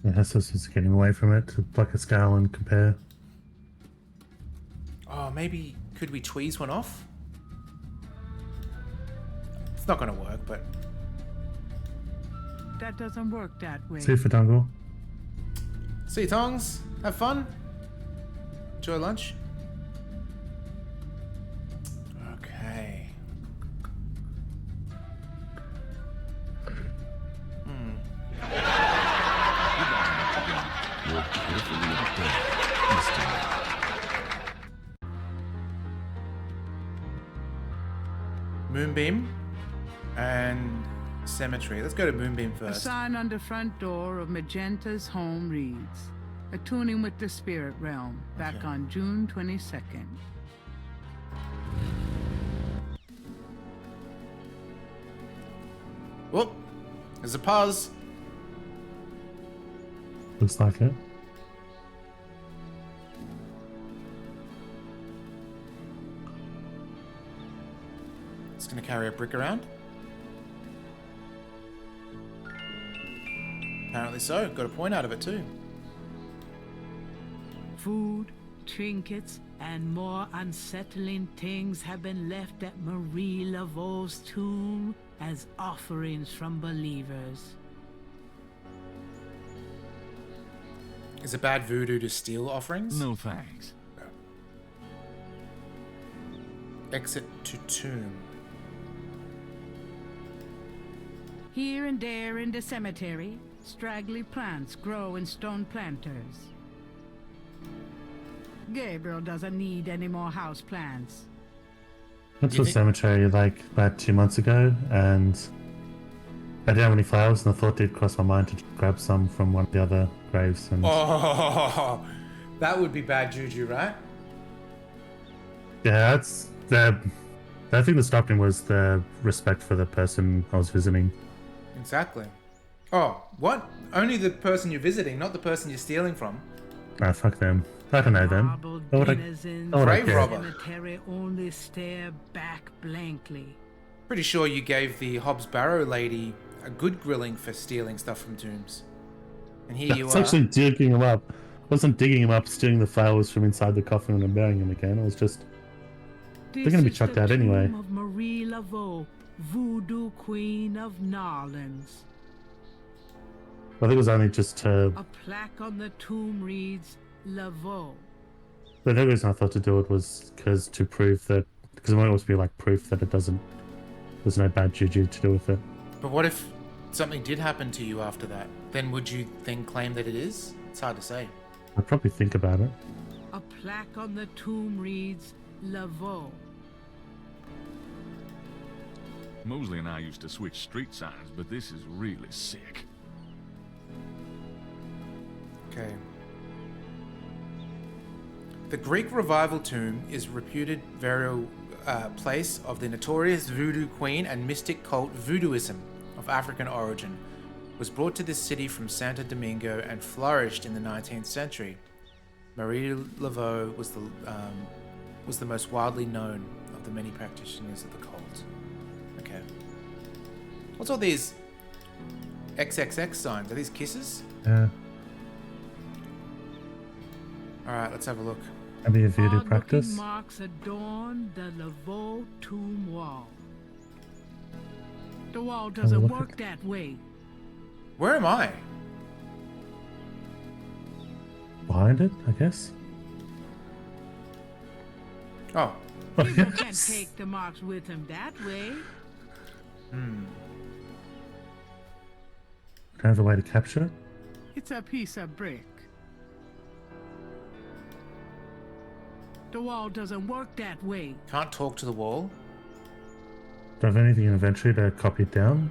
Yeah, so it's just getting away from it to pluck a scale and compare. Oh, maybe could we tweeze one off? It's not gonna work, but That doesn't work that way. See you for Dungle. see you, Tongs. Have fun. Enjoy lunch. Okay. More carefully at that, Mr. Moonbeam and cemetery. Let's go to Moonbeam A first. sign on the front door of Magenta's home reads, "Attuning with the spirit realm, back Okay. on June 22nd. Whoop. There's a pause. Looks like it. It's gonna carry a brick around. Apparently so. Got a point out of it too. Food, trinkets, and more unsettling things have been left at Marie Laveau's tomb as offerings from believers. Is it bad voodoo to steal offerings? No thanks. Exit to tomb. Here and there in the cemetery, straggly plants grow in stone planters. Gabriel doesn't need any more house plants. Went Do to you a think- cemetery like about 2 months ago, and I didn't have any flowers, and the thought did cross my mind to grab some from one of the other graves. And Oh, that would be bad juju, right? yeah, that's the thing that stopped him was the respect for the person I was visiting. Exactly. Oh, what? Only the person you're visiting, not the person you're stealing from. Nah, fuck them. I don't know them. Marbled What would I denizens Grave of robber. the cemetery only stare back blankly. Pretty sure you gave the Hobbs Barrow lady a good grilling for stealing stuff from tombs. And here you It's are. actually digging him up. I wasn't digging him up, stealing the flowers from inside the coffin and burying him again. I was just... They're going to be chucked out anyway. Tomb of Marie Laveau, Voodoo Queen of Narlands. I think it was only just to... A plaque on the tomb reads Laveau. The only reason I thought to do it was because to prove that... Because it might always be like proof that it doesn't... There's no bad juju to do with it. But what if something did happen to you after that? Then would you then claim that it is? It's hard to say. I'd probably think about it. A plaque on the tomb reads Laveau. Mosley and I used to switch street signs, but this is really sick. Okay. The Greek Revival Tomb is reputed burial place of the notorious voodoo queen and mystic cult voodooism of African origin. Was brought to this city from Santo Domingo and flourished in the 19th century. Marie Laveau was the most widely known of the many practitioners of the cult. Okay. What's all these XXX signs? Are these kisses? Yeah. Alright, let's have a look. Maybe a voodoo Odd-looking practice? marks adorn the Laveau tomb wall. The wall doesn't look work that way. Where am I? Behind it, I guess? Oh. People can't take the marks with him that way. Hmm. Don't have a way to capture it? It's a piece of brick. The wall doesn't work that way. Can't talk to the wall. Don't have anything in inventory to copy it down?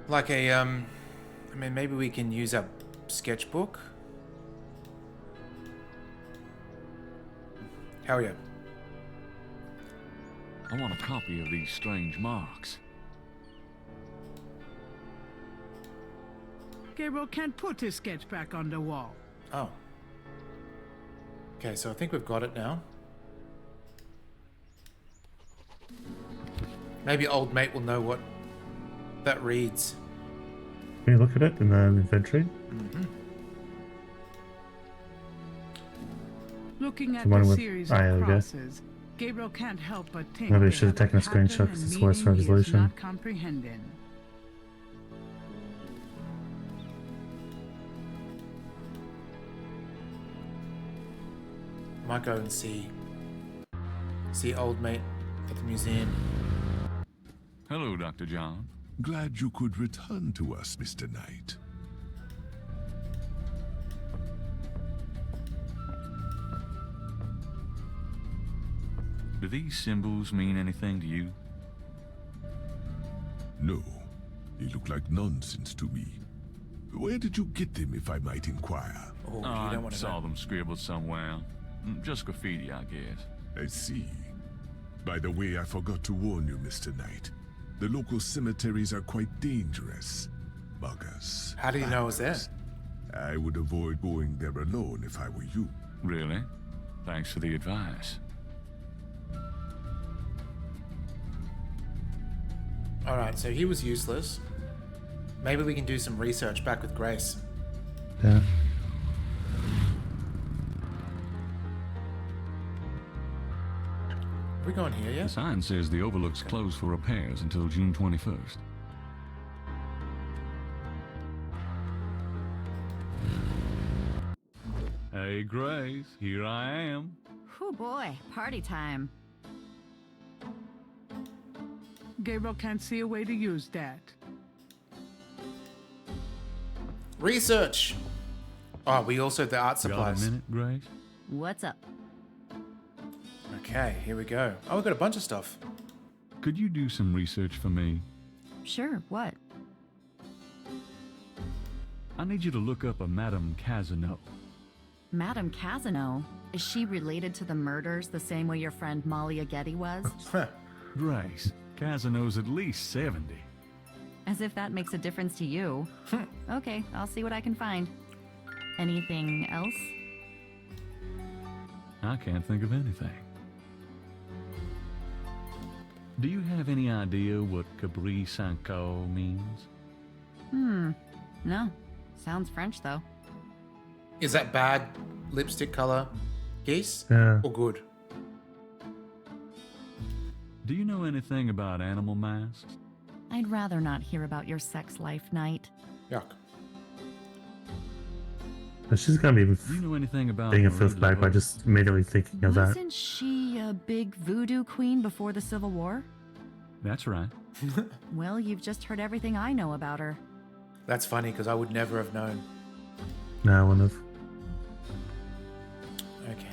Like a, I mean, maybe we can use a sketchbook. Hell yeah. I want a copy of these strange marks. Gabriel can't put his sketch back on the wall. Oh. Okay, so I think we've got it now. Maybe old mate will know what that reads. Can you look at it in the inventory? Mm-hmm. Looking at The one the with- series there of we go. crosses, Gabriel can't help but think Maybe I they should have have taken a pattern screenshot 'cause and it's worse meaning he is resolution. not comprehending. Might go and see old mate at the museum. Hello, Dr. John. Glad you could return to us, Mr. Knight. Do these symbols mean anything to you? No, they look like nonsense to me. Where did you get them, if I might inquire? Oh, you I don't want to saw know. them scribbled somewhere. Just graffiti, I guess. I see. By the way, I forgot to warn you, Mr. Knight. The local cemeteries are quite dangerous. Buggers. How do you know I was there? I would avoid going there alone if I were you. Really? Thanks for the advice. Alright, so he was useless. Maybe we can do some research back with Grace. Yeah. We going here, yeah? The sign says the Overlook's closed for repairs until June 21st. Hey, Grace, here I am. Oh boy, party time. Gabriel can't see a way to use that. Research! Oh, we also have the art Got a supplies. minute, Grace? What's up? Okay, here we go. Oh, we've got a bunch of stuff. Could you do some research for me? Sure, what? I need you to look up a Madame Casino. Madame Casino? Is she related to the murders the same way your friend Molly Aghetti was? Grace, Casino's at least 70. As if that makes a difference to you. Okay, I'll see what I can find. Anything else? I can't think of anything. Do you have any idea what Cabri Sanko means? No. Sounds French, though. Is that bad lipstick color, Geese? Yeah. Or good? Do you know anything about animal masks? I'd rather not hear about your sex life, Knight. Yuck. But she's gonna be Do you know anything about being a Marie fifth bag by Laveau? just immediately thinking of that. Wasn't she a big voodoo queen before the Civil War? That's right. Well, you've just heard everything I know about her. That's funny because I would never have known. No, I wouldn't have. Okay.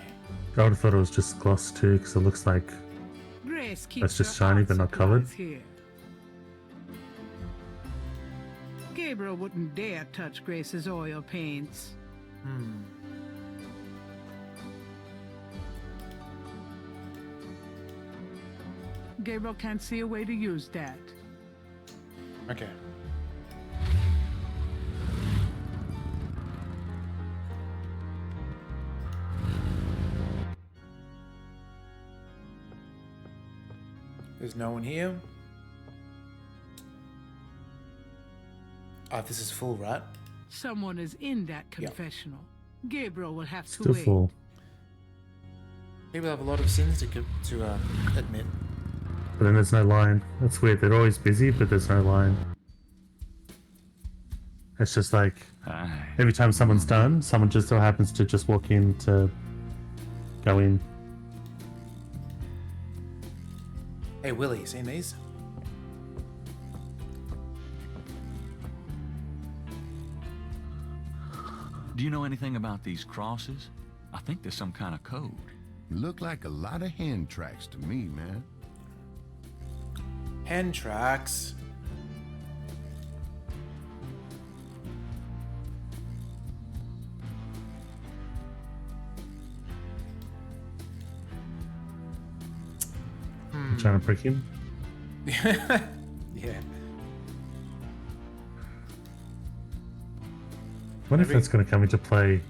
I would have thought it was just gloss too, because it looks like Grace keeps that's just her shiny art but not covered. supplies here. Gabriel wouldn't dare touch Grace's oil paints. Gabriel can't see a way to use that. Okay. There's no one here. Oh, this is full, right? Someone is in that confessional. Gabriel will have to Still wait. full. People have a lot of sins to admit. But then there's no line. That's weird. They're always busy, but there's no line. It's just like Aye. every time someone's done, someone just so happens to just walk in to go in. Hey, Willie, seen these? Do you know anything about these crosses? I think there's some kind of code. Look like a lot of hand tracks to me, man. Hand tracks. I'm trying to prick him. Yeah. What if that's going to come into play?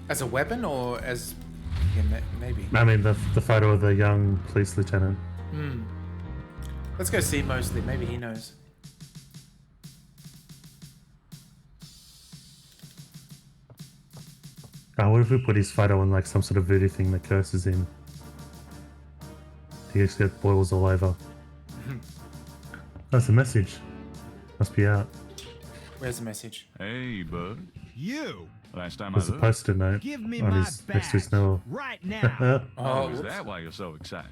As a weapon or as... Yeah, maybe. I mean, the photo of the young police lieutenant. Let's go see mostly. Maybe he knows. Oh, what if we put his photo on like some sort of voodoo thing that curses him? He just gets boils all over. That's a message. Must be out. Where's the message? Hey, bud. You! Last time There's I a looked. post-it note Give me on my his next to his badge nose. right now. Oh, is whoops. that why you're so excited?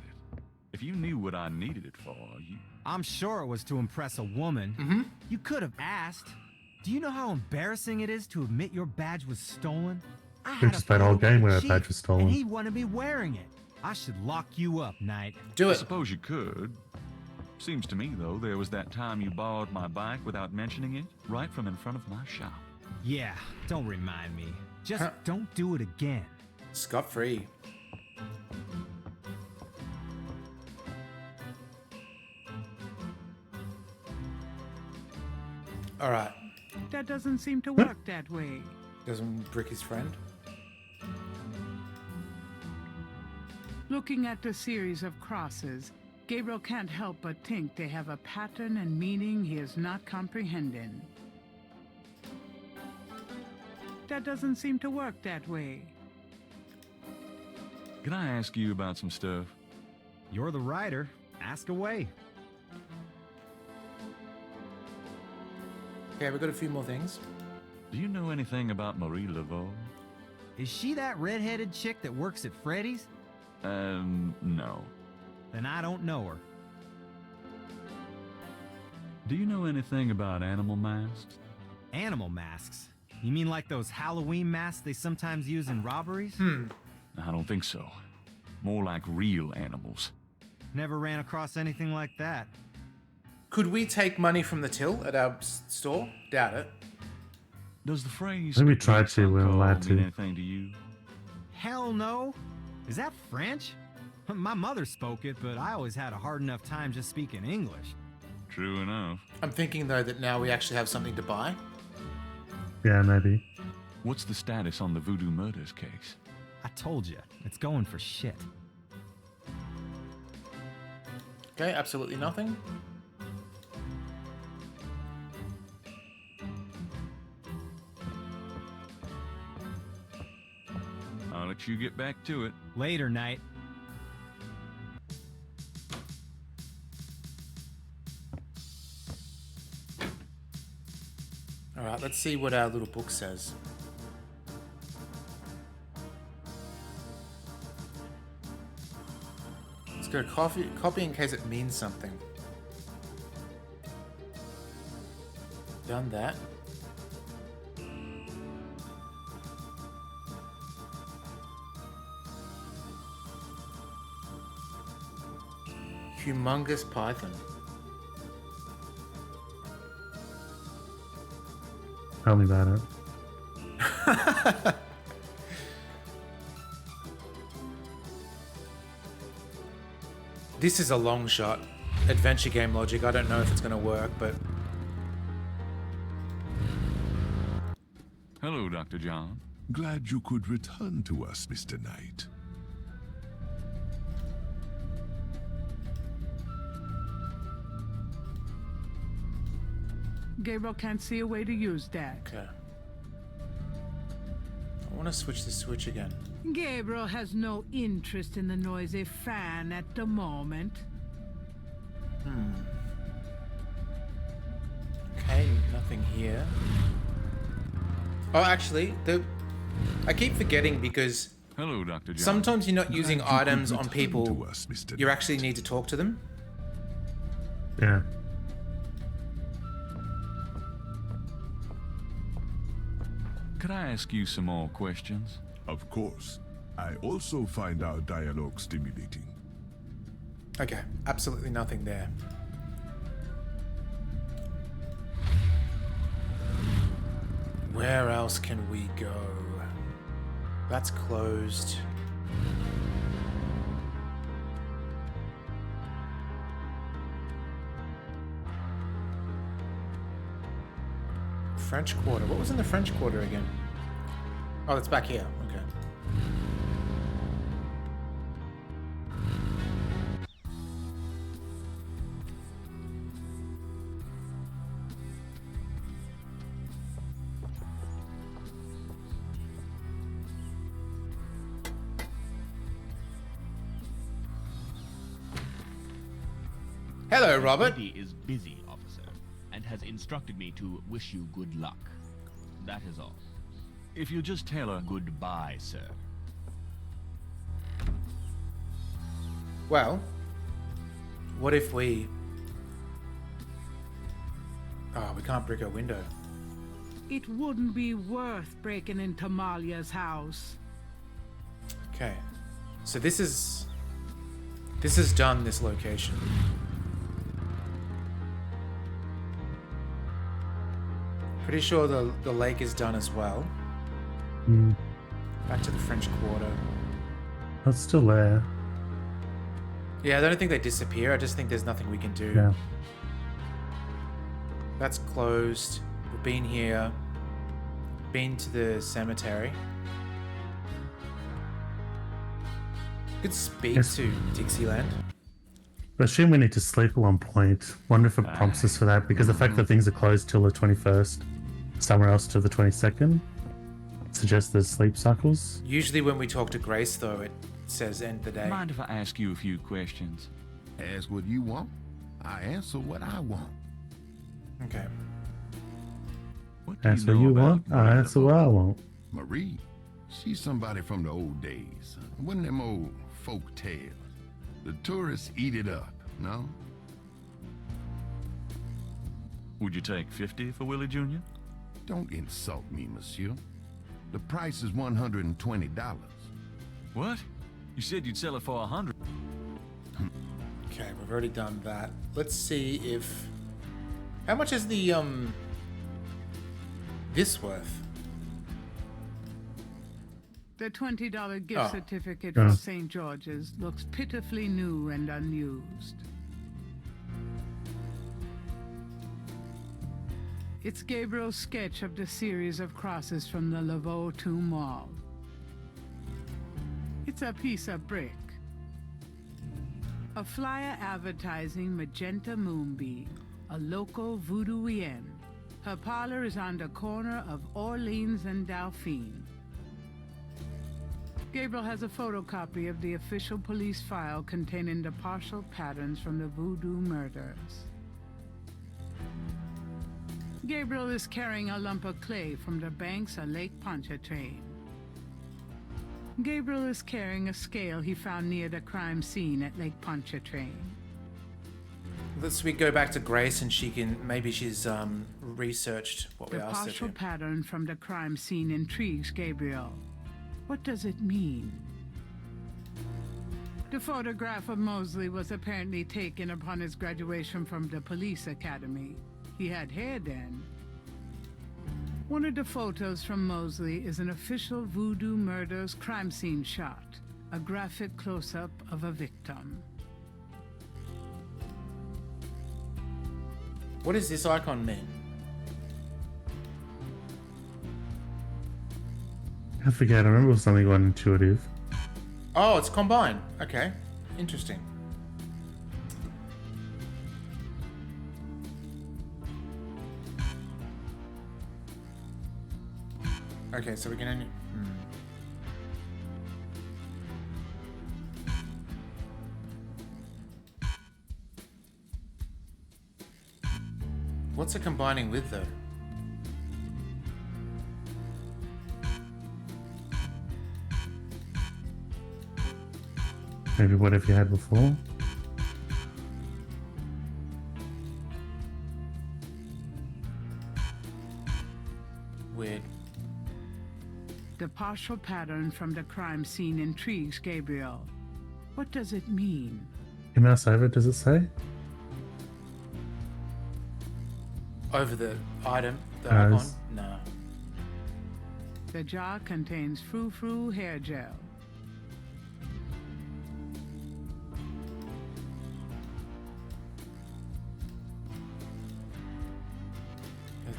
If you knew what I needed it for, you... I'm sure it was to impress a woman. You could have asked. Do you know how embarrassing it is to admit your badge was stolen? I We had just a played a whole photo game with where the our badge chief, was stolen. And he wanted me wearing it. I should lock you up, Knight. Do I it. suppose you could. Seems to me, though, there was that time you borrowed my bike without mentioning it, right from in front of my shop. Yeah, don't remind me. Just don't do it again. Scot-free. Alright. That doesn't seem to work that way. Doesn't brick his friend. Looking at the series of crosses, Gabriel can't help but think they have a pattern and meaning he is not comprehending. That doesn't seem to work that way. Can I ask you about some stuff? You're the writer. Ask away. Okay, we've got a few more things. Do you know anything about Marie Laveau? Is she that redheaded chick that works at Freddy's? No. Then I don't know her. Do you know anything about animal masks? Animal masks? You mean like those Halloween masks they sometimes use in robberies? I don't think so. More like real animals. Never ran across anything like that. Could we take money from the till at our store? Doubt it. Does the phrase Maybe try to, we're Sanko allowed mean to. anything to you? Hell no. Is that French? My mother spoke it, but I always had a hard enough time just speaking English. True enough. I'm thinking, though, that now we actually have something to buy. Yeah, maybe. What's the status on the Voodoo Murders case? I told you, it's going for shit. Okay, absolutely nothing. I'll let you get back to it. Later, Knight. Alright, let's see what our little book says. Let's go copy in case it means something. Done that. Humongous python. Tell me about it. This is a long shot. Adventure game logic. I don't know if it's going to work, but... Hello, Dr. John. Glad you could return to us, Mr. Knight. Gabriel can't see a way to use that. Okay. I want to switch the switch again. Gabriel has no interest in the noisy fan at the moment. Okay, nothing here. Oh, actually, I keep forgetting because Hello, Dr. John. sometimes you're not using Glad you could items on return people. to us, Mr. You Knight. actually need to talk to them. Yeah. Could I ask you some more questions? Of course. I also find our dialogue stimulating. Okay, absolutely nothing there. Where else can we go? That's closed. French Quarter. What was in the French Quarter again? Oh, it's back here. Okay. Hello, Robert. He is busy, officer, and has instructed me to wish you good luck. That is all. If you just tell her... Goodbye, sir. Well, what if we... Oh, we can't break a window. It wouldn't be worth breaking into Malia's house. Okay. So this is done, this location. Pretty sure the lake is done as well. Back to the French Quarter. That's still there. Yeah, I don't think they disappear. I just think there's nothing we can do. Yeah. That's closed. We've been here. Been to the cemetery. Could speak to Dixieland. I assume we need to sleep at one point. Wonder if it prompts us for that, because the fact that things are closed till the 21st, somewhere else to the 22nd, suggests there's sleep cycles. Usually when we talk to Grace, though, it says end the day. Mind if I ask you a few questions? Ask what you want. I answer what I want. Okay. What do Answer you know you about want, I answer what I want. Marie, she's somebody from the old days. One of them old folk tales. The tourists eat it up, no? Would you take 50 for Willie Jr.? Don't insult me, monsieur. The price is $120. What? You said you'd sell it for 100. Okay, we've already done that. Let's see if... How much is the, this worth? The $20 gift Oh. certificate Yeah. for St. George's looks pitifully new and unused. It's Gabriel's sketch of the series of crosses from the Laveau tomb wall. It's a piece of brick. A flyer advertising Magenta Moonbeam, a local voodooienne. Her parlor is on the corner of Orleans and Dauphine. Gabriel has a photocopy of the official police file containing the partial patterns from the voodoo murders. Gabriel is carrying a lump of clay from the banks of Lake Pontchartrain. Gabriel is carrying a scale he found near the crime scene at Lake Pontchartrain. Let's go back to Grace and maybe she's researched what we The asked her partial to. pattern from the crime scene intrigues Gabriel. What does it mean? The photograph of Mosley was apparently taken upon his graduation from the police academy. He had hair then. One of the photos from Mosley is an official voodoo murders crime scene shot, a graphic close-up of a victim. What does this icon mean? I forget. I remember it was something on intuitive. Oh, it's combined. Okay, interesting. Okay, so we can only... What's it combining with, though? Maybe whatever you had before. Weird. The partial pattern from the crime scene intrigues Gabriel. What does it mean? You mouse over, does it say? Over the item, the As- icon? No. The jar contains frou-frou hair gel.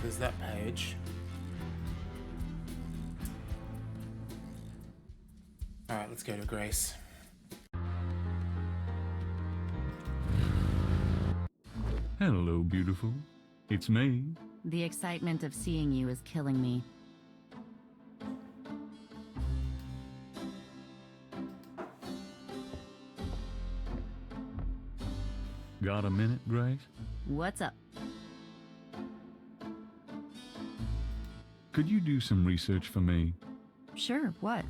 There's that page. Alright, let's go to Grace. Hello, beautiful. It's me. The excitement of seeing you is killing me. Got a minute, Grace? What's up? Could you do some research for me? Sure, what?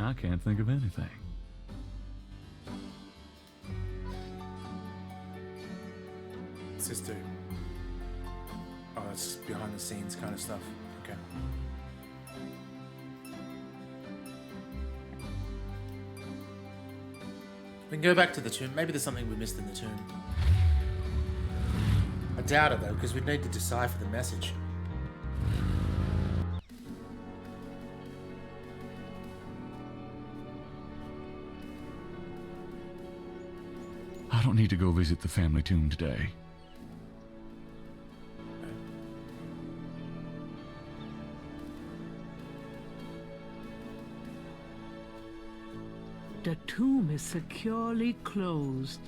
I can't think of anything. Sister. Oh, it's behind the scenes kind of stuff. Okay. We can go back to the tomb. Maybe there's something we missed in the tomb. I doubt it though, because we'd need to decipher the message. I don't need to go visit the family tomb today. The tomb is securely closed.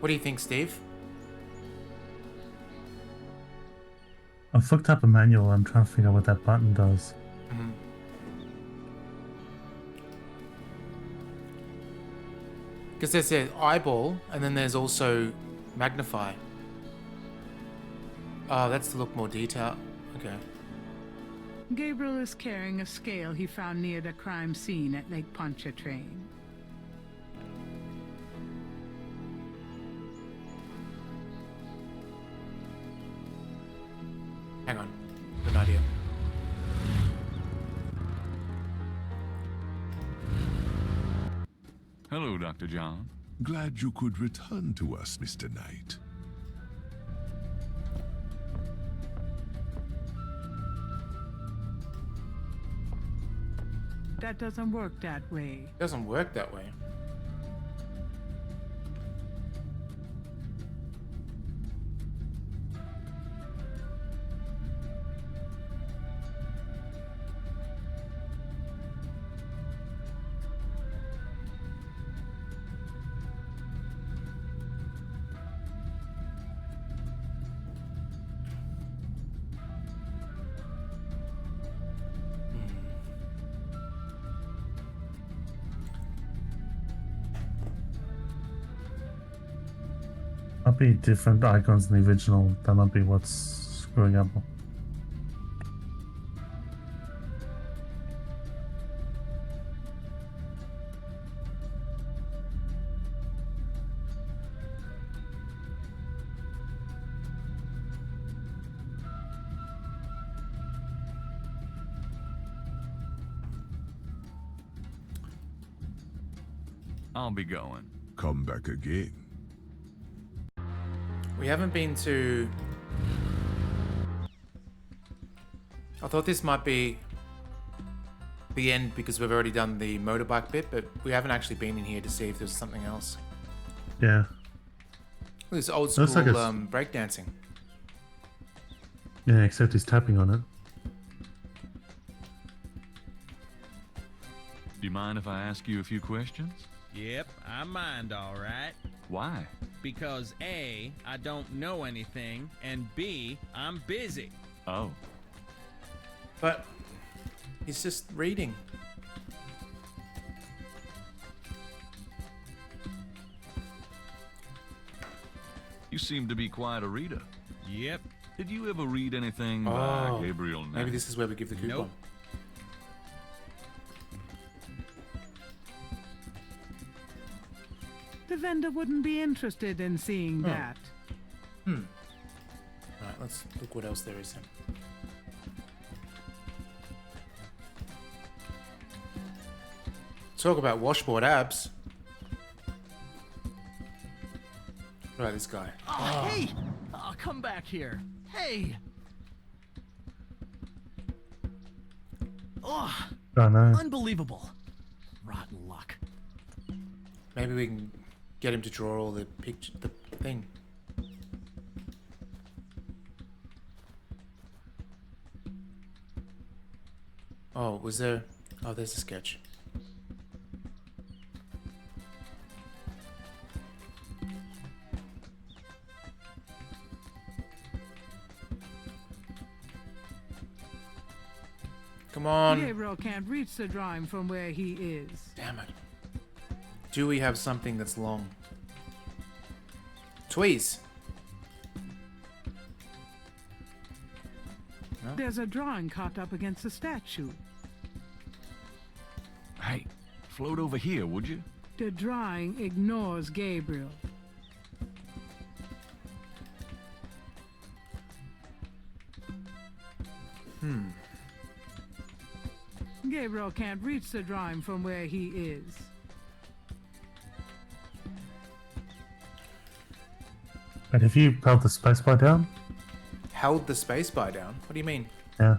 What do you think, Steve? I fucked up a manual. I'm trying to figure out what that button does. Because there's an eyeball, and then there's also magnify. Oh, that's to look more detailed. Okay. Gabriel is carrying a scale he found near the crime scene at Lake Pontchartrain. Hang on. Good idea. Hello, Dr. John. Glad you could return to us, Mr. Knight. that doesn't work that way. Doesn't work that way. Might be different icons in the original. That might be what's screwing up. I'll be going. Come back again. We haven't been to... I thought this might be the end because we've already done the motorbike bit, but we haven't actually been in here to see if there's something else. Yeah. This old school Looks like breakdancing. Yeah, except he's tapping on it. Do you mind if I ask you a few questions? Yep, I mind all right. Why? Because A, I don't know anything, and B, I'm busy. Oh. But he's just reading. You seem to be quite a reader. Yep. Did you ever read anything by Gabriel Knight? Maybe this is where we give the coupon. Nope. The vendor wouldn't be interested in seeing that. Right, let's look what else there is then. Talk about washboard abs. What about this guy? Oh, hey! Oh, come back here. Hey! Oh, Oh no. unbelievable. Rotten luck. Maybe we can get him to draw all the thing. Oh, was there... Oh, there's a sketch. Come on. Gabriel can't reach the drawing from where he is. Damn it. Do we have something that's long? Tweez. No? There's a drawing caught up against a statue. Hey, float over here, would you? The drawing ignores Gabriel. Gabriel can't reach the drawing from where he is. And if you held the spacebar down? Held the spacebar down? What do you mean? Yeah.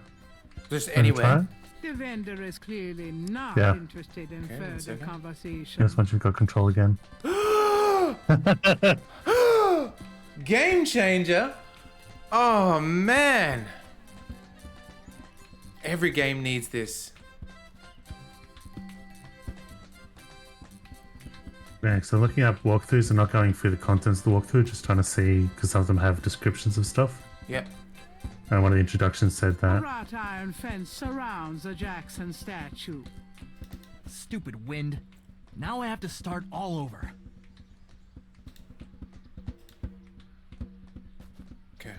Just Wanna anywhere? try? The vendor is clearly not Yeah. interested in Okay, one further second. conversation. Yes, once you've got control again. Game changer? Oh man! Every game needs this. Yeah, so looking up walkthroughs and not going through the contents of the walkthrough, just trying to see, because some of them have descriptions of stuff. Yep. And one of the introductions said A that. wrought iron fence surrounds the Jackson statue. Stupid wind. Now I have to start all over. Okay.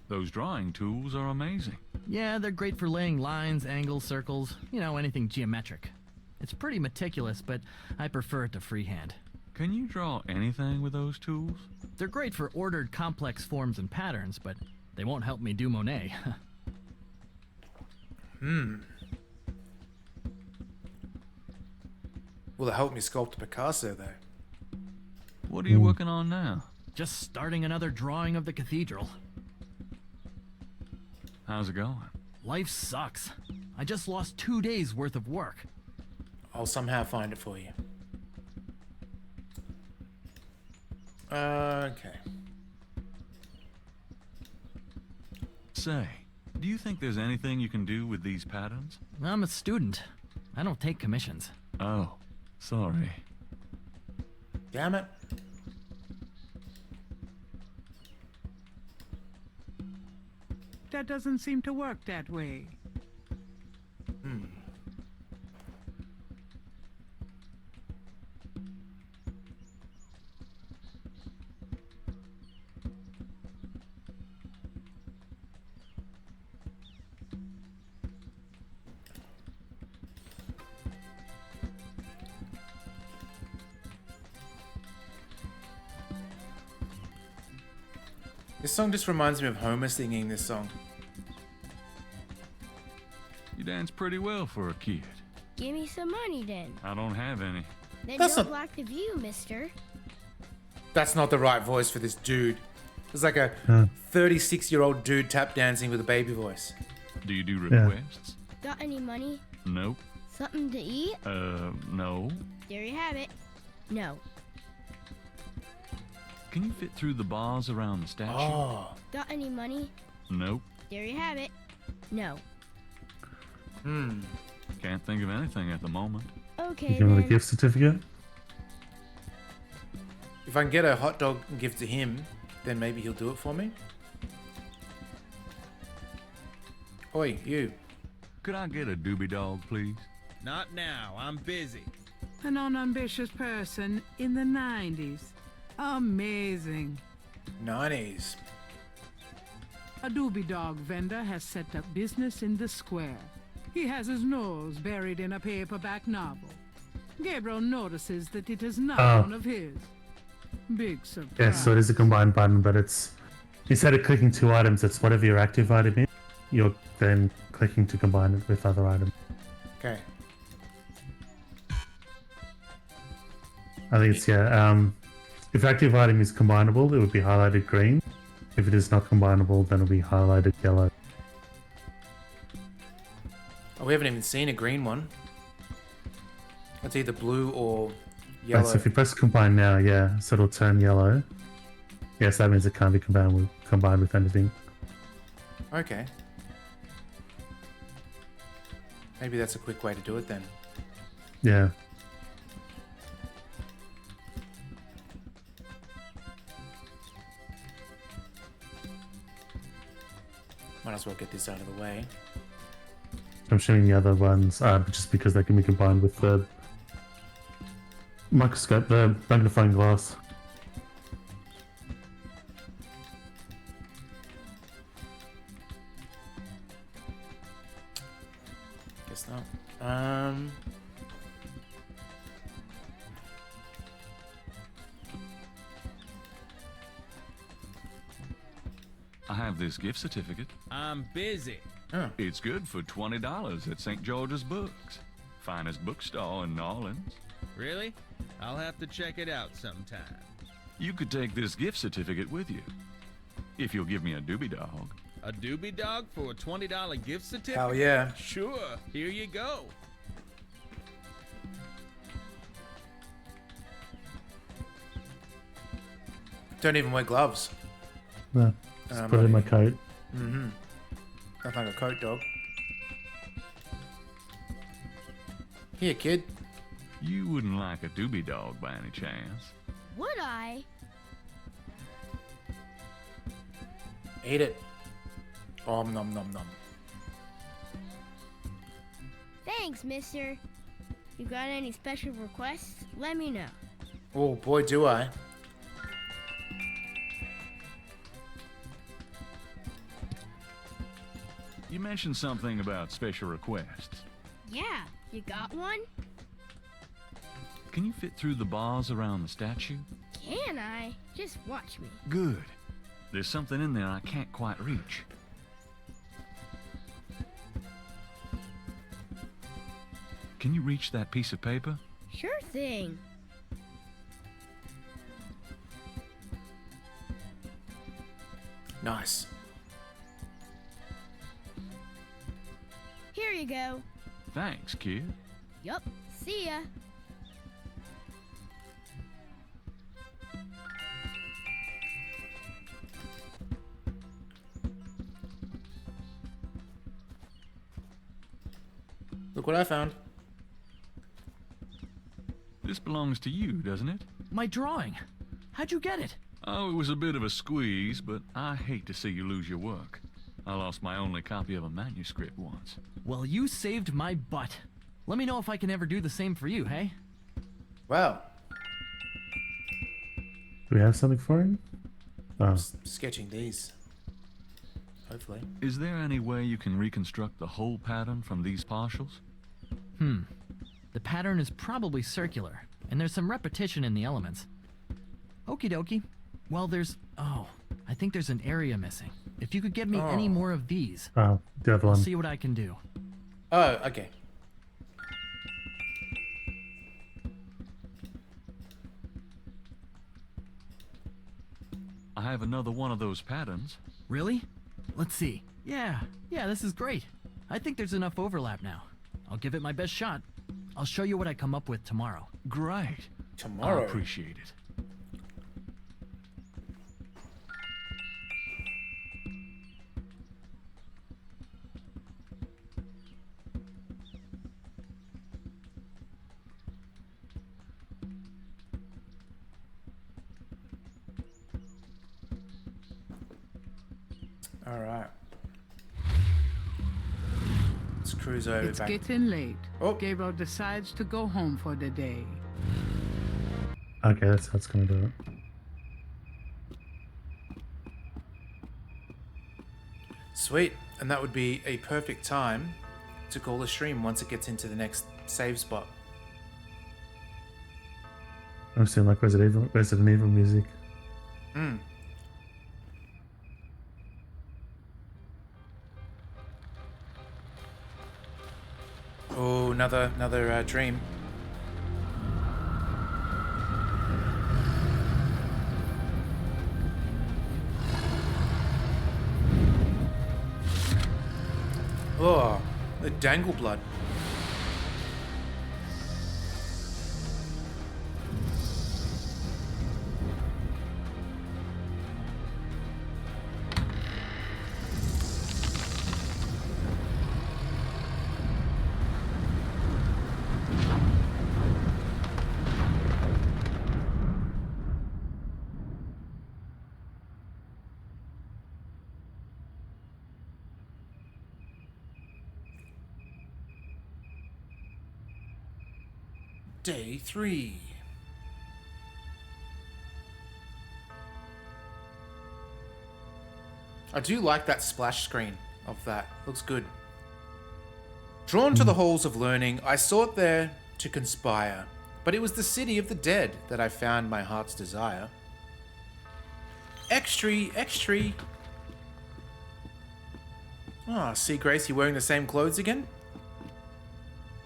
Those drawing tools are amazing. Yeah, they're great for laying lines, angles, circles, you know, anything geometric. It's pretty meticulous, but I prefer it to freehand. Can you draw anything with those tools? They're great for ordered complex forms and patterns, but they won't help me do Monet. Will it help me sculpt Picasso though? What are you working on now? Just starting another drawing of the cathedral. How's it going? Life sucks. I just lost 2 days worth of work. I'll somehow find it for you. Okay. Say, do you think there's anything you can do with these patterns? I'm a student. I don't take commissions. Oh, sorry. Damn it. That doesn't seem to work that way. This song just reminds me of Homer singing this song. You dance pretty well for a kid. Give me some money then. I don't have any. Then That's don't not- block the view, mister. That's not the right voice for this dude. It's like a 36-year-old dude tap dancing with a baby voice. Do you do requests? Got any money? Nope. Something to eat? No. There you have it. No. Can you fit through the bars around the statue? Oh. Got any money? Nope. There you have it. No. Can't think of anything at the moment. Okay, You give him a then. gift certificate? If I can get a hot dog and give to him, then maybe he'll do it for me. Oi, you. Could I get a doobie dog, please? Not now. I'm busy. An unambitious person in the 90s. Amazing. 90s. A doobie dog vendor has set up business in the square. He has his nose buried in a paperback novel. Gabriel notices that it is not Oh. one of his. Big surprise. Yeah, so it is a combined button, but it's instead of clicking two items, it's whatever your active item is. You're then clicking to combine it with other items. Okay. I think it's if active item is combinable, it would be highlighted green. If it is not combinable, then it'll be highlighted yellow. Oh, we haven't even seen a green one. It's either blue or yellow. Right, so if you press combine now, yeah, so it'll turn yellow. Yes, that means it can't be combined with anything. Okay. Maybe that's a quick way to do it then. Yeah. Might as well get this out of the way. I'm showing the other ones just because they can be combined with the microscope, the magnifying glass. Guess not. I have this gift certificate. I'm busy. It's good for $20 at St. George's Books. Finest bookstore in New Orleans. Really? I'll have to check it out sometime. You could take this gift certificate with you. If you'll give me a doobie dog. A doobie dog for a $20 gift certificate? Hell yeah. Sure. Here you go. Don't even wear gloves. No, just put it in my coat. Mm-hmm. That's like a coat dog. Here, kid. You wouldn't like a doobie dog by any chance. Would I? Eat it. Nom nom nom nom. Thanks, mister. You got any special requests? Let me know. Oh boy, do I. You mentioned something about special requests. Yeah, you got one? Can you fit through the bars around the statue? Can I? Just watch me. Good. There's something in there I can't quite reach. Can you reach that piece of paper? Sure thing. Nice. Here you go. Thanks, kid. Yup. See ya. Look what I found. This belongs to you, doesn't it? My drawing. How'd you get it? Oh, it was a bit of a squeeze, but I hate to see you lose your work. I lost my only copy of a manuscript once. Well, you saved my butt. Let me know if I can ever do the same for you, hey? Wow. Do we have something for him? Oh. Sketching these. Hopefully. Is there any way you can reconstruct the whole pattern from these partials? The pattern is probably circular, and there's some repetition in the elements. Okie dokie. Well, I think there's an area missing. If you could get me any more of these, Oh, the other I'll one. see what I can do. Oh, okay. I have another one of those patterns. Really? Let's see. Yeah, this is great. I think there's enough overlap now. I'll give it my best shot. I'll show you what I come up with tomorrow. Great. Tomorrow? I appreciate it. All right. Let's cruise over It's back. getting late. Oh. Gabriel decides to go home for the day. Okay, that's how it's gonna do it. Sweet. And that would be a perfect time to call the stream once it gets into the next save spot. I'm seeing like Resident Evil music. Oh, another dream. Oh, the dangle blood. Day 3. I do like that splash screen of that. Looks good. Drawn to the halls of learning, I sought there to conspire, but it was the city of the dead that I found my heart's desire. Extra. Ah, see Grace, you wearing the same clothes again?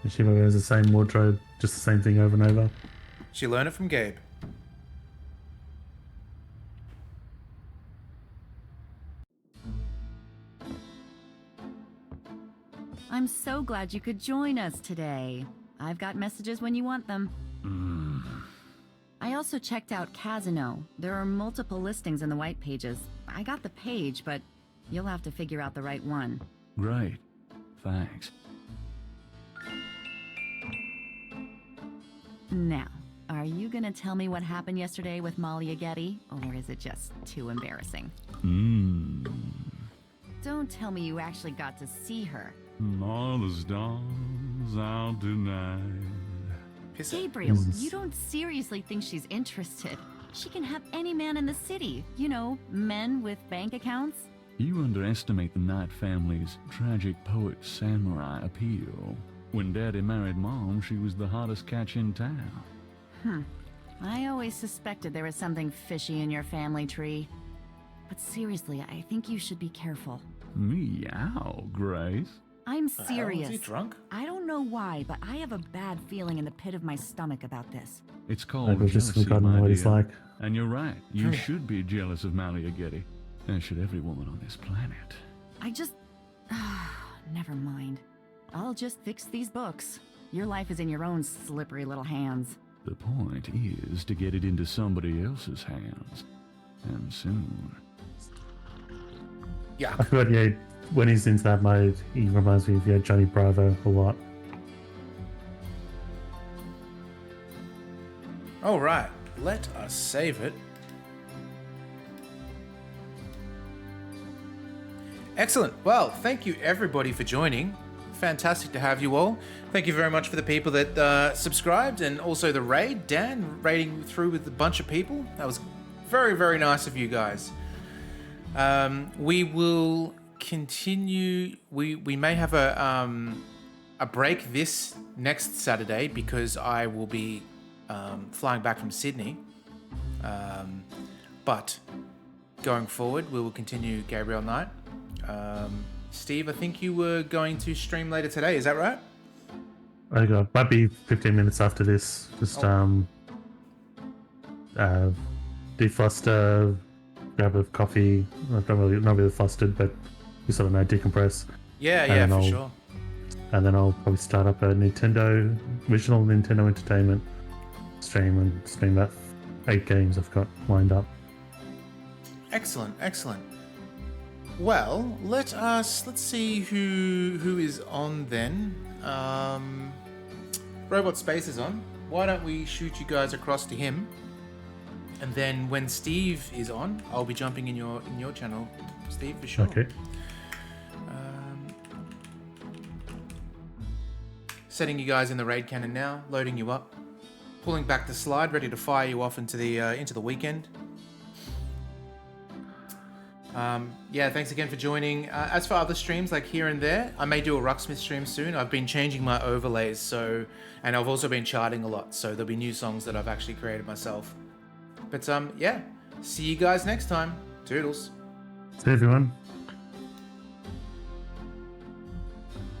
And she wears the same wardrobe, just the same thing over and over. She learned it from Gabe. I'm so glad you could join us today. I've got messages when you want them. I also checked out Casino. There are multiple listings in the white pages. I got the page, but you'll have to figure out the right one. Great. Thanks. Now, are you gonna tell me what happened yesterday with Malia Getty, or is it just too embarrassing? Don't tell me you actually got to see her. All the stars out tonight. Gabriel, you don't seriously think she's interested. She can have any man in the city. You know, men with bank accounts. You underestimate the Knight family's tragic poet samurai appeal. When Daddy married Mom, she was the hottest catch in town. I always suspected there was something fishy in your family tree. But seriously, I think you should be careful. Meow, Grace. I'm The hell, serious. is he drunk? I don't know why, but I have a bad feeling in the pit of my stomach about this. It's called I've just jealousy, forgotten my what he's dear. like. And you're right. You should be jealous of Malia Getty. As should every woman on this planet. I just... Never mind. I'll just fix these books. Your life is in your own slippery little hands. The point is to get it into somebody else's hands. And soon. Yeah. I forgot, yeah, when he's into that mode, he reminds me of Johnny Bravo a lot. All right, let us save it. Excellent. Well, thank you everybody for joining. Fantastic to have you all. Thank you very much for the people that subscribed and also the raid. Dan raiding through with a bunch of people. That was very, very nice of you guys. We will continue. We may have a break this next Saturday because I will be flying back from Sydney. But going forward, we will continue Gabriel Night. Steve, I think you were going to stream later today. Is that right? I got might be 15 minutes after this. Just defluster, grab a coffee. Not really flustered, but you sort of know, decompress. Yeah, for sure. And then I'll probably start up a original Nintendo Entertainment stream and stream about 8 games I've got lined up. Excellent. Well, let's see who is on then. Robot Space is on. Why don't we shoot you guys across to him? And then when Steve is on, I'll be jumping in your channel, Steve, for sure. Okay. Setting you guys in the raid cannon now, loading you up, pulling back the slide, ready to fire you off into the weekend. Yeah, thanks again for joining. As for other streams, like here and there, I may do a Rucksmith stream soon. I've been changing my overlays, and I've also been charting a lot, so there'll be new songs that I've actually created myself. But yeah, see you guys next time. Toodles. See you, everyone.